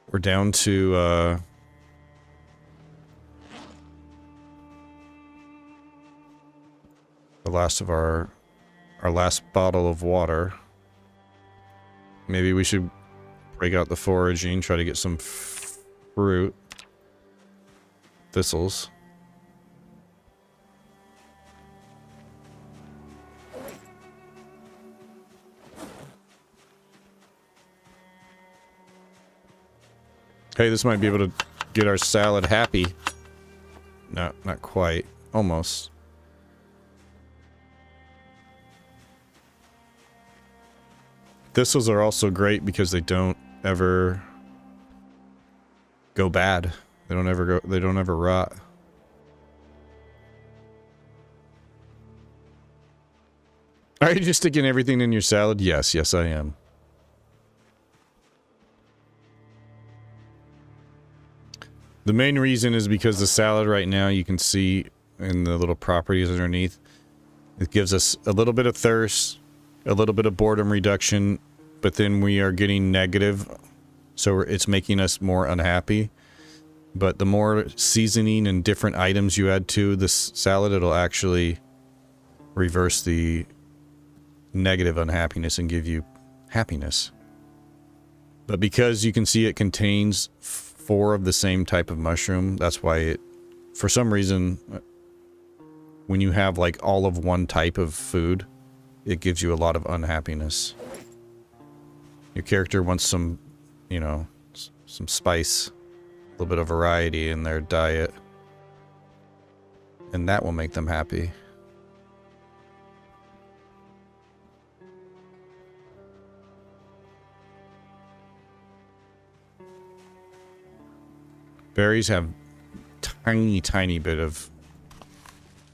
Speaker 1: We're down to, the last of our last bottle of water. Maybe we should break out the foraging, try to get some fruit. Thistles. Hey, this might be able to get our salad happy. No, not quite. Almost. Thistles are also great because they don't ever go bad. They don't ever rot. Are you just sticking everything in your salad? Yes, yes I am. The main reason is because the salad right now, you can see in the little properties underneath, it gives us a little bit of thirst, a little bit of boredom reduction, but then we are getting negative, so it's making us more unhappy. But the more seasoning and different items you add to this salad, it'll actually reverse the negative unhappiness and give you happiness. But because you can see it contains 4 of the same type of mushroom, that's why it, for some reason, when you have like all of one type of food, it gives you a lot of unhappiness. Your character wants some, you know, some spice, a little bit of variety in their diet, and that will make them happy. Berries have tiny bit of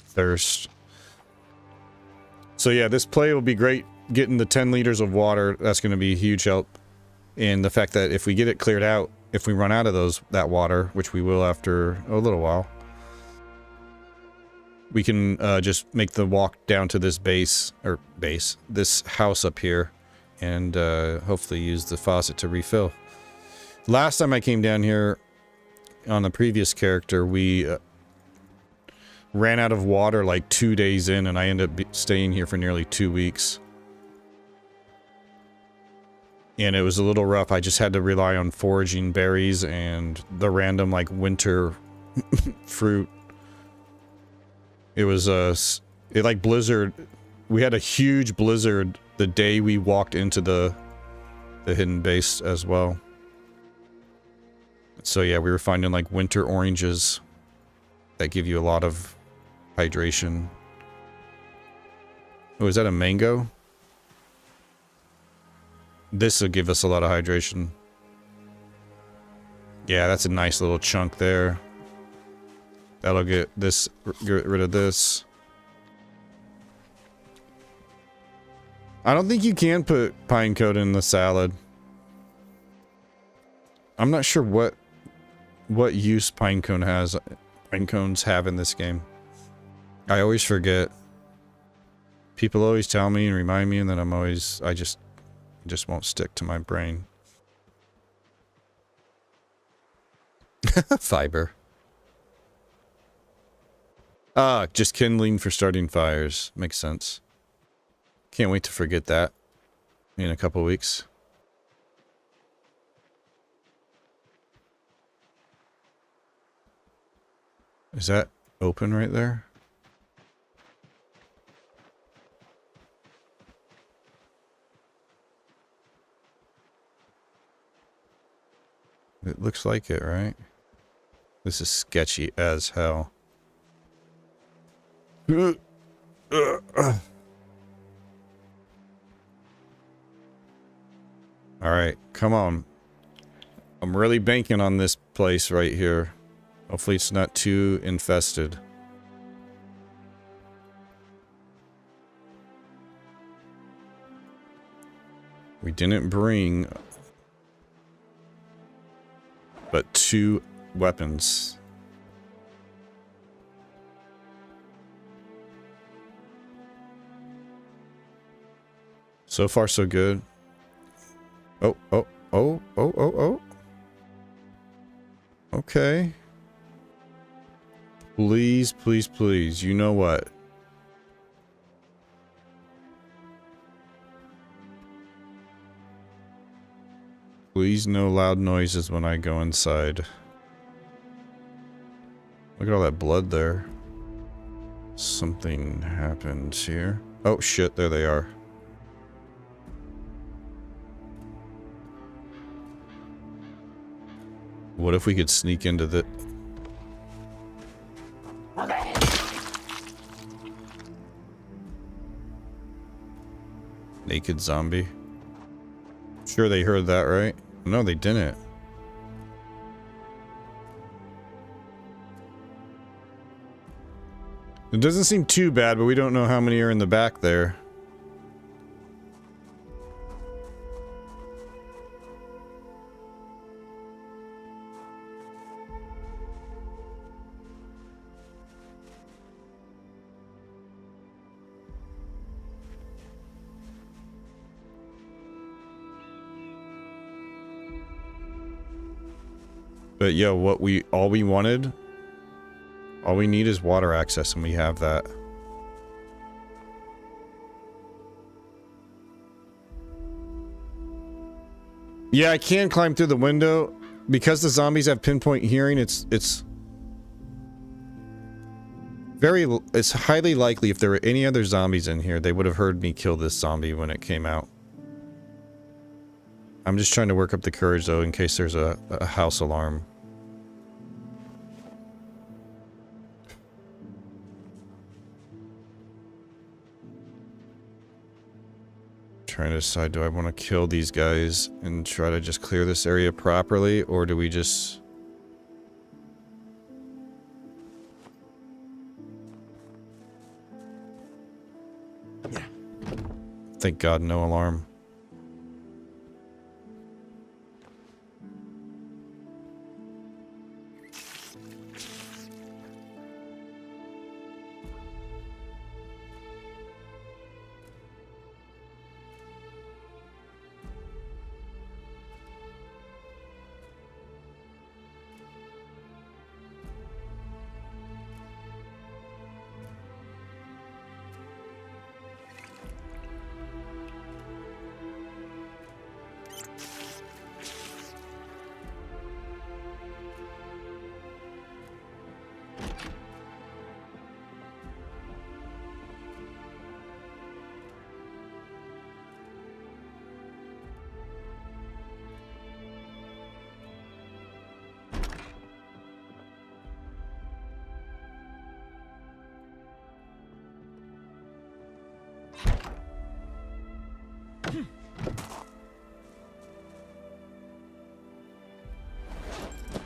Speaker 1: thirst. So yeah, this play will be great. Getting the 10 liters of water, that's going to be a huge help. And the fact that if we get it cleared out, if we run out of that water, which we will after a little while, we can just make the walk down to this this house up here, and hopefully use the faucet to refill. Last time I came down here on the previous character, we ran out of water like 2 days in, and I ended up staying here for nearly 2 weeks. And it was a little rough. I just had to rely on foraging berries and the random, like, winter fruit. It was, like blizzard. We had a huge blizzard the day we walked into the hidden base as well. So yeah, we were finding, like, winter oranges that give you a lot of hydration. Oh, is that a mango? This will give us a lot of hydration. Yeah, that's a nice little chunk there. That'll get rid of this. I don't think you can put pine cone in the salad. I'm not sure what use pine cones have in this game. I always forget. People always tell me and remind me, and then I just won't stick to my brain. Fiber. Ah, just kindling for starting fires. Makes sense. Can't wait to forget that in a couple weeks. Is that open right there? It looks like it, right? This is sketchy as hell. Alright, come on. I'm really banking on this place right here. Hopefully it's not too infested. We didn't bring but 2 weapons. So far, so good. Oh. Okay. Please, please, please. You know what? Please, no loud noises when I go inside. Look at all that blood there. Something happened here. Oh shit, there they are. What if we could sneak into the... Naked zombie. Sure they heard that, right? No, they didn't. It doesn't seem too bad, but we don't know how many are in the back there. But yo, all we need is water access, and we have that. Yeah, I can climb through the window. Because the zombies have pinpoint hearing, it's highly likely if there were any other zombies in here, they would have heard me kill this zombie when it came out. I'm just trying to work up the courage, though, in case there's a house alarm. Trying to decide, do I want to kill these guys and try to just clear this area properly, or do we just... Thank God, no alarm.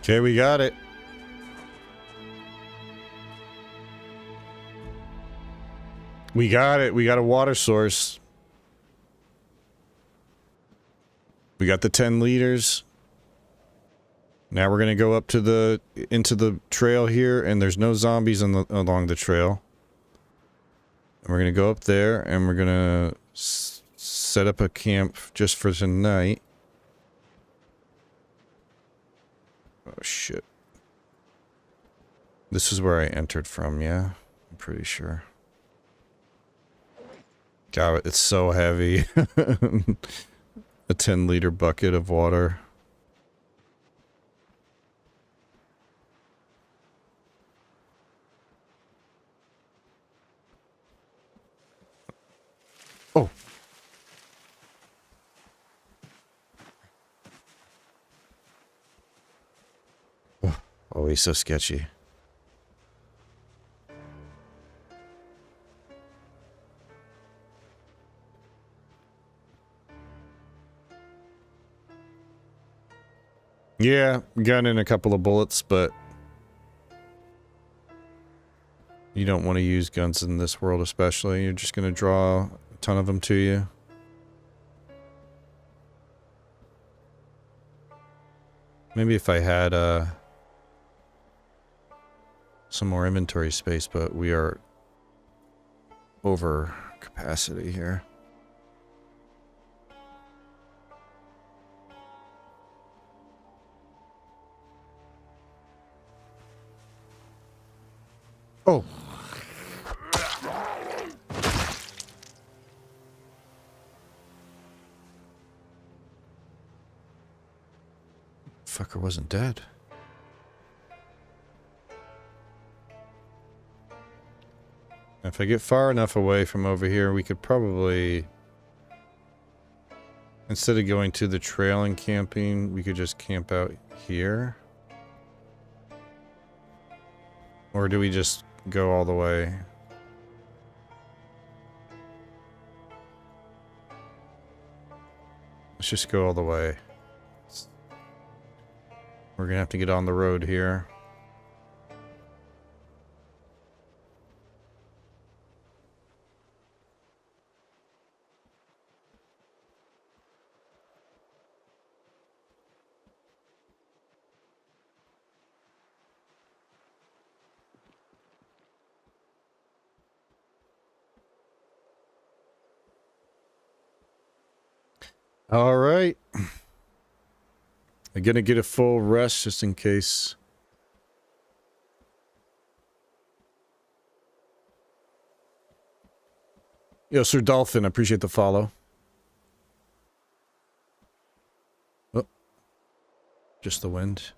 Speaker 1: Okay, we got it. We got it. We got a water source. We got the 10 liters. Now we're going to go up to into the trail here, and there's no zombies along the trail. And we're going to go up there, and we're going to set up a camp just for tonight. Oh, shit. This is where I entered from, yeah? I'm pretty sure. God, it's so heavy. A 10-liter bucket of water. Oh. Oh, he's so sketchy. Yeah, got in a couple of bullets, but you don't want to use guns in this world especially. You're just going to draw a ton of them to you. Maybe if I had some more inventory space, but we are over capacity here. Oh. Fucker wasn't dead. If I get far enough away from over here, we could probably, instead of going to the trail and camping, we could just camp out here. Or do we just go all the way? Let's just go all the way. We're gonna have to get on the road here. All right. I'm gonna get a full rest just in case. Yo, Sir Dolphin, I appreciate the follow. Oh, just the wind.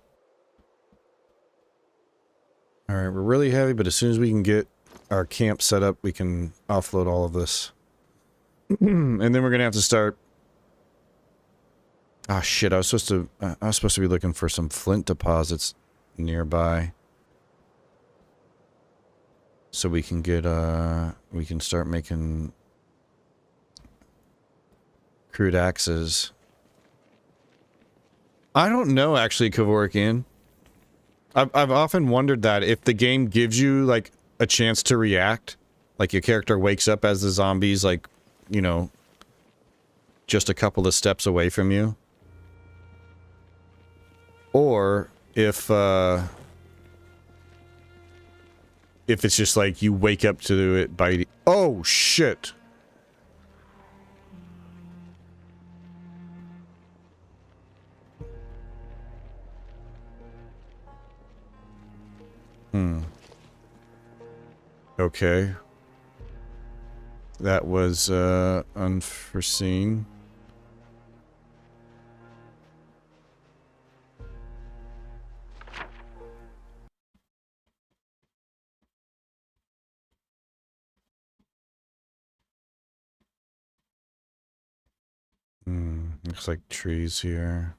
Speaker 1: All right, we're really heavy, but as soon as we can get our camp set up, we can offload all of this. And then we're gonna have to start. Ah, shit! I was supposed to be looking for some flint deposits nearby, so we can get we can start making crude axes. I don't know, actually, Kevorkian. I've often wondered that if the game gives you like a chance to react, like your character wakes up as the zombies, like, you know, just a couple of steps away from you. Or if it's just like you wake up to it by... Oh, shit! Okay. That was, unforeseen. Looks like trees here.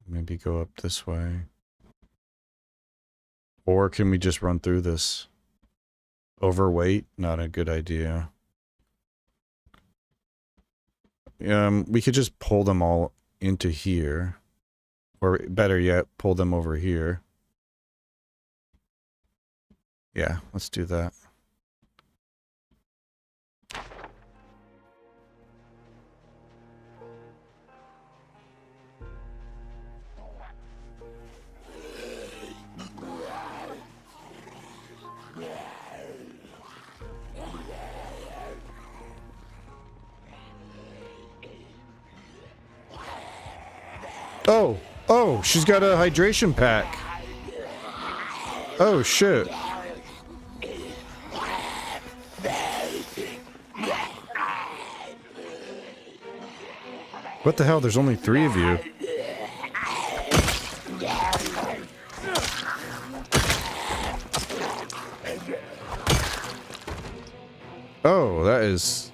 Speaker 1: Maybe go up this way. Or can we just run through this? Overweight? Not a good idea. We could just pull them all into here. Or better yet, pull them over here. Yeah, let's do that. Oh, she's got a hydration pack. Oh, shit. What the hell? There's only 3 of you. Oh, that is...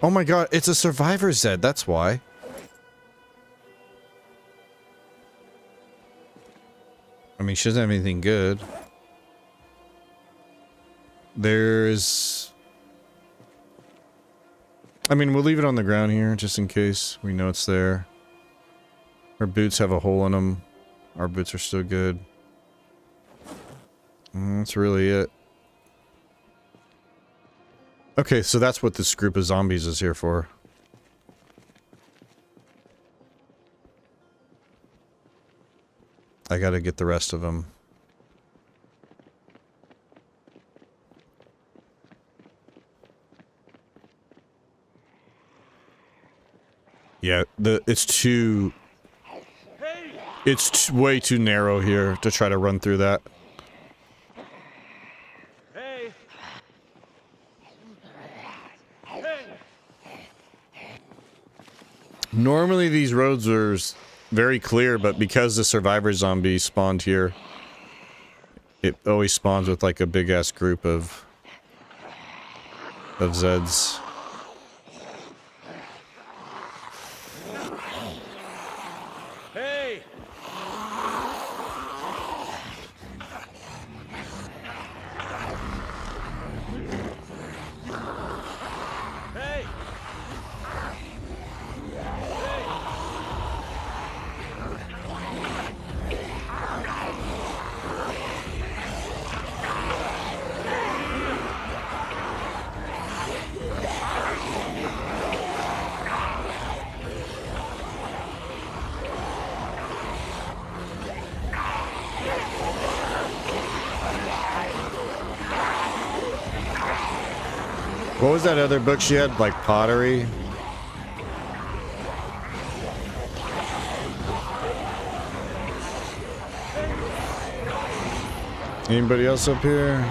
Speaker 1: Oh my god, it's a survivor Zed, that's why. I mean, she doesn't have anything good. There's... I mean, we'll leave it on the ground here, just in case we know it's there. Her boots have a hole in them. Our boots are still good. That's really it. Okay, so that's what this group of zombies is here for. I gotta get the rest of them. Yeah, it's way too narrow here to try to run through that. Hey. Normally these roads are very clear, but because the survivor zombie spawned here, it always spawns with like a big ass group of Zeds. What was that other book she had? Like pottery? Anybody else up here?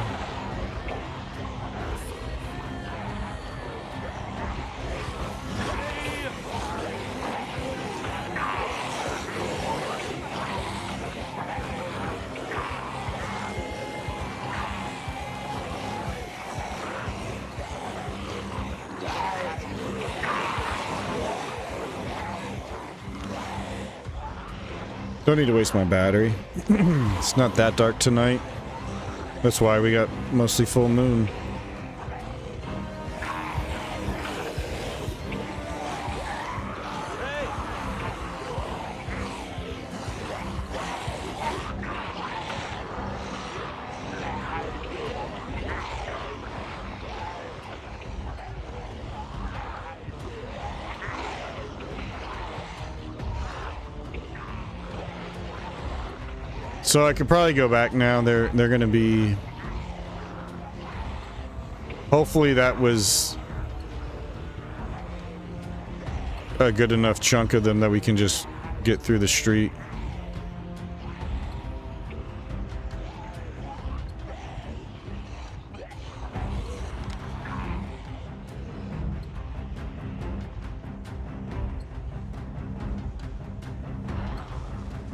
Speaker 1: Don't need to waste my battery. It's not that dark tonight. That's why we got mostly full moon. So I could probably go back now. They're gonna be... Hopefully that was a good enough chunk of them that we can just get through the street.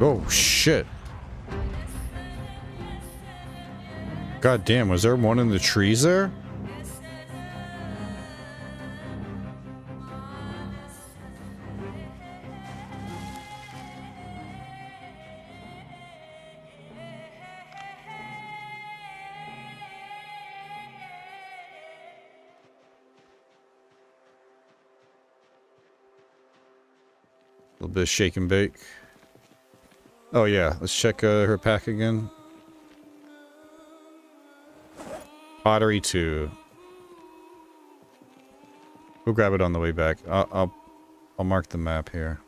Speaker 1: Oh shit. God damn, was there one in the trees there? little bit of shake and bake. Oh yeah, let's check her pack again. Pottery 2. We'll grab it on the way back. I'll mark the map here.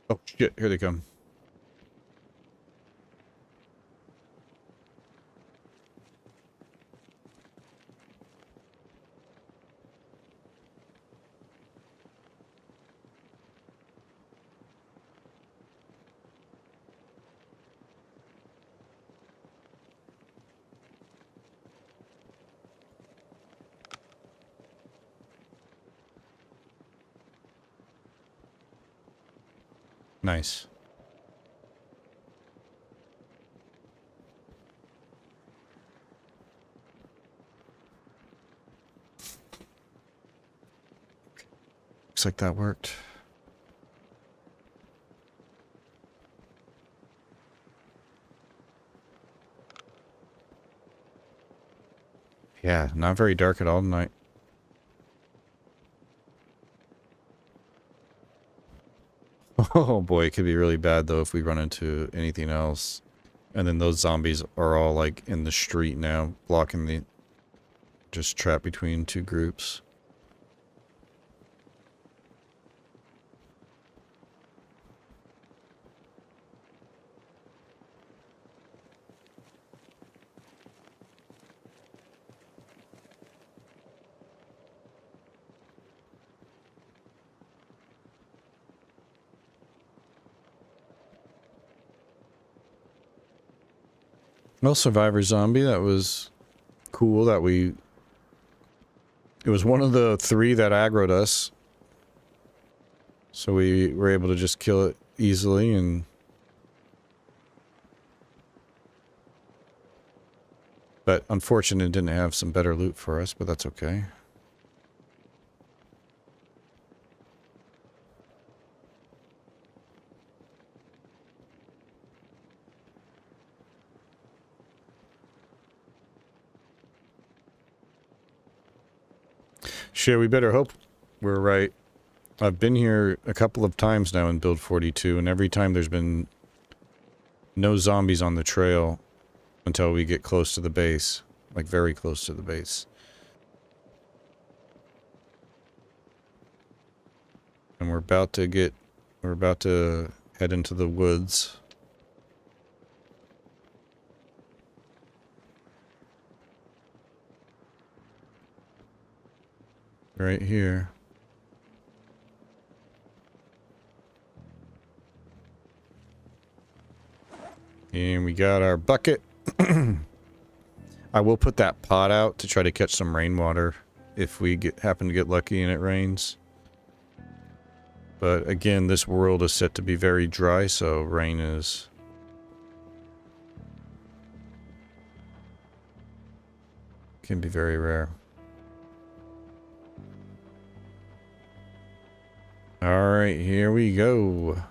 Speaker 1: Oh shit, here they come. Nice. Looks like that worked. Yeah, not very dark at all tonight. Oh boy, it could be really bad though if we run into anything else. And then those zombies are all like in the street now, blocking the... just trapped between two groups. Well, Survivor Zombie, that was cool that we... It was one of the 3 that aggroed us. So we were able to just kill it easily and... But unfortunately it didn't have some better loot for us, but that's okay. Shit, we better hope we're right. I've been here a couple of times now in Build 42, and every time there's been no zombies on the trail until we get close to the base. Like, very close to the base. And we're about to head into the woods. Right here. And we got our bucket. I will put that pot out to try to catch some rainwater if we happen to get lucky and it rains. But again, this world is set to be very dry, so rain is... can be very rare. Alright, here we go.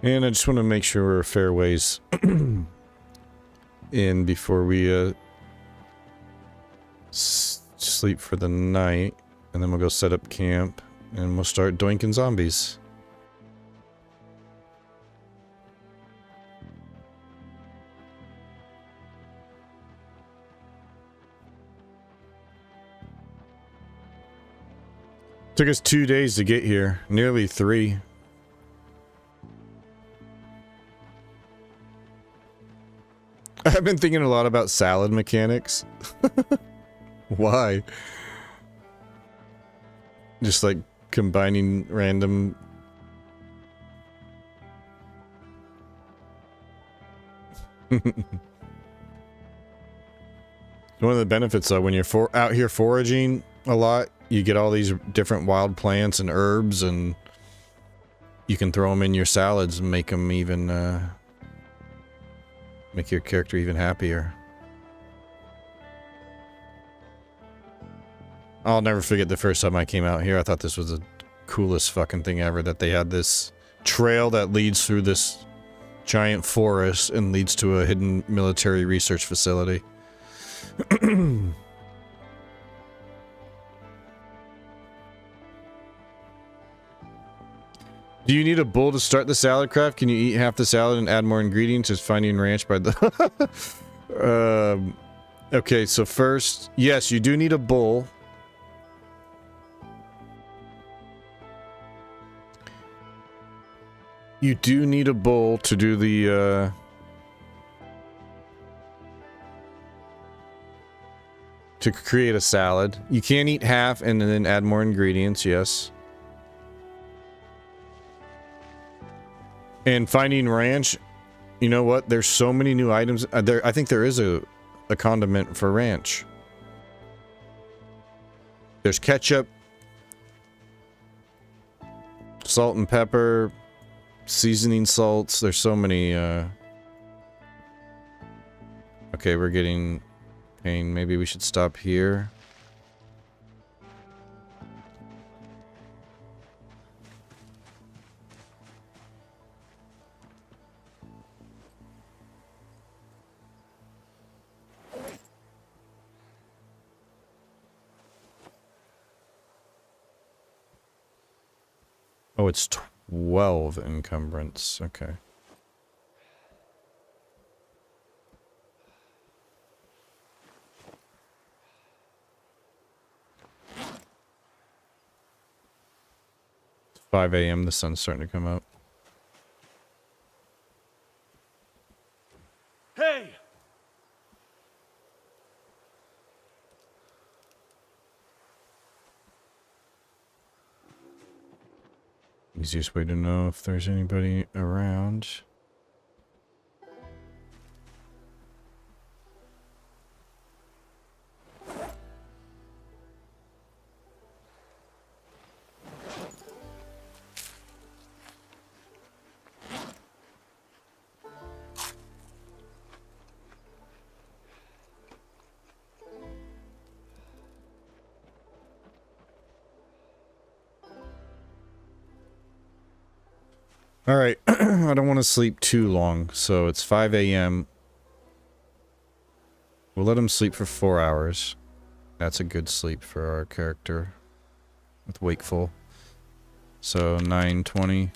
Speaker 1: And I just want to make sure we're a fair ways in before we sleep for the night. And then we'll go set up camp and we'll start doinking zombies. Took us 2 days to get here, nearly 3. I've been thinking a lot about salad mechanics. Why? Just like combining random... One of the benefits though, when you're out here foraging a lot, you get all these different wild plants and herbs, and you can throw them in your salads and make them even, make your character even happier. I'll never forget the first time I came out here. I thought this was the coolest fucking thing ever, that they had this trail that leads through this giant forest and leads to a hidden military research facility. Do you need a bowl to start the salad craft? Can you eat half the salad and add more ingredients? Is finding ranch by the... okay, so first... Yes, you do need a bowl. You do need a bowl to do the, to create a salad. You can eat half and then add more ingredients, yes. And finding ranch, you know what? There's so many new items. I think there is a condiment for ranch. There's ketchup, salt and pepper, seasoning salts. There's so many, okay, we're getting pain. Maybe we should stop here. Oh, it's 12 encumbrance. Okay. It's 5 a.m. The sun's starting to come up.
Speaker 2: Hey!
Speaker 1: Easiest way to know if there's anybody around. Alright, I don't want to sleep too long, so it's 5 a.m. We'll let him sleep for 4 hours. That's a good sleep for our character with wakeful. So 9:20.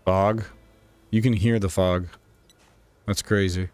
Speaker 1: Fog. You can hear the fog. That's crazy.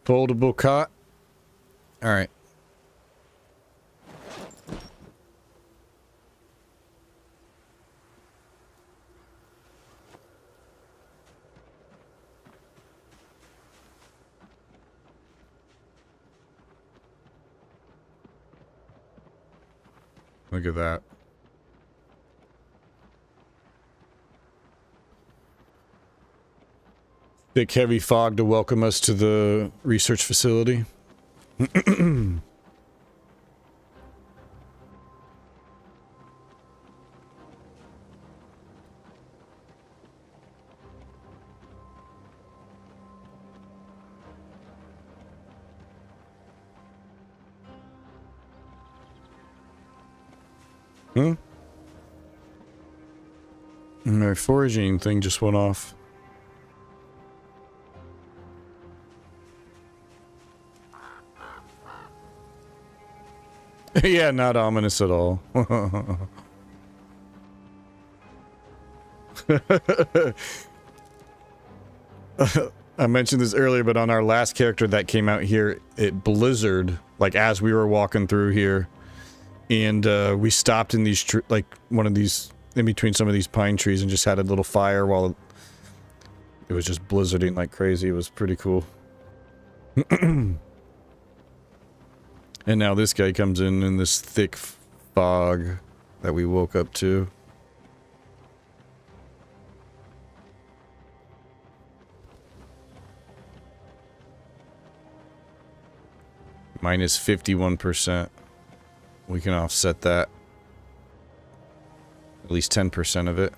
Speaker 1: Foldable cot. All right. Look at that. Thick, heavy fog to welcome us to the research facility. My foraging thing just went off. Yeah, not ominous at all. I mentioned this earlier, but on our last character that came out here, it blizzard, like as we were walking through here. And we stopped in these, like one of these, in between some of these pine trees and just had a little fire while it was just blizzarding like crazy. It was pretty cool. And now this guy comes in this thick fog that we woke up to. Minus 51%. We can offset that. At least 10% of it.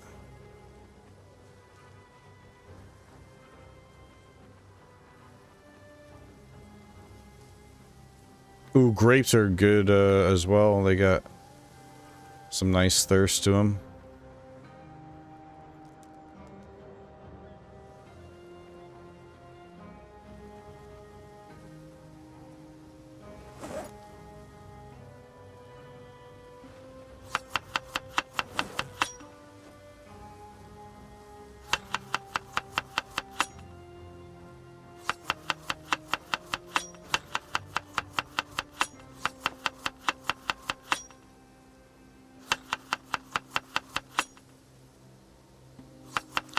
Speaker 1: Ooh, grapes are good as well. They got some nice thirst to them.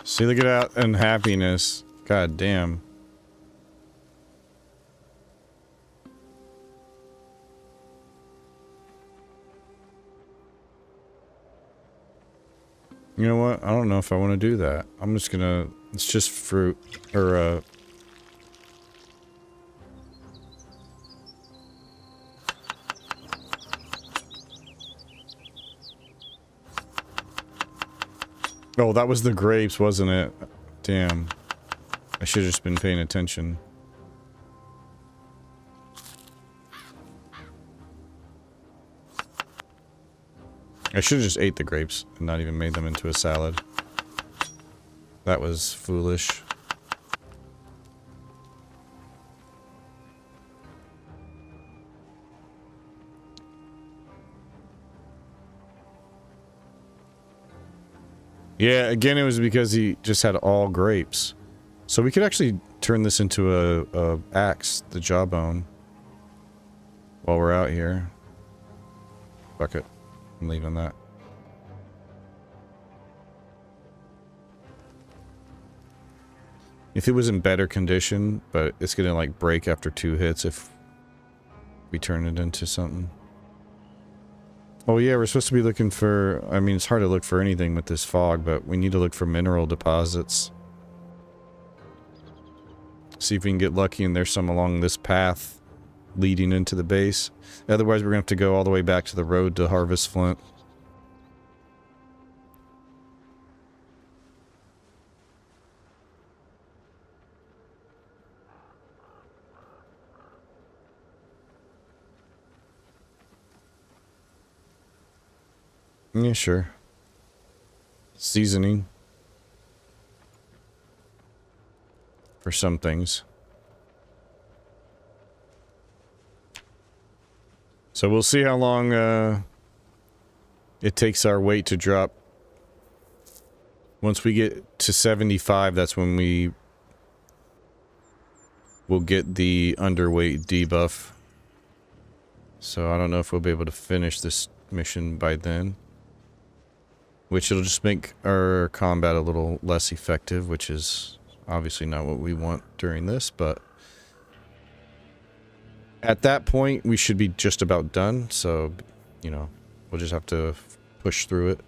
Speaker 1: See, look at that unhappiness. God damn. You know what? I don't know if I want to do that. I'm just gonna... It's just fruit. Or, Oh, that was the grapes, wasn't it? Damn. I should have just been paying attention. I should have just ate the grapes and not even made them into a salad. That was foolish. Yeah, again, it was because he just had all grapes. So we could actually turn this into a axe, the jawbone, while we're out here. Fuck it. I'm leaving that. If it was in better condition, but it's gonna like break after 2 hits if we turn it into something. Oh yeah, we're supposed to be looking for... I mean, it's hard to look for anything with this fog, but we need to look for mineral deposits. See if we can get lucky and there's some along this path leading into the base. Otherwise, we're gonna have to go all the way back to the road to harvest flint. Yeah, sure. Seasoning. For some things. So we'll see how long it takes our weight to drop. Once we get to 75, that's when we will get the underweight debuff. So I don't know if we'll be able to finish this mission by then. Which it'll just make our combat a little less effective, which is obviously not what we want during this, but at that point we should be just about done, so, you know, we'll just have to push through it.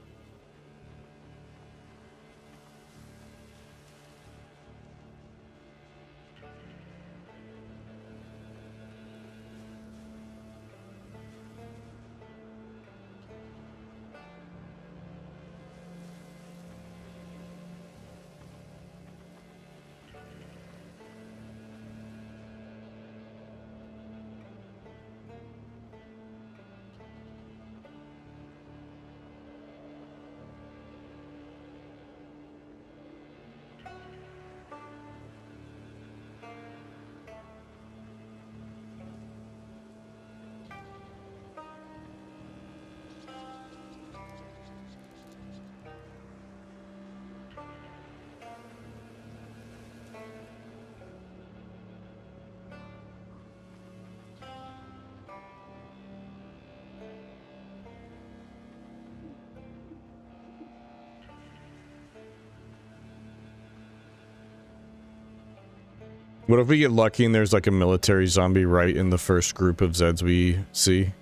Speaker 1: What if we get lucky and there's like a military zombie right in the first group of Zeds we see?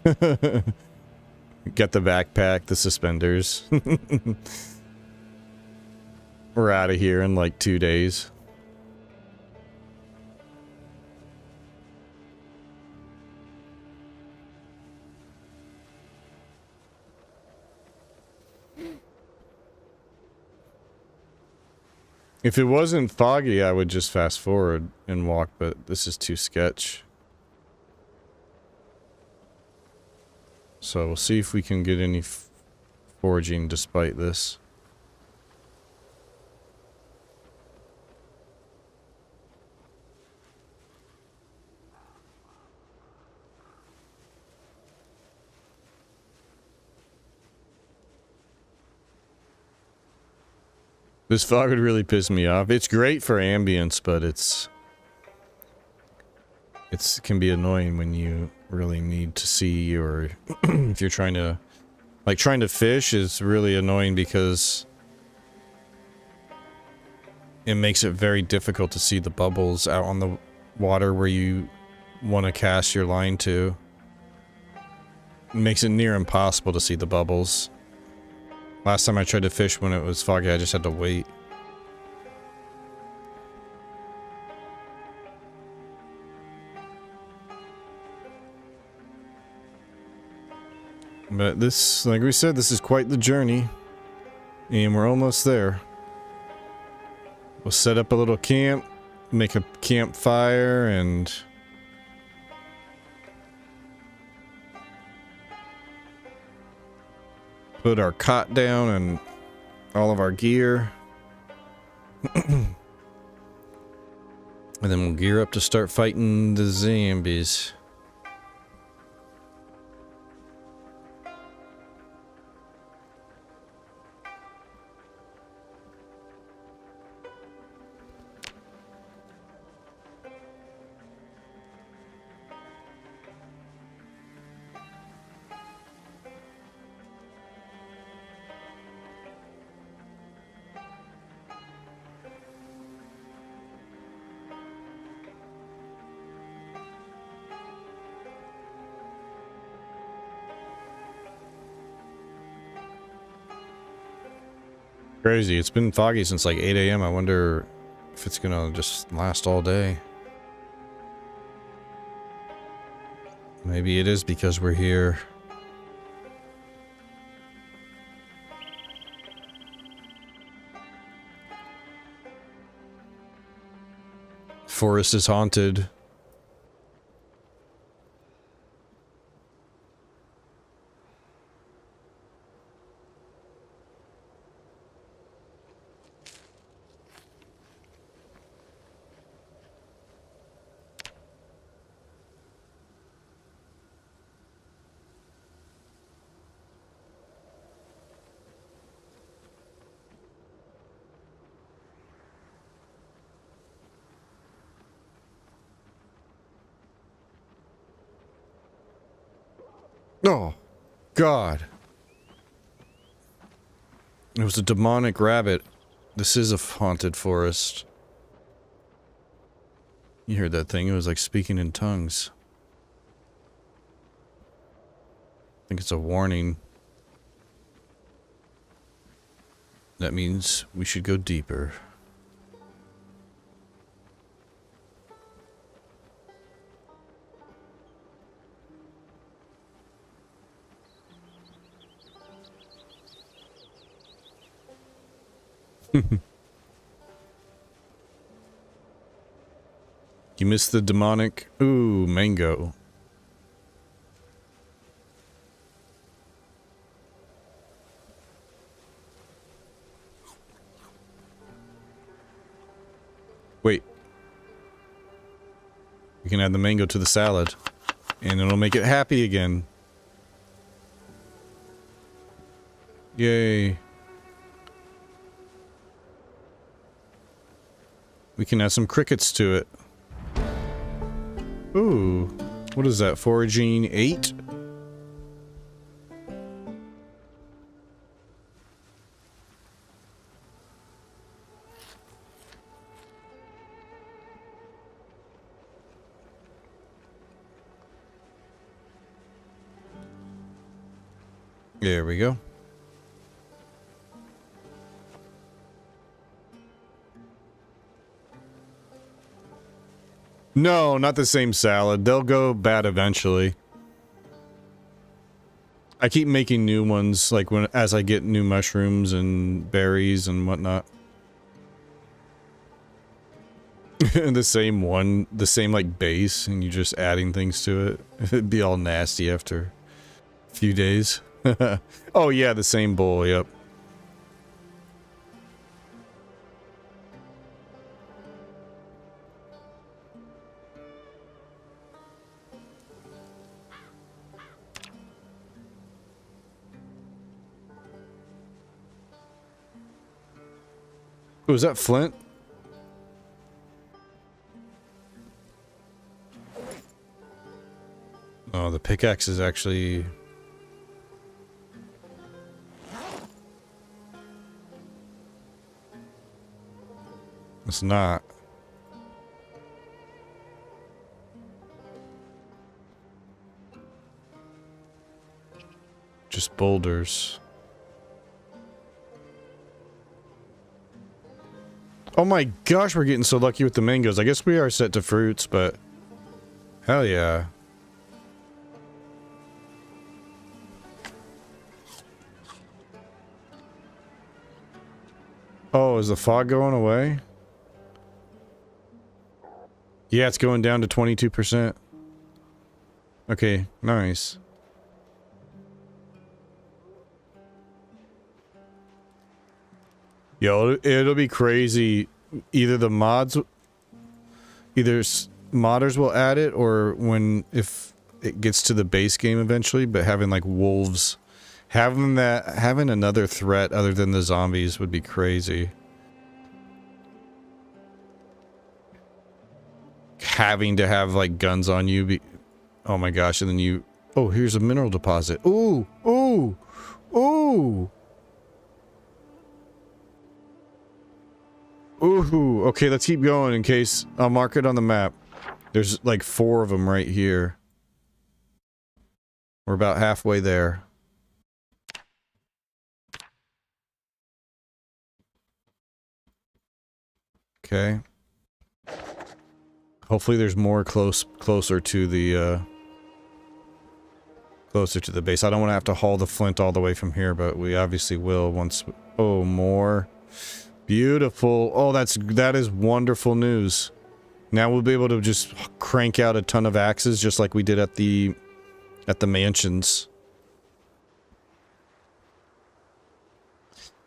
Speaker 1: Get the backpack, the suspenders. We're out of here in like 2 days. If it wasn't foggy, I would just fast forward and walk, but this is too sketch. So we'll see if we can get any foraging despite this. This fog would really piss me off. It's great for ambience, but it can be annoying when you really need to see, or if you're trying to fish is really annoying because it makes it very difficult to see the bubbles out on the water where you want to cast your line to. It makes it near impossible to see the bubbles. Last time I tried to fish when it was foggy, I just had to wait. But this, like we said, this is quite the journey. And we're almost there. We'll set up a little camp, make a campfire, and put our cot down and all of our gear. And then we'll gear up to start fighting the zombies. Crazy. It's been foggy since like 8 a.m. I wonder if it's gonna just last all day. Maybe it is because we're here. Forest is haunted. Oh, God. It was a demonic rabbit. This is a haunted forest. You heard that thing? It was like speaking in tongues. I think it's a warning. That means we should go deeper. You missed the demonic. Ooh, mango. Wait. We can add the mango to the salad, and it'll make it happy again. Yay. We can add some crickets to it. Ooh. What is that? Foraging 8? There we go. No, not the same salad. They'll go bad eventually. I keep making new ones, like as I get new mushrooms and berries and whatnot. The same one, the same like base, and you're just adding things to it. It'd be all nasty after a few days. Oh yeah, the same bowl, yep. Was that flint? Oh, the pickaxe is actually... It's not. Just boulders. Oh my gosh, we're getting so lucky with the mangoes. I guess we are set to fruits, but... Hell yeah. Oh, is the fog going away? Yeah, it's going down to 22%. Okay, nice. Yo, it'll be crazy. Either the mods... Either modders will add it, or if it gets to the base game eventually, but having like wolves... Having another threat other than the zombies would be crazy. Having to have like guns on you oh my gosh, and then you... Oh, here's a mineral deposit. Ooh! Ooh! Ooh! Ooh! Okay, let's keep going in case... I'll mark it on the map. There's like 4 of them right here. We're about halfway there. Okay. Hopefully there's more closer to the base. I don't want to have to haul the flint all the way from here, but we obviously will once... Oh, more. Beautiful. Oh, that is wonderful news. Now we'll be able to just crank out a ton of axes just like we did at the mansions.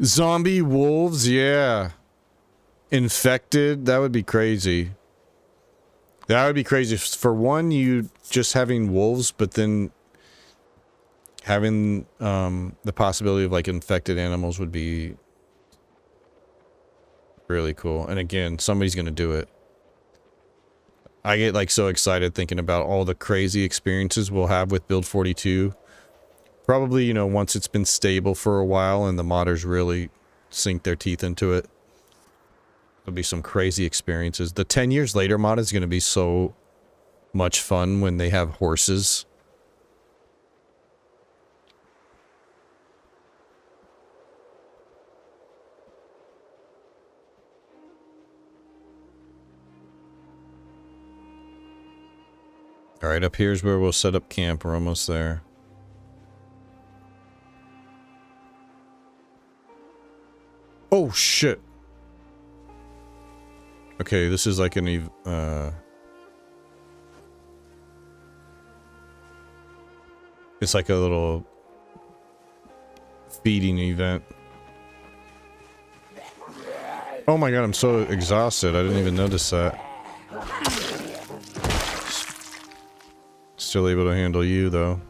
Speaker 1: Zombie wolves, yeah. Infected, that would be crazy. That would be crazy. For one, you just having wolves, but then having the possibility of like infected animals would be really cool. And again, somebody's gonna do it. I get like so excited thinking about all the crazy experiences we'll have with Build 42. Probably, you know, once it's been stable for a while and the modders really sink their teeth into it. There'll be some crazy experiences. The 10 years later mod is going to be so much fun when they have horses. Alright, up here's where we'll set up camp. We're almost there. Oh, shit. Okay, this is like an it's like a little feeding event. Oh my god, I'm so exhausted. I didn't even notice that. Still able to handle you, though.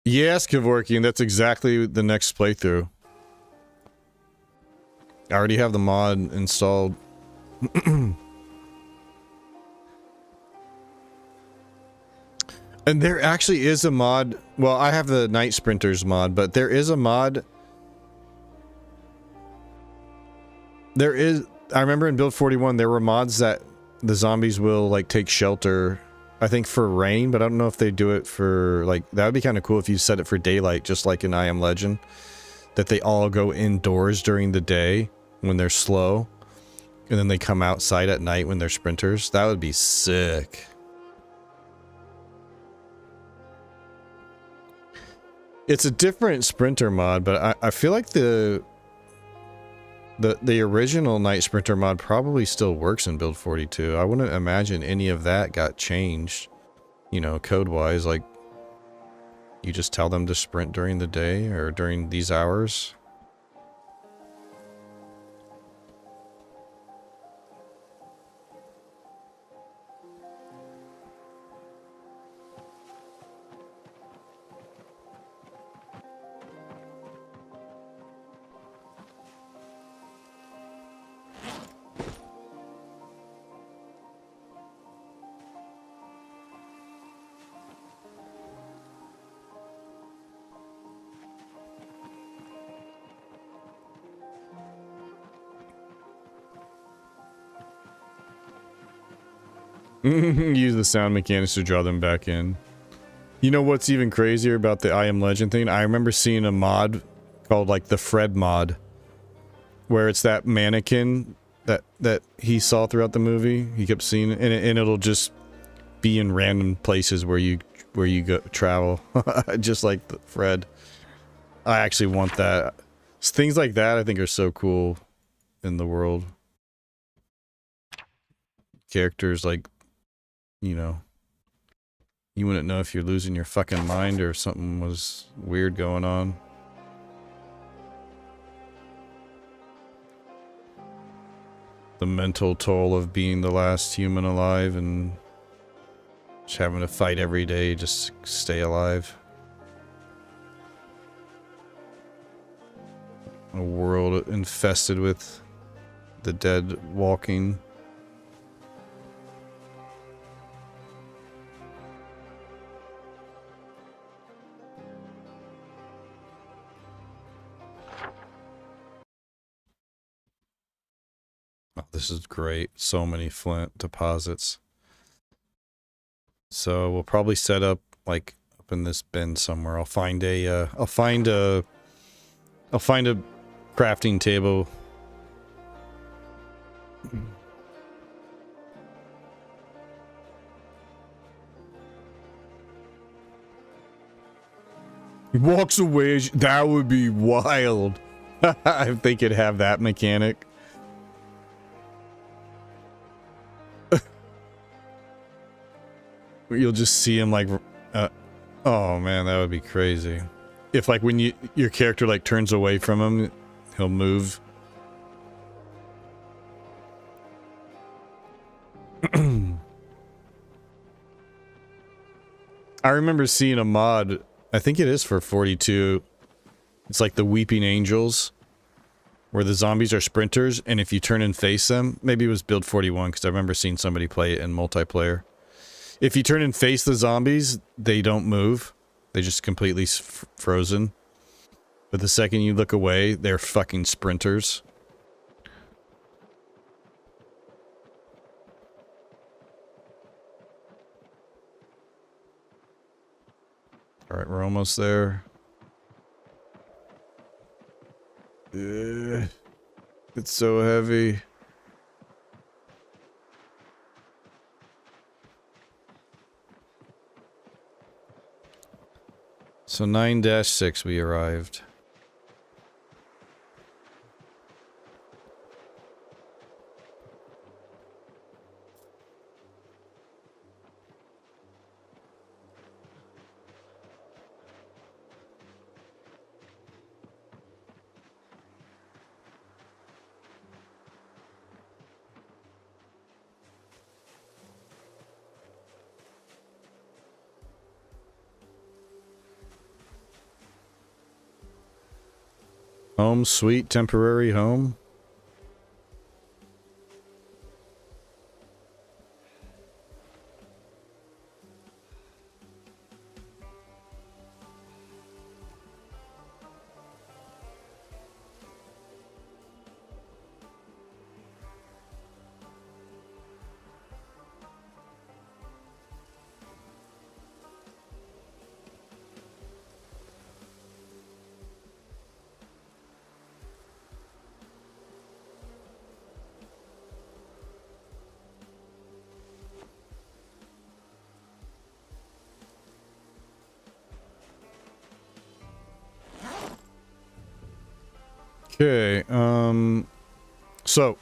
Speaker 1: Yes, Kevorkian, that's exactly the next playthrough. I already have the mod installed. And there actually is a mod. Well, I have the Night Sprinters mod, but there is a mod. There is, I remember in build 41 there were mods that the zombies will like take shelter, I think for rain, but I don't know if they do it for like, that would be kind of cool if you set it for daylight, just like in I Am Legend, that they all go indoors during the day when they're slow, and then they come outside at night when they're sprinters. That would be sick. It's a different sprinter mod, but I feel like the original Night Sprinter mod probably still works in build 42. I wouldn't imagine any of that got changed, you know, code-wise. Like, you just tell them to sprint during the day or during these hours. Use the sound mechanics to draw them back in. You know what's even crazier about the I Am Legend thing? I remember seeing a mod called like the Fred mod, where it's that mannequin that he saw throughout the movie. He kept seeing it, and it'll just be in random places where you go travel, just like the Fred. I actually want that. Things like that I think are so cool in the world. Characters like, you know, you wouldn't know if you're losing your fucking mind or something was weird going on. The mental toll of being the last human alive and just having to fight every day just to stay alive. A world infested with the dead walking. Oh, this is great. So many flint deposits. So we'll probably set up like up in this bin somewhere. I'll find a crafting table. He walks away. That would be wild. If they could have that mechanic. You'll just see him like, oh man, that would be crazy. If like when your character like turns away from him, he'll move. I remember seeing a mod, I think it is for 42. It's like the Weeping Angels, where the zombies are sprinters, and if you turn and face them, maybe it was build 41, because I remember seeing somebody play it in multiplayer. If you turn and face the zombies, they don't move. They just completely frozen. But the second you look away, they're fucking sprinters. Alright, we're almost there. It's so heavy. So 9-6 we arrived. Home, sweet temporary home. Okay, so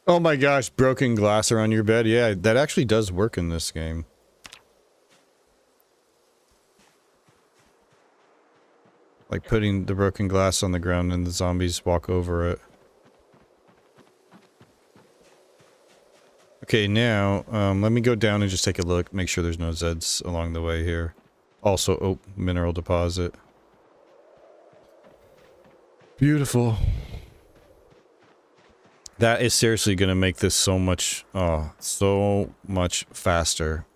Speaker 1: oh my gosh, broken glass around your bed. Yeah, that actually does work in this game. Like putting the broken glass on the ground and the zombies walk over it. Okay, now, let me go down and just take a look, make sure there's no Zeds along the way here. Also, oh, mineral deposit. Beautiful. That is seriously gonna make this so much, so much faster.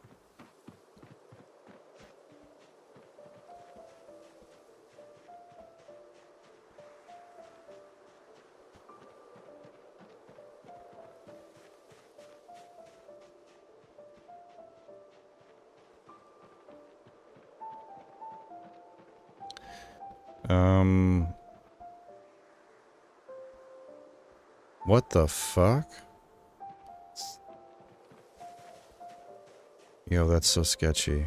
Speaker 1: What the fuck? Yo, that's so sketchy.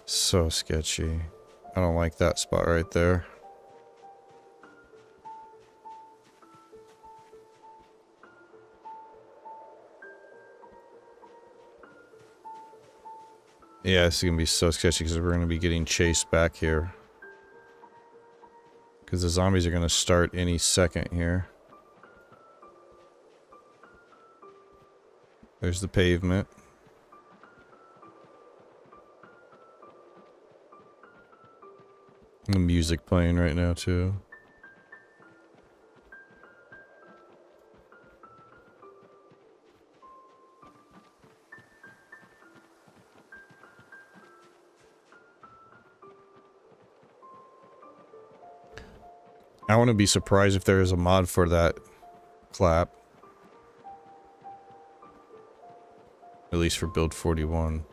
Speaker 1: So sketchy. I don't like that spot right there. Yeah, this is gonna be so sketchy because we're gonna be getting chased back here. Because the zombies are gonna start any second here. There's the pavement. The music playing right now too. I want to be surprised if there is a mod for that clap. At least for build 41.